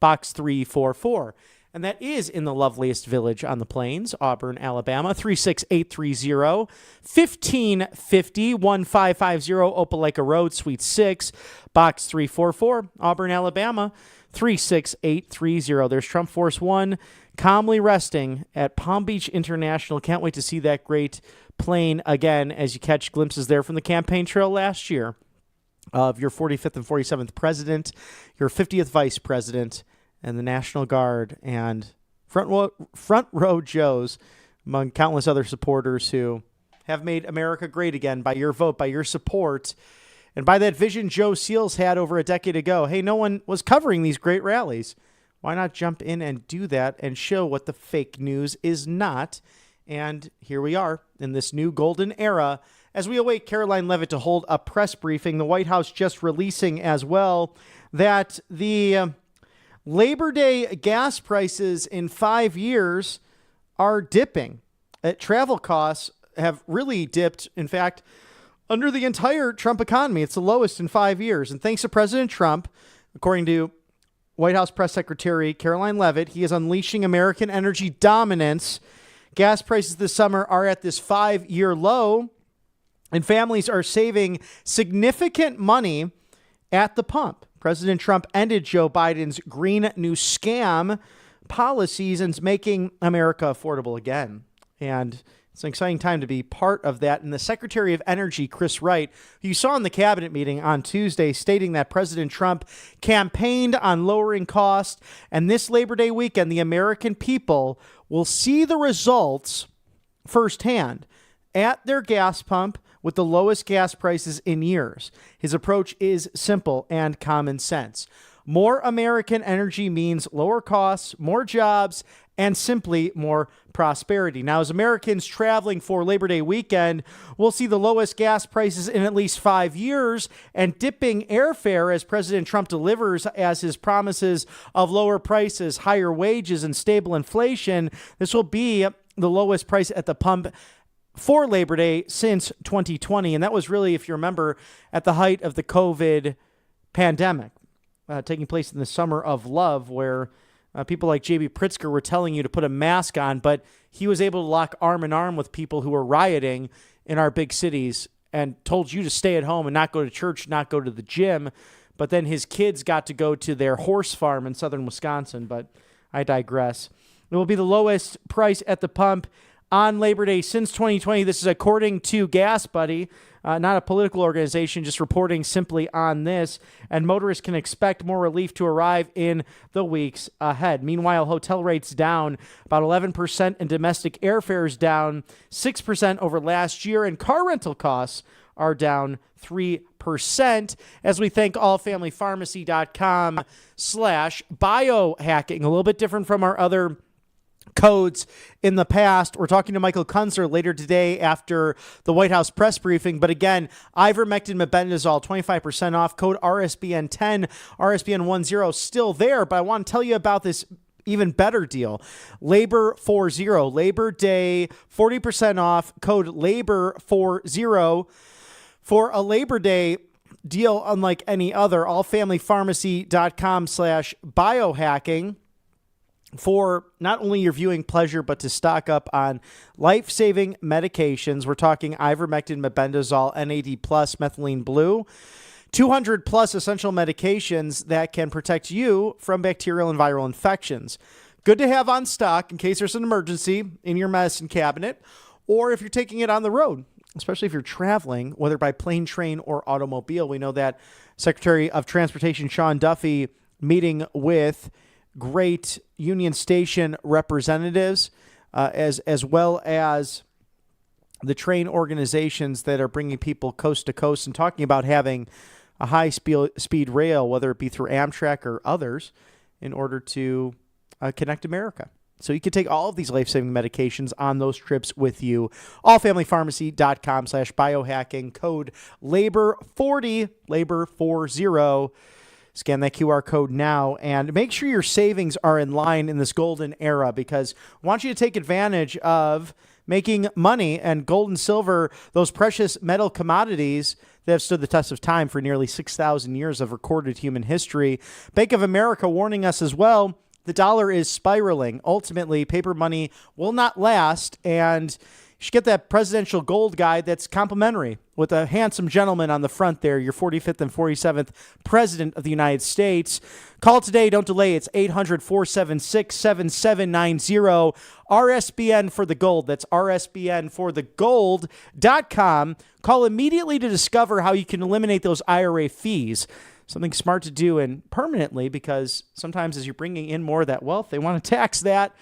Box 344. And that is in the loveliest village on the plains, Auburn, Alabama, 36830, 1550 1550 Opelika Road, Suite 6, Box 344, Auburn, Alabama, 36830. There's Trump Force One calmly resting at Palm Beach International. Can't wait to see that great plane again as you catch glimpses there from the campaign trail last year of your 45th and 47th president, your 50th vice president, and the National Guard, and front row Joes, among countless other supporters who have made America great again by your vote, by your support, and by that vision Joe Seals had over a decade ago. Hey, no one was covering these great rallies. Why not jump in and do that and show what the fake news is not? And here we are in this new golden era as we await Karoline Leavitt to hold a press briefing. The White House just releasing as well that the Labor Day gas prices in 5 years are dipping. Travel costs have really dipped. In fact, under the entire Trump economy, it's the lowest in 5 years. And thanks to President Trump, according to White House Press Secretary Karoline Leavitt, he is unleashing American energy dominance. Gas prices this summer are at this 5-year low, and families are saving significant money at the pump. President Trump ended Joe Biden's Green New Scam policies and is making America affordable again. And it's an exciting time to be part of that. And the Secretary of Energy, Chris Wright, who you saw in the cabinet meeting on Tuesday, stating that President Trump campaigned on lowering costs. And this Labor Day weekend, the American people will see the results firsthand at their gas pump with the lowest gas prices in years. His approach is simple and common sense. More American energy means lower costs, more jobs, and simply more prosperity. Now, as Americans traveling for Labor Day weekend, we'll see the lowest gas prices in at least 5 years and dipping airfare as President Trump delivers as his promises of lower prices, higher wages, and stable inflation. This will be the lowest price at the pump for Labor Day since 2020. And that was really, if you remember, at the height of the COVID pandemic, taking place in the summer of love, where people like J.B. Pritzker were telling you to put a mask on, but he was able to lock arm in arm with people who were rioting in our big cities and told you to stay at home and not go to church, not go to the gym. But then his kids got to go to their horse farm in southern Wisconsin. But I digress. It will be the lowest price at the pump on Labor Day since 2020. This is according to Gas Buddy, not a political organization, just reporting simply on this. And motorists can expect more relief to arrive in the weeks ahead. Meanwhile, hotel rates down about 11% and domestic airfares down 6% over last year. And car rental costs are down 3%. As we thank allfamilypharmacy.com/biohacking. A little bit different from our other codes in the past. We're talking to Michael Kunzer later today after the White House press briefing. But again, ivermectin mebendazole, 25% off, code RSBN10, RSBN10 still there. But I want to tell you about this even better deal. Labor 40, Labor Day, 40% off, code LABOR40 for a Labor Day deal unlike any other. Allfamilypharmacy.com/biohacking. For not only your viewing pleasure, but to stock up on life-saving medications. We're talking ivermectin, mebendazole, NAD+, methylene blue, 200-plus essential medications that can protect you from bacterial and viral infections. Good to have on stock in case there's an emergency in your medicine cabinet, or if you're taking it on the road, especially if you're traveling, whether by plane, train, or automobile. We know that Secretary of Transportation Sean Duffy meeting with great Union Station representatives, as well as the train organizations that are bringing people coast to coast and talking about having a high-speed rail, whether it be through Amtrak or others, in order to connect America. So you can take all of these life-saving medications on those trips with you. Allfamilypharmacy.com/biohacking, code LABOR40, LABOR40. Scan that QR code now and make sure your savings are in line in this golden era, because I want you to take advantage of making money. And gold and silver, those precious metal commodities that have stood the test of time for nearly 6,000 years of recorded human history. Bank of America warning us as well, the dollar is spiraling. Ultimately, paper money will not last, and you should get that presidential gold guide that's complimentary with a handsome gentleman on the front there, your 45th and 47th president of the United States. Call today. Don't delay. It's 800-476-7790. RSBN for the gold. That's RSBN4thegold.com. Call immediately to discover how you can eliminate those IRA fees. Something smart to do and permanently, because sometimes as you're bringing in more of that wealth, they want to tax that.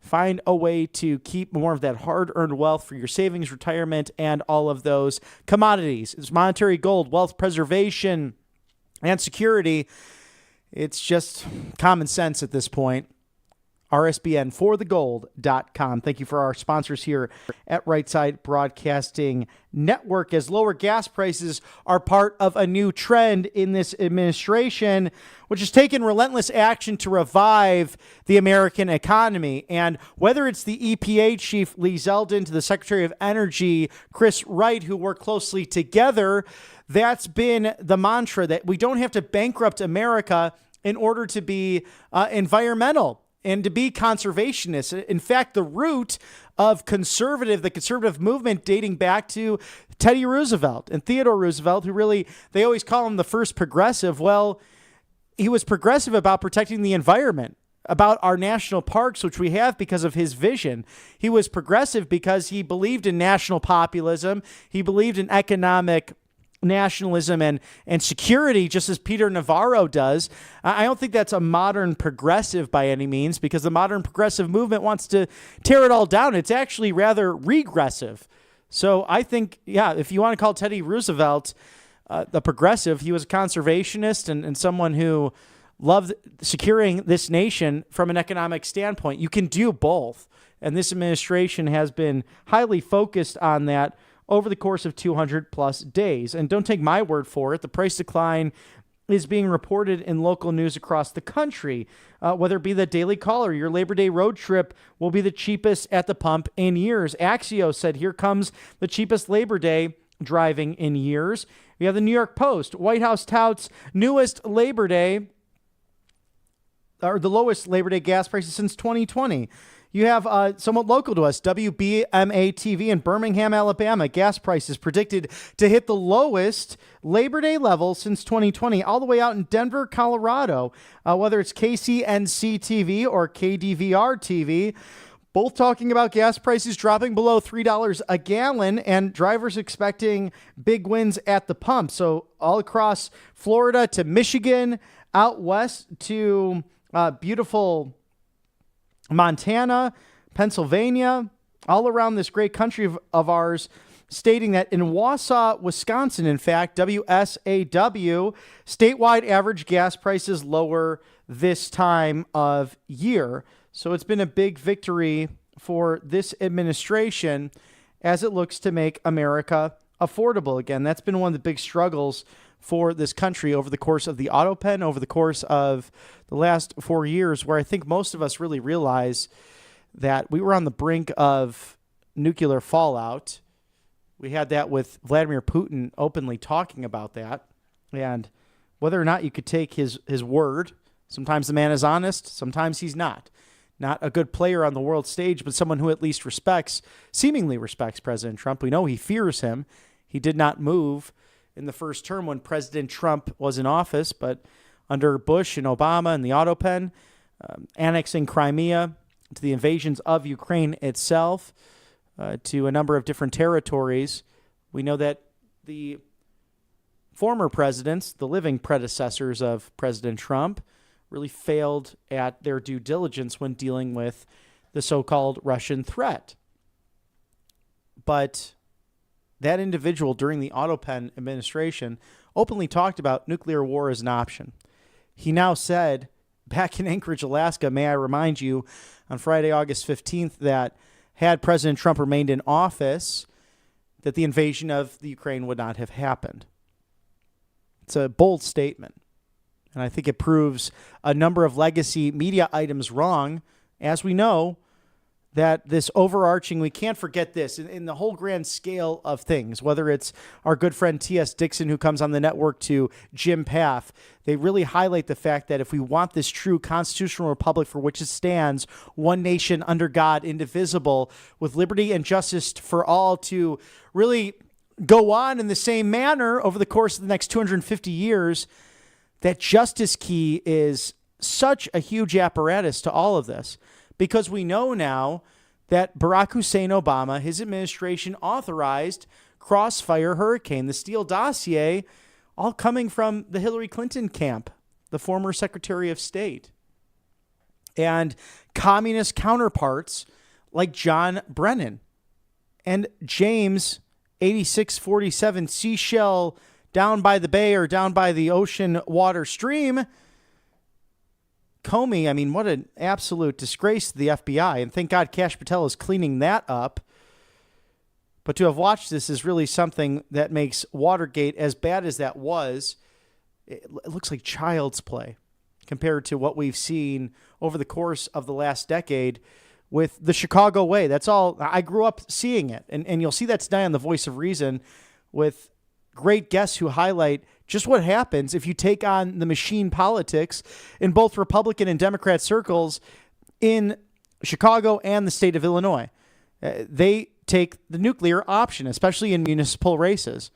Find a way to keep more of that hard-earned wealth for your savings, retirement, and all of those commodities. It's monetary gold, wealth preservation, and security. It's just common sense at this point. RSBN4thegold.com. Thank you for our sponsors here at Right Side Broadcasting Network. As lower gas prices are part of a new trend in this administration, which has taken relentless action to revive the American economy. And whether it's the EPA chief, Lee Zeldin, to the Secretary of Energy, Chris Wright, who work closely together, that's been the mantra, that we don't have to bankrupt America in order to be environmental and to be conservationists. In fact, the root of the conservative movement dating back to Teddy Roosevelt and Theodore Roosevelt, who really, they always call him the first progressive. Well, he was progressive about protecting the environment, about our national parks, which we have because of his vision. He was progressive because he believed in national populism. He believed in economic nationalism and security, just as Peter Navarro does. I don't think that's a modern progressive by any means, because the modern progressive movement wants to tear it all down. It's actually rather regressive. So I think, yeah, if you want to call Teddy Roosevelt the progressive, he was a conservationist and someone who loved securing this nation from an economic standpoint. You can do both. And this administration has been highly focused on that over the course of 200 plus days. And don't take my word for it. The price decline is being reported in local news across the country, whether it be the Daily Caller. Your Labor Day road trip will be the cheapest at the pump in years. Axios said, here comes the cheapest Labor Day driving in years. We have the New York Post. White House touts newest Labor Day, or the lowest Labor Day gas prices since 2020. You have somewhat local to us, WBMA-TV in Birmingham, Alabama. Gas prices predicted to hit the lowest Labor Day level since 2020, all the way out in Denver, Colorado. Whether it's KCNC-TV or KDVR-TV, both talking about gas prices dropping below $3 a gallon and drivers expecting big wins at the pump. So all across Florida to Michigan, out west to beautiful Montana, Pennsylvania, all around this great country of ours, stating that in Wausau, Wisconsin, in fact, WSAW, statewide average gas prices lower this time of year. So it's been a big victory for this administration as it looks to make America affordable again. That's been one of the big struggles for this country over the course of the auto pen, over the course of the last 4 years, where I think most of us really realize that we were on the brink of nuclear fallout. We had that with Vladimir Putin openly talking about that. And whether or not you could take his word, sometimes the man is honest, sometimes he's not. Not a good player on the world stage, but someone who at least seemingly respects President Trump. We know he fears him. He did not move in the first term when President Trump was in office, but under Bush and Obama and the auto pen, annexing Crimea, to the invasions of Ukraine itself, to a number of different territories, we know that the former presidents, the living predecessors of President Trump, really failed at their due diligence when dealing with the so-called Russian threat. But that individual during the auto pen administration openly talked about nuclear war as an option. He now said back in Anchorage, Alaska, may I remind you, on Friday, August 15th, that had President Trump remained in office, that the invasion of the Ukraine would not have happened. It's a bold statement. And I think it proves a number of legacy media items wrong. As we know, that this overarching, we can't forget this, in the whole grand scale of things, whether it's our good friend T.S. Dixon, who comes on the network, to Jim Paff, they really highlight the fact that if we want this true constitutional republic for which it stands, one nation under God, indivisible, with liberty and justice for all, to really go on in the same manner over the course of the next 250 years, that justice key is such a huge apparatus to all of this, because we know now that Barack Hussein Obama, his administration, authorized Crossfire Hurricane, the Steele dossier, all coming from the Hillary Clinton camp, the former Secretary of State, and communist counterparts like John Brennan and James 8647 Seashell down by the bay or down by the ocean water stream. Comey, I mean, what an absolute disgrace to the FBI. And thank God Kash Patel is cleaning that up. But to have watched this is really something that makes Watergate, as bad as that was, it looks like child's play compared to what we've seen over the course of the last decade with the Chicago Way. That's all. I grew up seeing it. And you'll see that tonight on The Voice of Reason with great guests who highlight just what happens if you take on the machine politics in both Republican and Democrat circles in Chicago and the state of Illinois. They take the nuclear option, especially in municipal races.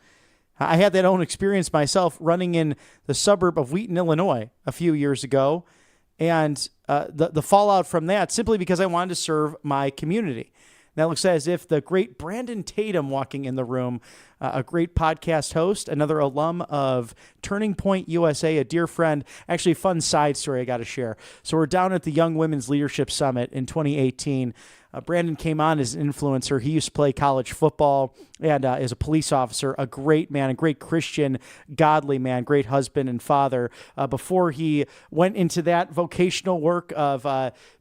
I had that own experience myself running in the suburb of Wheaton, Illinois a few years ago, and the fallout from that simply because I wanted to serve my community. That looks as if the great Brandon Tatum walking in the room, a great podcast host, another alum of Turning Point USA, a dear friend. Actually, a fun side story I got to share. So we're down at the Young Women's Leadership Summit in 2018. Brandon came on as an influencer. He used to play college football and is a police officer, a great man, a great Christian, godly man, great husband and father. Before he went into that vocational work of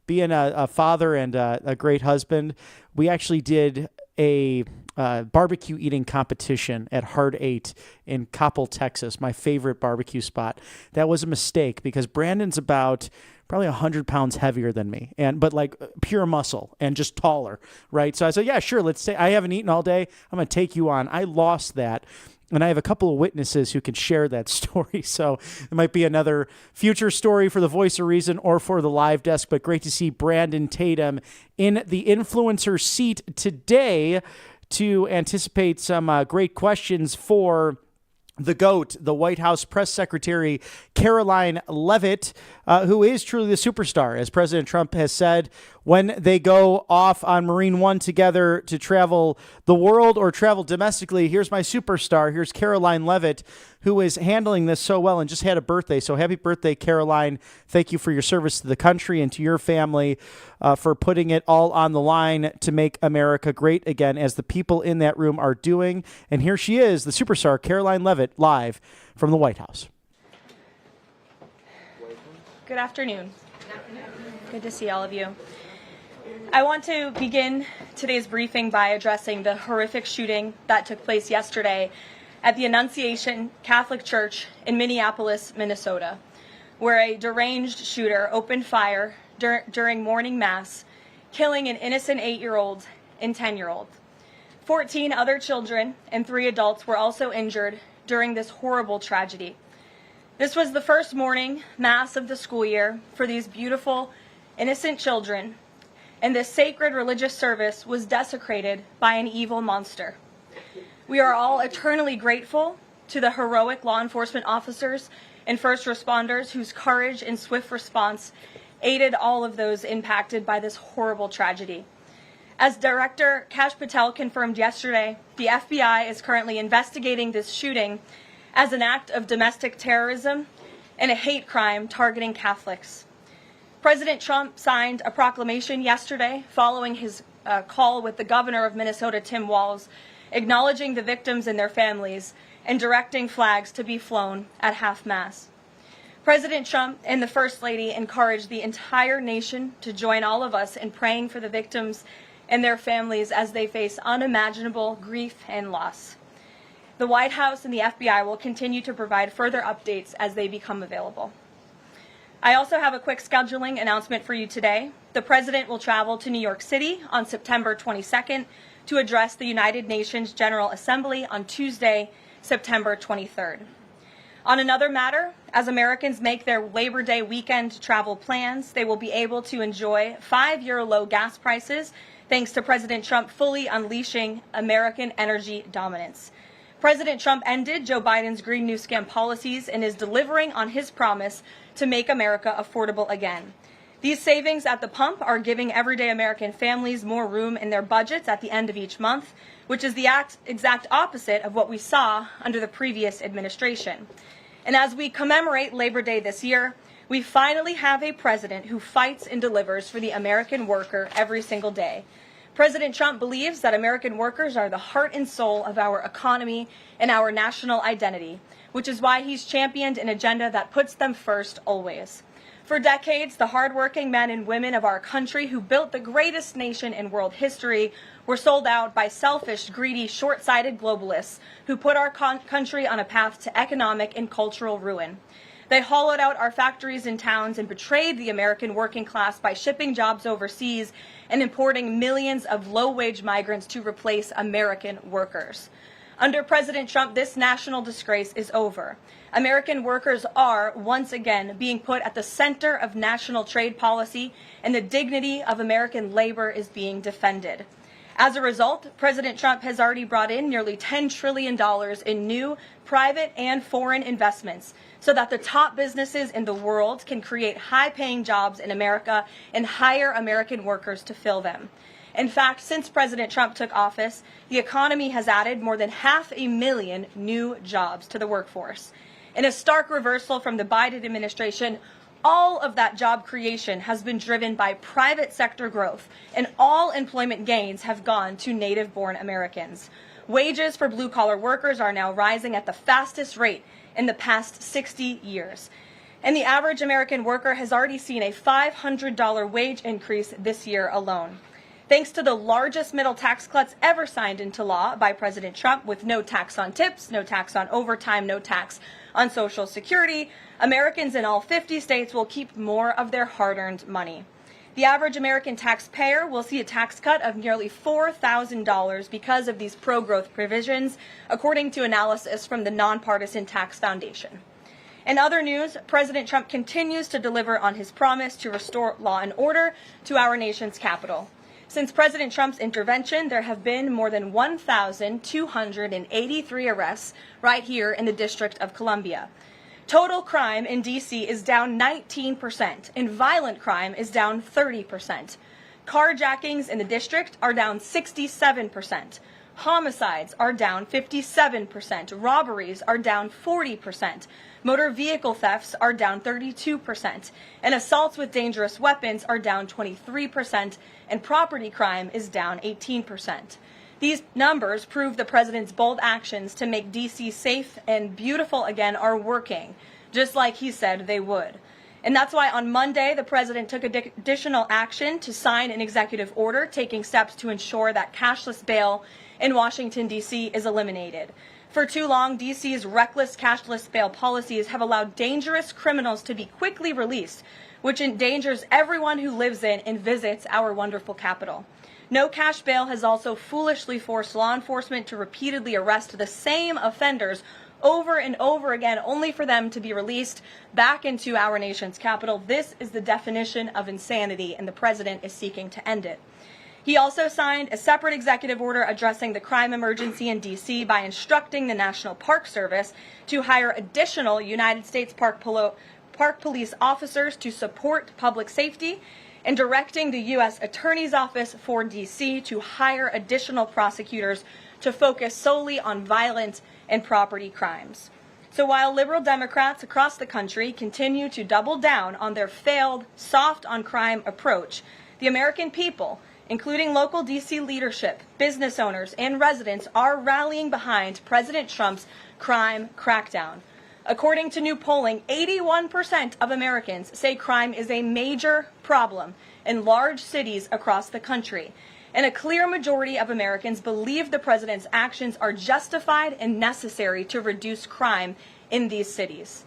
being a father and a great husband, we actually did a barbecue eating competition at Hard 8 in Coppell, Texas, my favorite barbecue spot. That was a mistake because Brandon's about probably 100 pounds heavier than me, but like pure muscle and just taller, right? So I said, yeah, sure, let's say I haven't eaten all day. I'm going to take you on. I lost that. And I have a couple of witnesses who can share that story. So it might be another future story for the Voice of Reason or for the live desk. But great to see Brandon Tatum in the influencer seat today to anticipate some great questions for the GOAT, the White House press secretary, Karoline Leavitt, who is truly the superstar. As President Trump has said, when they go off on Marine One together to travel the world or travel domestically. Here's my superstar. Here's Karoline Leavitt, who is handling this so well and just had a birthday. So happy birthday, Karoline. Thank you for your service to the country and to your family, for putting it all on the line to make America great again, as the people in that room are doing. And here she is, the superstar, Karoline Leavitt, live from the White House. Good afternoon. Good to see all of you. I want to begin today's briefing by addressing the horrific shooting that took place yesterday at the Annunciation Catholic Church in Minneapolis, Minnesota, where a deranged shooter opened fire during morning mass, killing an innocent 8-year-old and 10-year-old. 14 other children and 3 adults were also injured during this horrible tragedy. This was the first morning mass of the school year for these beautiful, innocent children, and this sacred religious service was desecrated by an evil monster. We are all eternally grateful to the heroic law enforcement officers and first responders whose courage and swift response aided all of those impacted by this horrible tragedy. As Director Kash Patel confirmed yesterday, the FBI is currently investigating this shooting as an act of domestic terrorism and a hate crime targeting Catholics. President Trump signed a proclamation yesterday following his call with the governor of Minnesota, Tim Walz, acknowledging the victims and their families and directing flags to be flown at half-mast. President Trump and the First Lady encouraged the entire nation to join all of us in praying for the victims and their families as they face unimaginable grief and loss. The White House and the FBI will continue to provide further updates as they become available. I also have a quick scheduling announcement for you today. The President will travel to New York City on September 22nd to address the United Nations General Assembly on Tuesday, September 23rd. On another matter, as Americans make their Labor Day weekend travel plans, they will be able to enjoy 5-year low gas prices thanks to President Trump fully unleashing American energy dominance. President Trump ended Joe Biden's Green New Scam policies and is delivering on his promise to make America affordable again. These savings at the pump are giving everyday American families more room in their budgets at the end of each month, which is the exact opposite of what we saw under the previous administration. And as we commemorate Labor Day this year, we finally have a president who fights and delivers for the American worker every single day. President Trump believes that American workers are the heart and soul of our economy and our national identity, which is why he's championed an agenda that puts them first always. For decades, the hardworking men and women of our country who built the greatest nation in world history were sold out by selfish, greedy, short-sighted globalists who put our country on a path to economic and cultural ruin. They hollowed out our factories and towns and betrayed the American working class by shipping jobs overseas and importing millions of low-wage migrants to replace American workers. Under President Trump, this national disgrace is over. American workers are, once again, being put at the center of national trade policy, and the dignity of American labor is being defended. As a result, President Trump has already brought in nearly $10 trillion in new private and foreign investments so that the top businesses in the world can create high-paying jobs in America and hire American workers to fill them. In fact, since President Trump took office, the economy has added more than 500,000 new jobs to the workforce. In a stark reversal from the Biden administration, all of that job creation has been driven by private sector growth, and all employment gains have gone to native-born Americans. Wages for blue-collar workers are now rising at the fastest rate in the past 60 years. And the average American worker has already seen a $500 wage increase this year alone. Thanks to the largest middle tax cuts ever signed into law by President Trump, with no tax on tips, no tax on overtime, no tax on Social Security, Americans in all 50 states will keep more of their hard-earned money. The average American taxpayer will see a tax cut of nearly $4,000 because of these pro-growth provisions, according to analysis from the Nonpartisan Tax Foundation. In other news, President Trump continues to deliver on his promise to restore law and order to our nation's capital. Since President Trump's intervention, there have been more than 1,283 arrests right here in the District of Columbia. Total crime in D.C. is down 19%, and violent crime is down 30%. Carjackings in the district are down 67%. Homicides are down 57%. Robberies are down 40%. Motor vehicle thefts are down 32%. And assaults with dangerous weapons are down 23%. And property crime is down 18%. These numbers prove the president's bold actions to make D.C. safe and beautiful again are working, just like he said they would. And that's why on Monday, the president took additional action to sign an executive order taking steps to ensure that cashless bail in Washington, D.C. is eliminated. For too long, D.C.'s reckless cashless bail policies have allowed dangerous criminals to be quickly released, which endangers everyone who lives in and visits our wonderful capital. No cash bail has also foolishly forced law enforcement to repeatedly arrest the same offenders over and over again, only for them to be released back into our nation's capital. This is the definition of insanity, and the president is seeking to end it. He also signed a separate executive order addressing the crime emergency in D.C. by instructing the National Park Service to hire additional United States Park Police officers to support public safety, and directing the U.S. Attorney's Office for D.C. to hire additional prosecutors to focus solely on violent and property crimes. So while liberal Democrats across the country continue to double down on their failed soft on crime approach, the American people, including local D.C. leadership, business owners, and residents, are rallying behind President Trump's crime crackdown. According to new polling, 81% of Americans say crime is a major problem in large cities across the country. And a clear majority of Americans believe the president's actions are justified and necessary to reduce crime in these cities.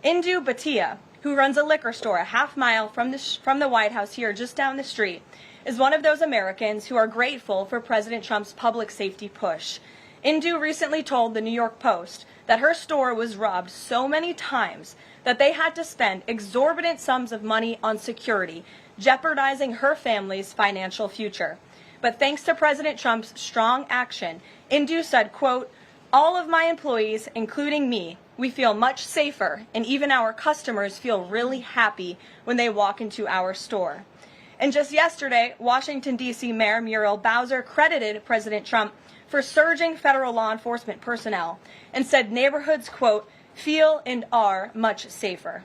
Indu Bhatia, who runs a liquor store a half mile from the White House here just down the street, is one of those Americans who are grateful for President Trump's public safety push. Indu recently told the New York Post that her store was robbed so many times that they had to spend exorbitant sums of money on security, jeopardizing her family's financial future. But thanks to President Trump's strong action, Indu said, quote, "All of my employees, including me, we feel much safer, and even our customers feel really happy when they walk into our store." And just yesterday, Washington, D.C. Mayor Muriel Bowser credited President Trump for surging federal law enforcement personnel and said neighborhoods, quote, "feel and are much safer."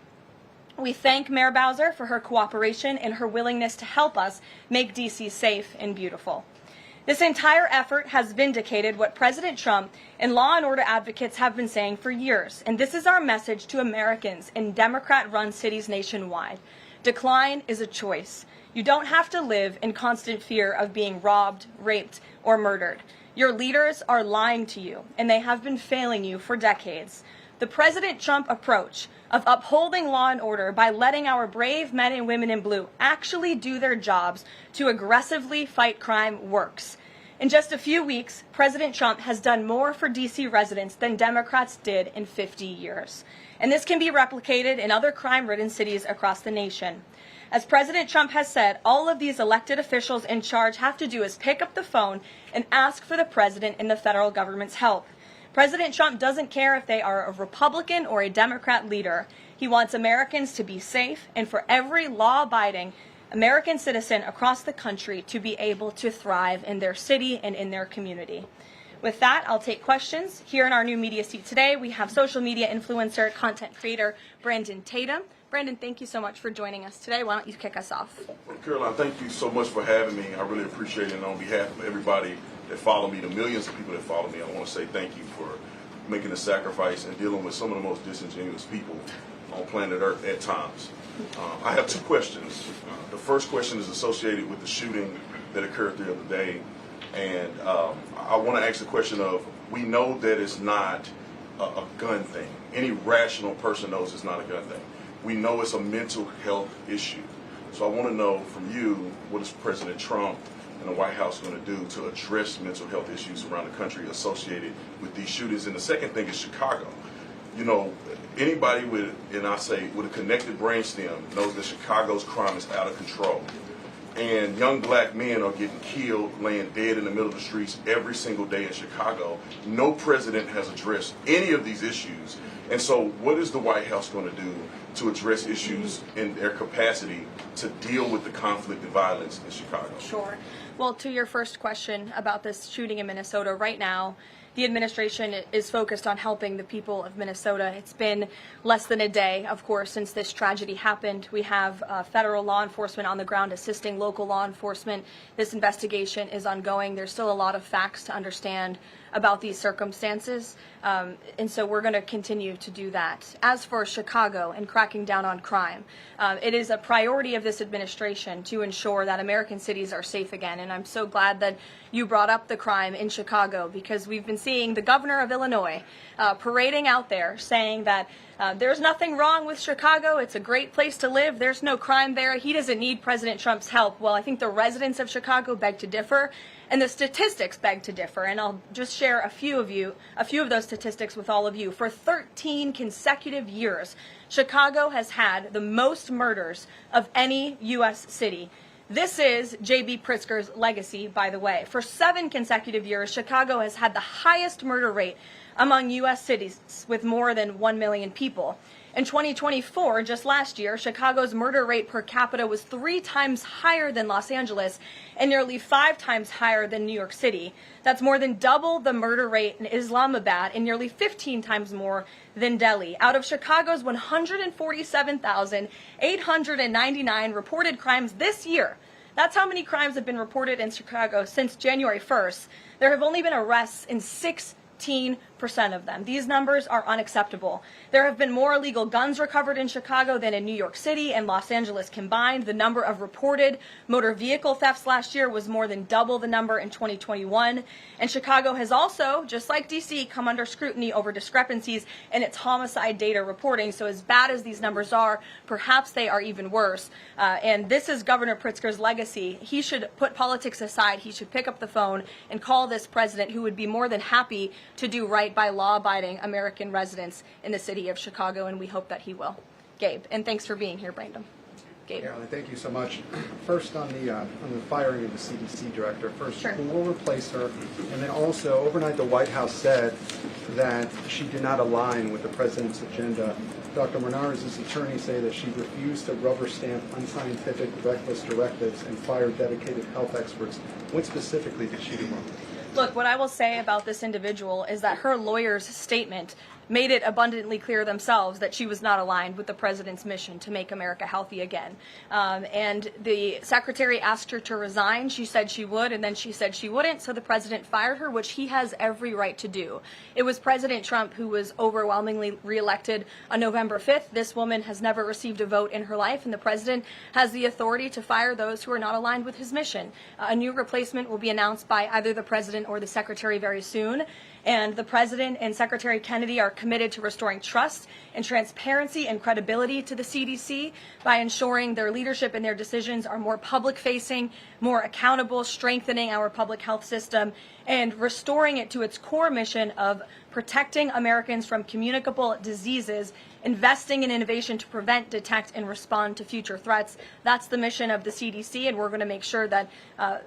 We thank Mayor Bowser for her cooperation and her willingness to help us make D.C. safe and beautiful. This entire effort has vindicated what President Trump and law and order advocates have been saying for years, and this is our message to Americans in Democrat-run cities nationwide. Decline is a choice. You don't have to live in constant fear of being robbed, raped, or murdered. Your leaders are lying to you, and they have been failing you for decades. The President Trump approach of upholding law and order by letting our brave men and women in blue actually do their jobs to aggressively fight crime works. In just a few weeks, President Trump has done more for D.C. residents than Democrats did in 50 years. And this can be replicated in other crime-ridden cities across the nation. As President Trump has said, all of these elected officials in charge have to do is pick up the phone and ask for the president and the federal government's help. President Trump doesn't care if they are a Republican or a Democrat leader. He wants Americans to be safe and for every law-abiding American citizen across the country to be able to thrive in their city and in their community. With that, I'll take questions. Here in our new media seat today, we have social media influencer, content creator, Brandon Tatum. Brandon, thank you so much for joining us today. Why don't you kick us off? Well, Caroline, thank you so much for having me. I really appreciate it. And on behalf of everybody that follow me, the millions of people that follow me, I want to say thank you for making the sacrifice and dealing with some of the most disingenuous people on planet Earth at times. I have two questions. The first question is associated with the shooting that occurred the other day. And I want to ask the question of, we know that it's not a gun thing. Any rational person knows it's not a gun thing. We know it's a mental health issue. So I want to know from you, what is President Trump and the White House going to do to address mental health issues around the country associated with these shootings? And the second thing is Chicago. You know, anybody with, and I say, with a connected brainstem knows that Chicago's crime is out of control. and young black men are getting killed, laying dead in the middle of the streets every single day in Chicago. No president has addressed any of these issues. And so what is the White House going to do to address issues in their capacity to deal with the conflict and violence in Chicago? Sure. Well, to your first question about this shooting in Minnesota, right now, the administration is focused on helping the people of Minnesota. It's been less than a day, of course, since this tragedy happened. We have federal law enforcement on the ground assisting local law enforcement. This investigation is ongoing. There's still a lot of facts to understand about these circumstances, and so we're going to continue to do that. As for Chicago and cracking down on crime, it is a priority of this administration to ensure that American cities are safe again, and I'm so glad that you brought up the crime in Chicago, because we've been seeing the governor of Illinois parading out there saying that there's nothing wrong with Chicago, it's a great place to live, there's no crime there, he doesn't need President Trump's help. Well, I think the residents of Chicago beg to differ, and the statistics beg to differ, and I'll just share a few of those statistics with all of you. For 13 consecutive years, Chicago has had the most murders of any U.S. city. This is J.B. Pritzker's legacy, by the way. For 7 consecutive years, Chicago has had the highest murder rate among U.S. cities with more than 1 million people. In 2024, just last year, Chicago's murder rate per capita was 3 times higher than Los Angeles and nearly 5 times higher than New York City. That's more than double the murder rate in Islamabad and nearly 15 times more than Delhi. Out of Chicago's 147,899 reported crimes this year, that's how many crimes have been reported in Chicago since January 1st. There have only been arrests in 16% of them. These numbers are unacceptable. There have been more illegal guns recovered in Chicago than in New York City and Los Angeles combined. The number of reported motor vehicle thefts last year was more than double the number in 2021. And Chicago has also, just like DC, come under scrutiny over discrepancies in its homicide data reporting. So as bad as these numbers are, perhaps they are even worse. And this is Governor Pritzker's legacy. He should put politics aside. He should pick up the phone and call this president, who would be more than happy to do right by law-abiding American residents in the city of Chicago, and we hope that he will. Gabe, and thanks for being here, Brandon. Gabe. Karoline, thank you so much. First, on the firing of the CDC director, first, sure. Who will replace her? And then also, overnight, the White House said that she did not align with the president's agenda. Dr. Menard's attorneys say that she refused to rubber stamp unscientific, reckless directives and fire dedicated health experts. What specifically did she do wrong? Look, what I will say about this individual is that her lawyer's statement made it abundantly clear themselves that she was not aligned with the president's mission to make America healthy again. And the secretary asked her to resign. She said she would, and then she said she wouldn't, so the president fired her, which he has every right to do. It was President Trump who was overwhelmingly reelected on November 5th. This woman has never received a vote in her life, and the president has the authority to fire those who are not aligned with his mission. A new replacement will be announced by either the president or the secretary very soon. And the president and Secretary Kennedy are committed to restoring trust and transparency and credibility to the CDC by ensuring their leadership and their decisions are more public-facing, more accountable, strengthening our public health system, and restoring it to its core mission of protecting Americans from communicable diseases, investing in innovation to prevent, detect, and respond to future threats. That's the mission of the CDC, and we're going to make sure that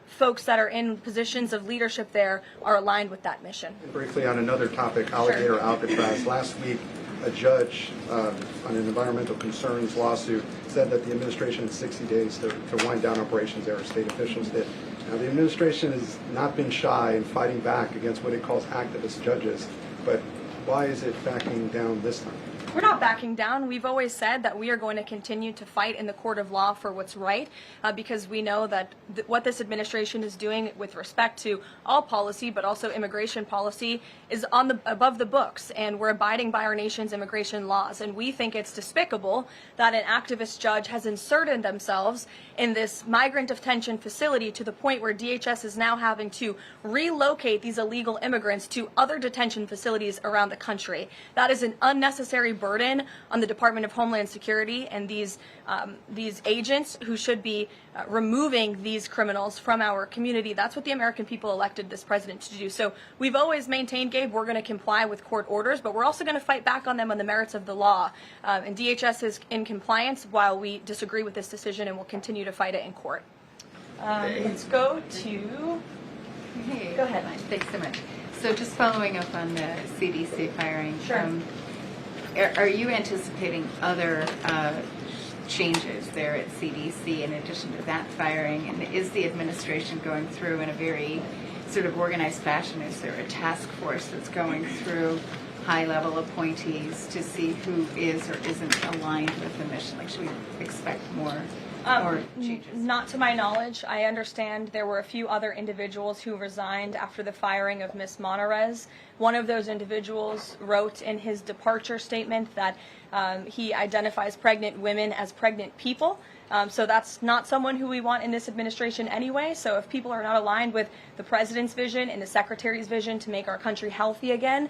folks that are in positions of leadership there are aligned with that mission. And briefly on another topic, alligator Alcatraz. Last week, a judge on an environmental concerns lawsuit said that the administration had 60 days to wind down operations there, state officials did. Now, the administration has not been shy in fighting back against what it calls activist judges, but why is it backing down this time? We're not backing down. We've always said that we are going to continue to fight in the court of law for what's right, because we know that what this administration is doing with respect to all policy, but also immigration policy, is above the books, and we're abiding by our nation's immigration laws. And we think it's despicable that an activist judge has inserted themselves in this migrant detention facility to the point where DHS is now having to relocate these illegal immigrants to other detention facilities around the country. That is an unnecessary burden on the Department of Homeland Security and these agents who should be removing these criminals from our community. That's what the American people elected this president to do. So we've always maintained, Gabe, we're going to comply with court orders, but we're also going to fight back on them on the merits of the law. And DHS is in compliance while we disagree with this decision, and we'll continue to fight it in court. Let's go to... Hey, go ahead. Thanks so much. So just following up on the CDC firing, Sure. Are you anticipating other changes there at CDC in addition to that firing? And is the administration going through in a very sort of organized fashion? Is there a task force that's going through high-level appointees to see who is or isn't aligned with the mission? Like, should we expect more changes? Not to my knowledge. I understand there were a few other individuals who resigned after the firing of Ms. Monarez. One of those individuals wrote in his departure statement that he identifies pregnant women as pregnant people. So that's not someone who we want in this administration anyway. So if people are not aligned with the president's vision and the secretary's vision to make our country healthy again,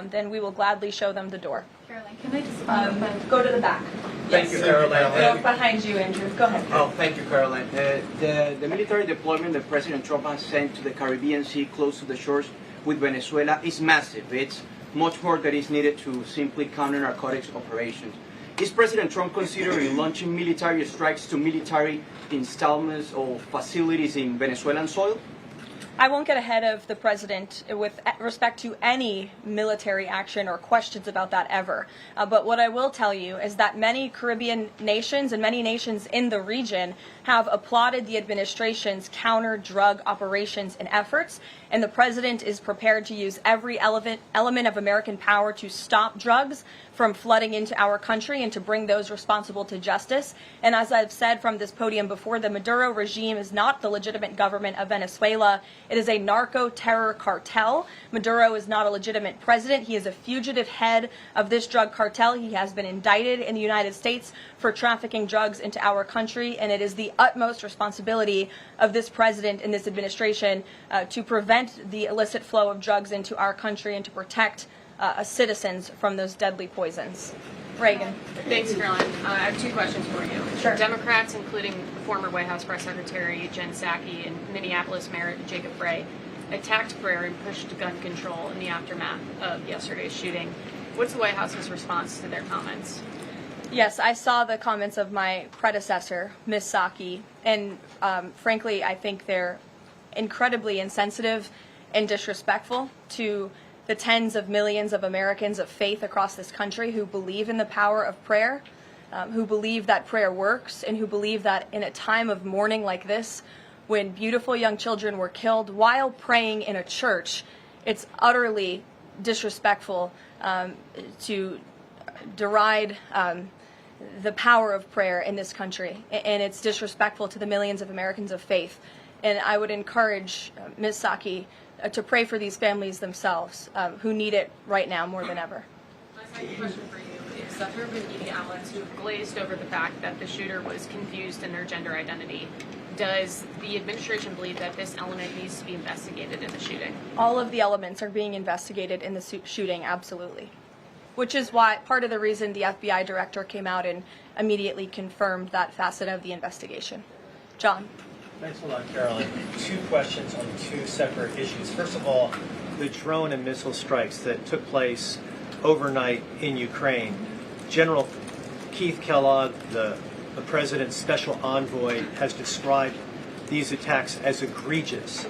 then we will gladly show them the door. Caroline, can I just go to the back? Thank you, Caroline. Go behind you, Andrew. Go ahead. Oh, thank you, Caroline. The military deployment that President Trump has sent to the Caribbean Sea close to the shores with Venezuela is massive. It's much more that is needed to simply counter narcotics operations. Is President Trump considering launching military strikes to military installments or facilities in Venezuelan soil? I won't get ahead of the president with respect to any military action or questions about that ever. But what I will tell you is that many Caribbean nations and many nations in the region have applauded the administration's counter-drug operations and efforts, and the president is prepared to use every element of American power to stop drugs from flooding into our country and to bring those responsible to justice. And as I've said from this podium before, the Maduro regime is not the legitimate government of Venezuela. It is a narco-terror cartel. Maduro is not a legitimate president. He is a fugitive head of this drug cartel. He has been indicted in the United States for trafficking drugs into our country, and it is the utmost responsibility of this president and this administration to prevent the illicit flow of drugs into our country and to protect citizens from those deadly poisons. Reagan. Thanks, Caroline. I have two questions for you. Sure. Democrats, including former White House Press Secretary Jen Psaki and Minneapolis Mayor Jacob Frey, attacked prayer and pushed gun control in the aftermath of yesterday's shooting. What's the White House's response to their comments? Yes, I saw the comments of my predecessor, Ms. Psaki, and frankly, I think they're incredibly insensitive and disrespectful to the tens of millions of Americans of faith across this country who believe in the power of prayer, who believe that prayer works, and who believe that in a time of mourning like this, when beautiful young children were killed while praying in a church, it's utterly disrespectful to deride the power of prayer in this country, and it's disrespectful to the millions of Americans of faith. And I would encourage Ms. Psaki to pray for these families themselves, who need it right now more than ever. My second question for you is that there have been media outlets who have glazed over the fact that the shooter was confused in their gender identity. Does the administration believe that this element needs to be investigated in the shooting? All of the elements are being investigated in the shooting, absolutely. Which is why part of the reason the FBI director came out and immediately confirmed that facet of the investigation. John. Thanks a lot, Caroline. Two questions on two separate issues. First of all, the drone and missile strikes that took place overnight in Ukraine. General Keith Kellogg, the president's special envoy, has described these attacks as egregious.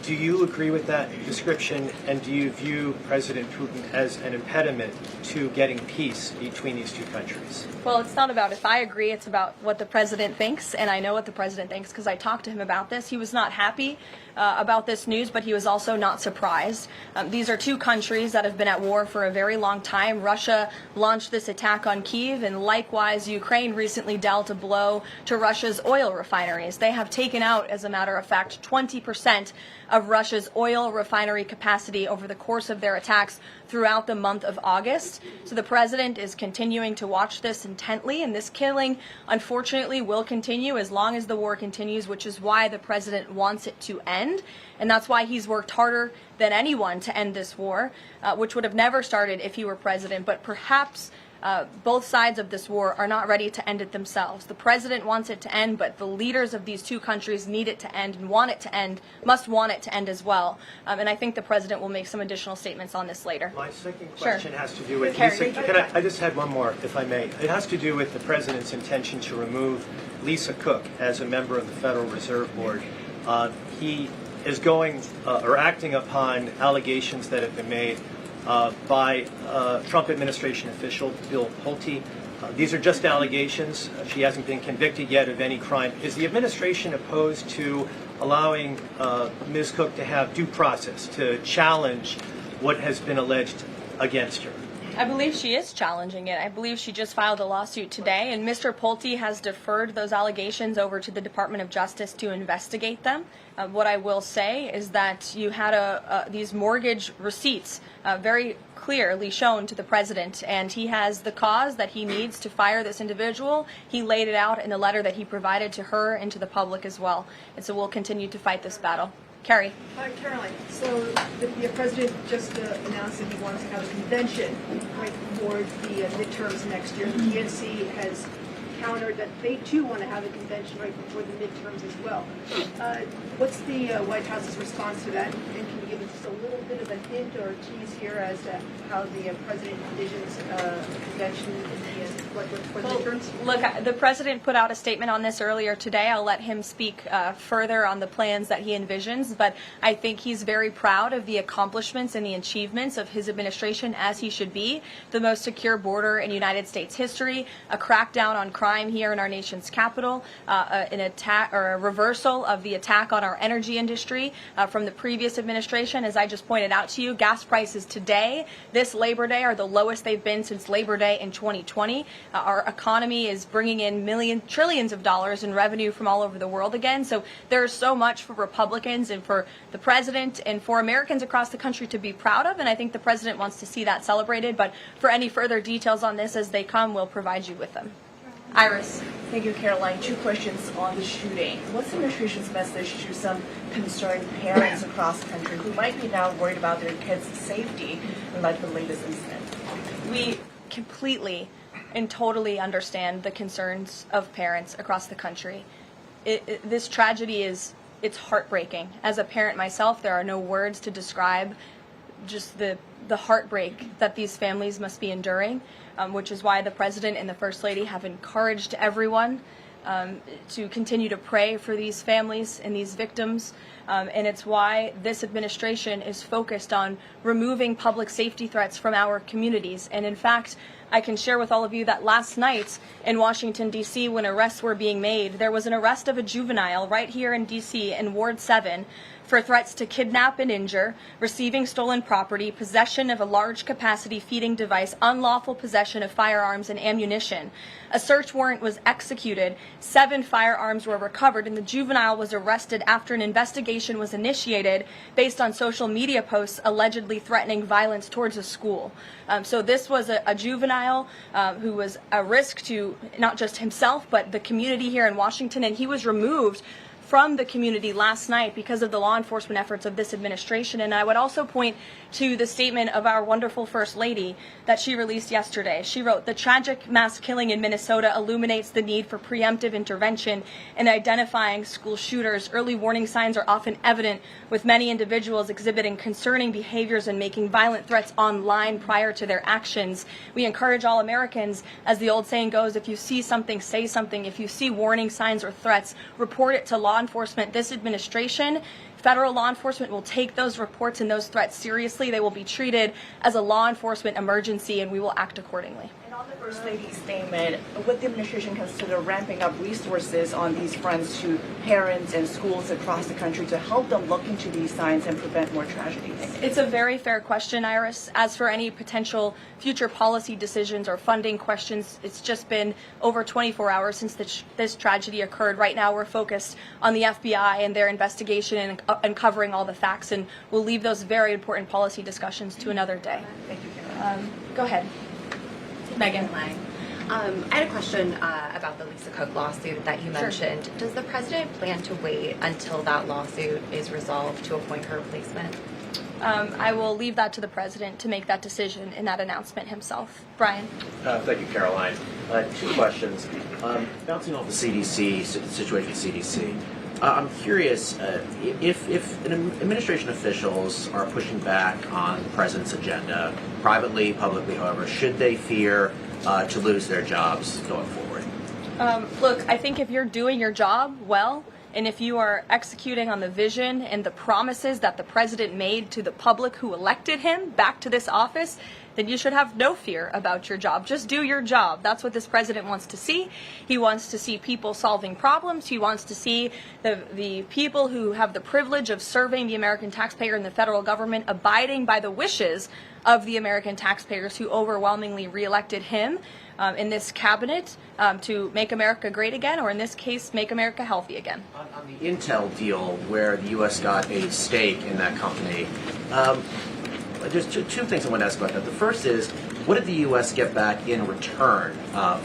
Do you agree with that description, and do you view President Putin as an impediment to getting peace between these two countries? Well, it's not about if I agree, it's about what the president thinks, and I know what the president thinks because I talked to him about this. He was not happy about this news, but he was also not surprised. These are two countries that have been at war for a very long time. Russia launched this attack on Kyiv, and likewise, Ukraine recently dealt a blow to Russia's oil refineries. They have taken out, as a matter of fact, 20% of Russia's oil refinery capacity over the course of their attacks throughout the month of August. So the president is continuing to watch this intently, and this killing, unfortunately, will continue as long as the war continues, which is why the president wants it to end. And that's why he's worked harder than anyone to end this war, which would have never started if he were president. But perhaps Both sides of this war are not ready to end it themselves. The president wants it to end, but the leaders of these two countries need it to end and want it to end, must want it to end as well. And I think the president will make some additional statements on this later. My second question has to do with Carrie. I just had one more, if I may. It has to do with the president's intention to remove Lisa Cook as a member of the Federal Reserve Board. He is going or acting upon allegations that have been made by Trump administration official Bill Pulte. These are just allegations. She hasn't been convicted yet of any crime. Is the administration opposed to allowing Ms. Cook to have due process, to challenge what has been alleged against her? I believe she is challenging it. I believe she just filed a lawsuit today, and Mr. Pulte has deferred those allegations over to the Department of Justice to investigate them. What I will say is that you had these mortgage receipts very clearly shown to the president, and he has the cause that he needs to fire this individual. He laid it out in a letter that he provided to her and to the public as well. And so we'll continue to fight this battle. Carrie. Hi, Karoline. So the president just announced that he wants to have a convention right for the midterms next year. The DNC has countered that they too want to have a convention right before the midterms as well. What's the White House's response to that? And can you give us just a little bit of a hint or a tease here as to how the president envisions a convention for the midterms? Look, the president put out a statement on this earlier today. I'll let him speak further on the plans that he envisions, but I think he's very proud of the accomplishments and the achievements of his administration, as he should be. The most secure border in United States history, a crackdown on crime here in our nation's capital, an attack or a reversal of the attack on our energy industry from the previous administration. As I just pointed out to you, gas prices today, this Labor Day, are the lowest they've been since Labor Day in 2020. Our economy is bringing in trillions of dollars in revenue from all over the world again. So there's so much for Republicans and for the president and for Americans across the country to be proud of, and I think the president wants to see that celebrated. But for any further details on this as they come, we'll provide you with them. Iris. Thank you, Caroline. Two questions on the shooting. What's the administration's message to some concerned parents across the country who might be now worried about their kids' safety in light of the latest incident? We completely and totally understand the concerns of parents across the country. This tragedy it's heartbreaking. As a parent myself, there are no words to describe just the heartbreak that these families must be enduring, which is why the president and the first lady have encouraged everyone to continue to pray for these families and these victims. And it's why this administration is focused on removing public safety threats from our communities. And in fact, I can share with all of you that last night in Washington, D.C., when arrests were being made, there was an arrest of a juvenile right here in D.C. in Ward 7 for threats to kidnap and injure, receiving stolen property, possession of a large capacity feeding device, unlawful possession of firearms and ammunition. A search warrant was executed, 7 firearms were recovered, and the juvenile was arrested after an investigation was initiated based on social media posts allegedly threatening violence towards a school. So this was a juvenile who was a risk to not just himself, but the community here in Washington, and he was removed from the community last night because of the law enforcement efforts of this administration. And I would also point to the statement of our wonderful First Lady that she released yesterday. She wrote, "The tragic mass killing in Minnesota illuminates the need for preemptive intervention in identifying school shooters. Early warning signs are often evident, with many individuals exhibiting concerning behaviors and making violent threats online prior to their actions. We encourage all Americans, as the old saying goes, if you see something, say something. If you see warning signs or threats, report it to law enforcement." This administration, federal law enforcement, will take those reports and those threats seriously. They will be treated as a law enforcement emergency, and we will act accordingly. And on the First Lady's statement, would the administration consider ramping up resources on these fronts to parents and schools across the country to help them look into these signs and prevent more tragedies? It's a very fair question, Iris. As for any potential future policy decisions or funding questions, it's just been over 24 hours since this tragedy occurred. Right now we're focused on the FBI and their investigation and uncovering all the facts, and we'll leave those very important policy discussions to another day. Thank you, Karen. Go ahead. Megan. I had a question about the Lisa Cook lawsuit that you mentioned. Sure. Does the president plan to wait until that lawsuit is resolved to appoint her replacement? I will leave that to the president to make that decision in that announcement himself. Brian. Thank you, Caroline. Two questions. Bouncing off the CDC, situation with CDC. I'm curious if administration officials are pushing back on the president's agenda, privately, publicly, however, should they fear to lose their jobs going forward? Look, I think if you're doing your job well, and if you are executing on the vision and the promises that the president made to the public who elected him back to this office, then you should have no fear about your job. Just do your job. That's what this president wants to see. He wants to see people solving problems. He wants to see the people who have the privilege of serving the American taxpayer and the federal government abiding by the wishes of the American taxpayers who overwhelmingly reelected him in this cabinet to make America great again, or in this case, make America healthy again. On the Intel deal, where the U.S. got a stake in that company, there's two things I want to ask about that. The first is, what did the U.S. get back in return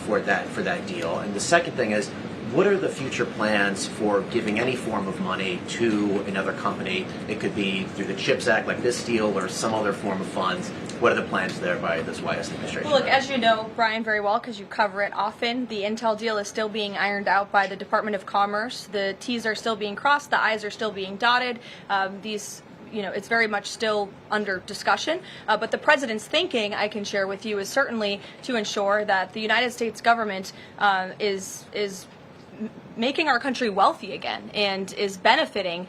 for that deal? And the second thing is, what are the future plans for giving any form of money to another company? It could be through the CHIPS Act, like this deal, or some other form of funds. What are the plans there by this White House administration? Well, look, as you know, Brian, very well, because you cover it often, the Intel deal is still being ironed out by the Department of Commerce. The T's are still being crossed, the I's are still being dotted. It's very much still under discussion. But the president's thinking, I can share with you, is certainly to ensure that the United States government is making our country wealthy again and is benefiting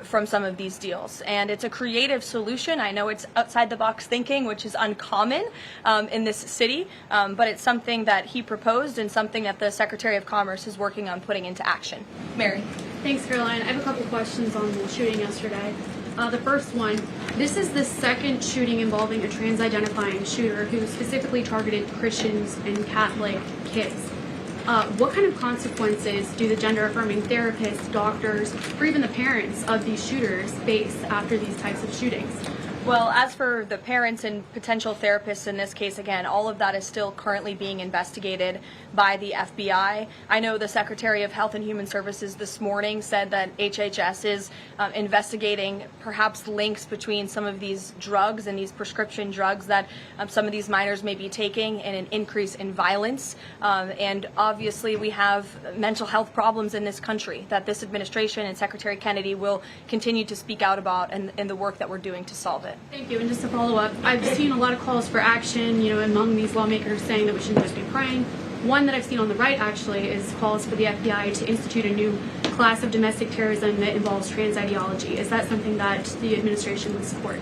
from some of these deals. And it's a creative solution. I know it's outside the box thinking, which is uncommon in this city, but it's something that he proposed and something that the Secretary of Commerce is working on putting into action. Mary. Thanks, Caroline. I have a couple questions on the shooting yesterday. The first one, this is the second shooting involving a trans-identifying shooter who specifically targeted Christians and Catholic kids. What kind of consequences do the gender-affirming therapists, doctors, or even the parents of these shooters face after these types of shootings? Well, as for the parents and potential therapists in this case, again, all of that is still currently being investigated by the FBI. I know the Secretary of Health and Human Services this morning said that HHS is investigating perhaps links between some of these drugs and these prescription drugs that some of these minors may be taking and an increase in violence. And obviously we have mental health problems in this country that this administration and Secretary Kennedy will continue to speak out about and the work that we're doing to solve it. Thank you. And just to follow up, I've seen a lot of calls for action, among these lawmakers saying that we shouldn't just be praying. One that I've seen on the right, actually, is calls for the FBI to institute a new class of domestic terrorism that involves trans ideology. Is that something that the administration would support?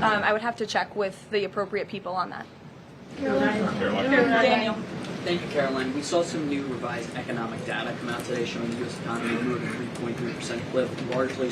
I would have to check with the appropriate people on that. Daniel. Thank you, Caroline. We saw some new revised economic data come out today showing the U.S. economy grew at a 3.3% clip, largely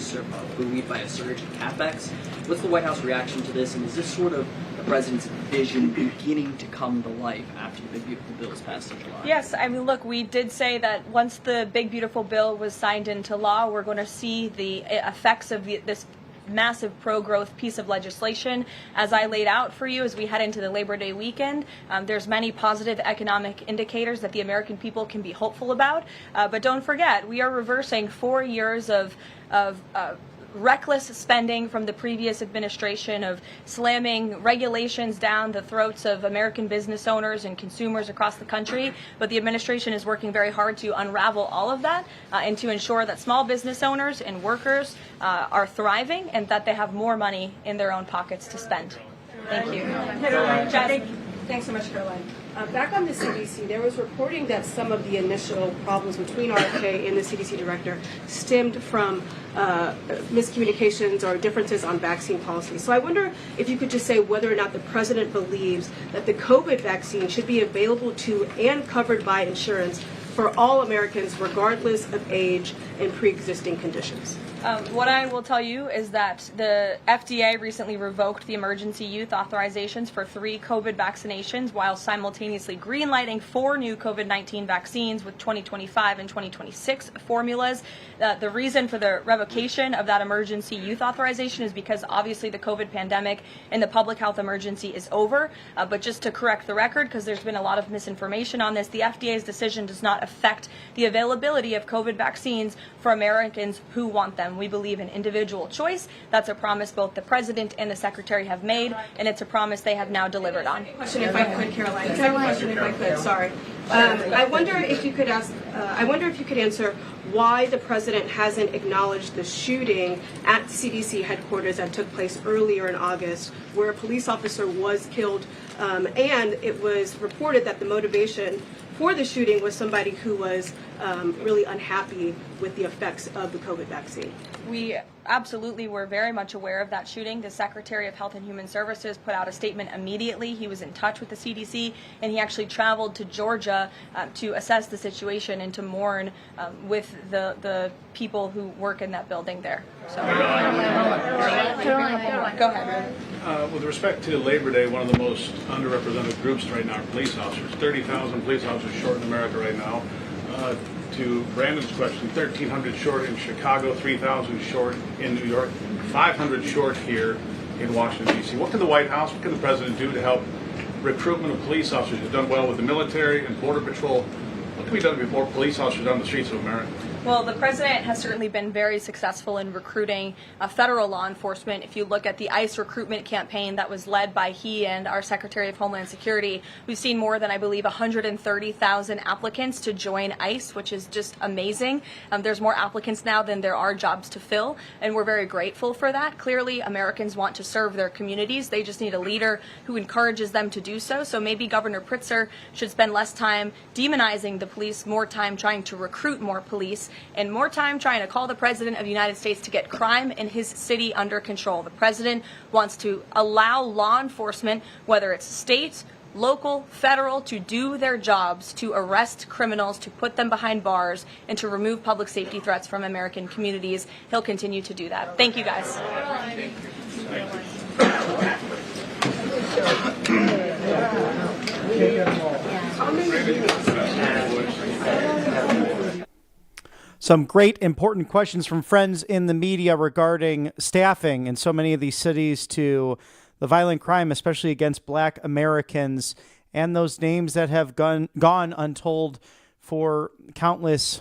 buoyed by a surge in capex. What's the White House reaction to this, and is this sort of the president's vision beginning to come to life after the Big Beautiful Bill was passed in July? Yes, I mean, look, we did say that once the Big Beautiful Bill was signed into law, we're going to see the effects of this massive pro-growth piece of legislation. As I laid out for you as we head into the Labor Day weekend, there's many positive economic indicators that the American people can be hopeful about. But don't forget, we are reversing 4 years of reckless spending from the previous administration, of slamming regulations down the throats of American business owners and consumers across the country. But the administration is working very hard to unravel all of that and to ensure that small business owners and workers are thriving and that they have more money in their own pockets to spend. Thank you. Thanks so much, Caroline. Back on the CDC, there was reporting that some of the initial problems between RFK and the CDC director stemmed from miscommunications or differences on vaccine policy. So I wonder if you could just say whether or not the president believes that the COVID vaccine should be available to and covered by insurance for all Americans, regardless of age and pre-existing conditions. What I will tell you is that the FDA recently revoked the emergency use authorizations for 3 COVID vaccinations while simultaneously greenlighting 4 new COVID-19 vaccines with 2025 and 2026 formulas. The reason for the revocation of that emergency use authorization is because obviously the COVID pandemic and the public health emergency is over. But just to correct the record, because there's been a lot of misinformation on this, the FDA's decision does not affect the availability of COVID vaccines for Americans who want them. We believe in individual choice. That's a promise both the President and the Secretary have made, and it's a promise they have now delivered on. Question, if I could, Caroline. Second question, if I could. Sorry. I wonder if you could answer why the president hasn't acknowledged the shooting at CDC headquarters that took place earlier in August, where a police officer was killed, and it was reported that the motivation for the shooting was somebody who was really unhappy with the effects of the COVID vaccine. We absolutely were very much aware of that shooting. The Secretary of Health and Human Services put out a statement immediately. He was in touch with the CDC, and he actually traveled to Georgia to assess the situation and to mourn with the people who work in that building there. So, go ahead. With respect to Labor Day, one of the most underrepresented groups right now are police officers. 30,000 police officers short in America right now. To Brandon's question, 1,300 short in Chicago, 3,000 short in New York, 500 short here in Washington, D.C. What can the White House, what can the President do to help recruitment of police officers? He's done well with the military and Border Patrol. What can be done to get more police officers on the streets of America? Well, the president has certainly been very successful in recruiting federal law enforcement. If you look at the ICE recruitment campaign that was led by he and our Secretary of Homeland Security, we've seen more than, I believe, 130,000 applicants to join ICE, which is just amazing. There's more applicants now than there are jobs to fill, and we're very grateful for that. Clearly, Americans want to serve their communities. They just need a leader who encourages them to do so. So maybe Governor Pritzker should spend less time demonizing the police, more time trying to recruit more police, and more time trying to call the President of the United States to get crime in his city under control. The President wants to allow law enforcement, whether it's state, local, federal, to do their jobs, to arrest criminals, to put them behind bars, and to remove public safety threats from American communities. He'll continue to do that. Thank you, guys. Some great important questions from friends in the media regarding staffing in so many of these cities to the violent crime, especially against Black Americans, and those names that have gone untold for countless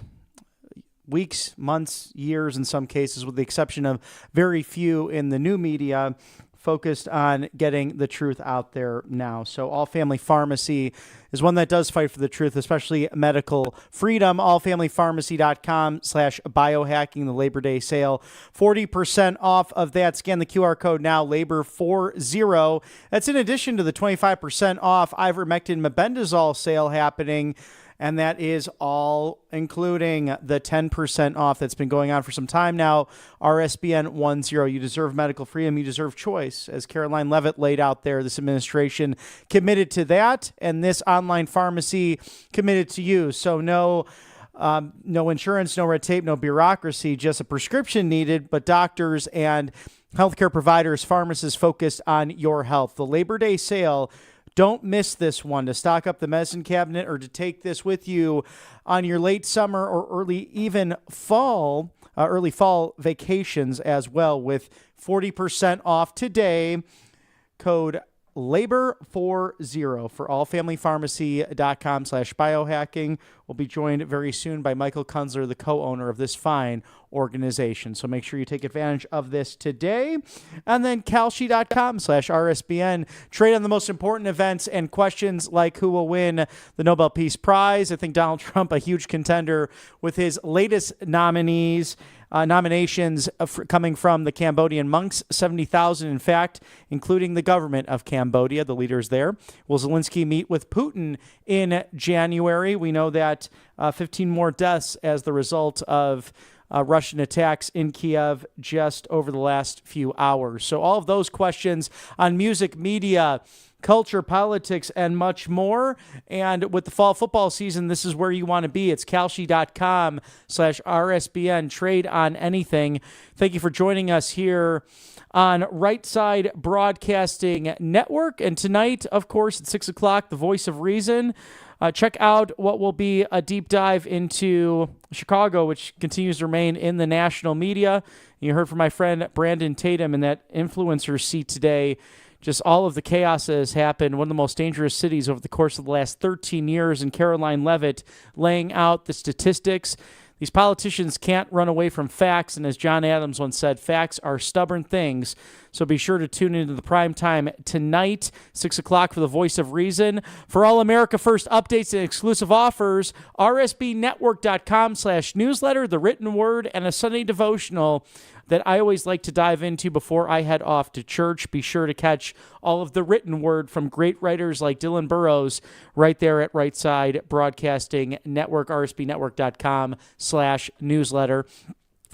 weeks, months, years in some cases, with the exception of very few in the new media focused on getting the truth out there now. So All Family Pharmacy is one that does fight for the truth, especially medical freedom. allfamilypharmacy.com/biohacking, the Labor Day sale. 40% off of that. Scan the QR code now, LABOR40. That's in addition to the 25% off ivermectin mebendazole sale happening. And that is all including the 10% off that's been going on for some time now. RSBN 10. You deserve medical freedom. You deserve choice. As Karoline Leavitt laid out there, this administration committed to that, and this online pharmacy committed to you. So no insurance, no red tape, no bureaucracy, just a prescription needed, but doctors and healthcare providers, pharmacists focused on your health. The Labor Day sale, don't miss this one. To stock up the medicine cabinet or to take this with you on your late summer or early fall vacations as well, with 40% off today. Code LABOR40 for allfamilypharmacy.com/biohacking. We'll be joined very soon by Michael Kunzler, the co-owner of this fine organization. So make sure you take advantage of this today. And then Kalshi.com/RSBN. Trade on the most important events and questions like who will win the Nobel Peace Prize. I think Donald Trump, a huge contender with his latest nominations coming from the Cambodian monks, 70,000 in fact, including the government of Cambodia, the leaders there. Will Zelensky meet with Putin in January? We know that 15 more deaths as the result of Russian attacks in Kiev just over the last few hours. So all of those questions on music, media, culture, politics, and much more. And with the fall football season, this is where you want to be. It's Kalshi.com/RSBN. Trade on anything. Thank you for joining us here on Right Side Broadcasting Network. And tonight, of course, at 6 o'clock, The Voice of Reason. Check out what will be a deep dive into Chicago, which continues to remain in the national media. You heard from my friend Brandon Tatum in that influencer seat today, just all of the chaos that has happened, one of the most dangerous cities over the course of the last 13 years, and Karoline Leavitt laying out the statistics. These politicians can't run away from facts, and as John Adams once said, facts are stubborn things. So be sure to tune into the prime time tonight, 6 o'clock for the Voice of Reason. For all America First updates and exclusive offers, rsbnetwork.com/newsletter, the written word, and a Sunday devotional that I always like to dive into before I head off to church. Be sure to catch all of the written word from great writers like Dylan Burrows right there at Right Side Broadcasting Network, rsbnetwork.com/newsletter.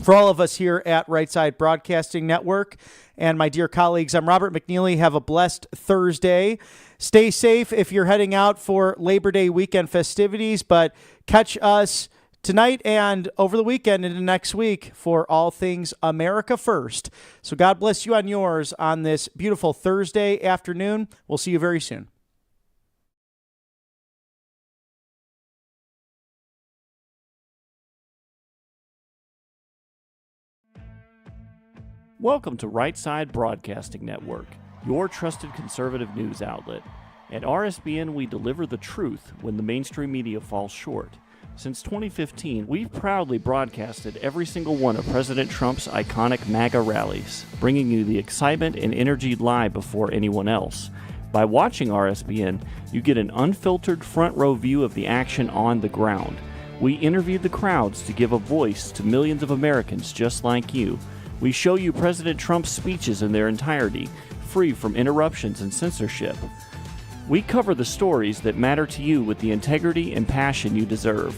For all of us here at Right Side Broadcasting Network and my dear colleagues, I'm Robert McNeely. Have a blessed Thursday. Stay safe if you're heading out for Labor Day weekend festivities, but catch us tonight and over the weekend into next week for all things America First. So God bless you on yours on this beautiful Thursday afternoon. We'll see you very soon. Welcome to Right Side Broadcasting Network, your trusted conservative news outlet. At RSBN, we deliver the truth when the mainstream media falls short. Since 2015, we've proudly broadcasted every single one of President Trump's iconic MAGA rallies, bringing you the excitement and energy live before anyone else. By watching RSBN, you get an unfiltered front row view of the action on the ground. We interview the crowds to give a voice to millions of Americans just like you. We show you President Trump's speeches in their entirety, free from interruptions and censorship. We cover the stories that matter to you with the integrity and passion you deserve.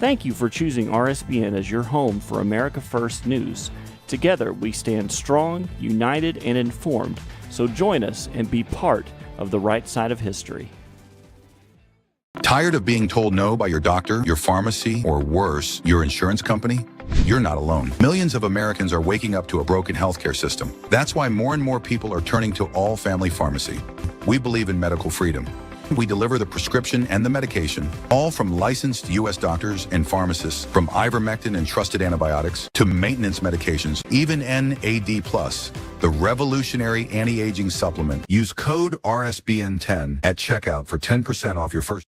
Thank you for choosing RSBN as your home for America First news. Together, we stand strong, united, and informed. So join us and be part of the right side of history. Tired of being told no by your doctor, your pharmacy, or worse, your insurance company? You're not alone. Millions of Americans are waking up to a broken healthcare system. That's why more and more people are turning to All Family Pharmacy. We believe in medical freedom. We deliver the prescription and the medication, all from licensed U.S. doctors and pharmacists, from ivermectin and trusted antibiotics to maintenance medications, even NAD+, the revolutionary anti-aging supplement. Use code RSBN10 at checkout for 10% off your first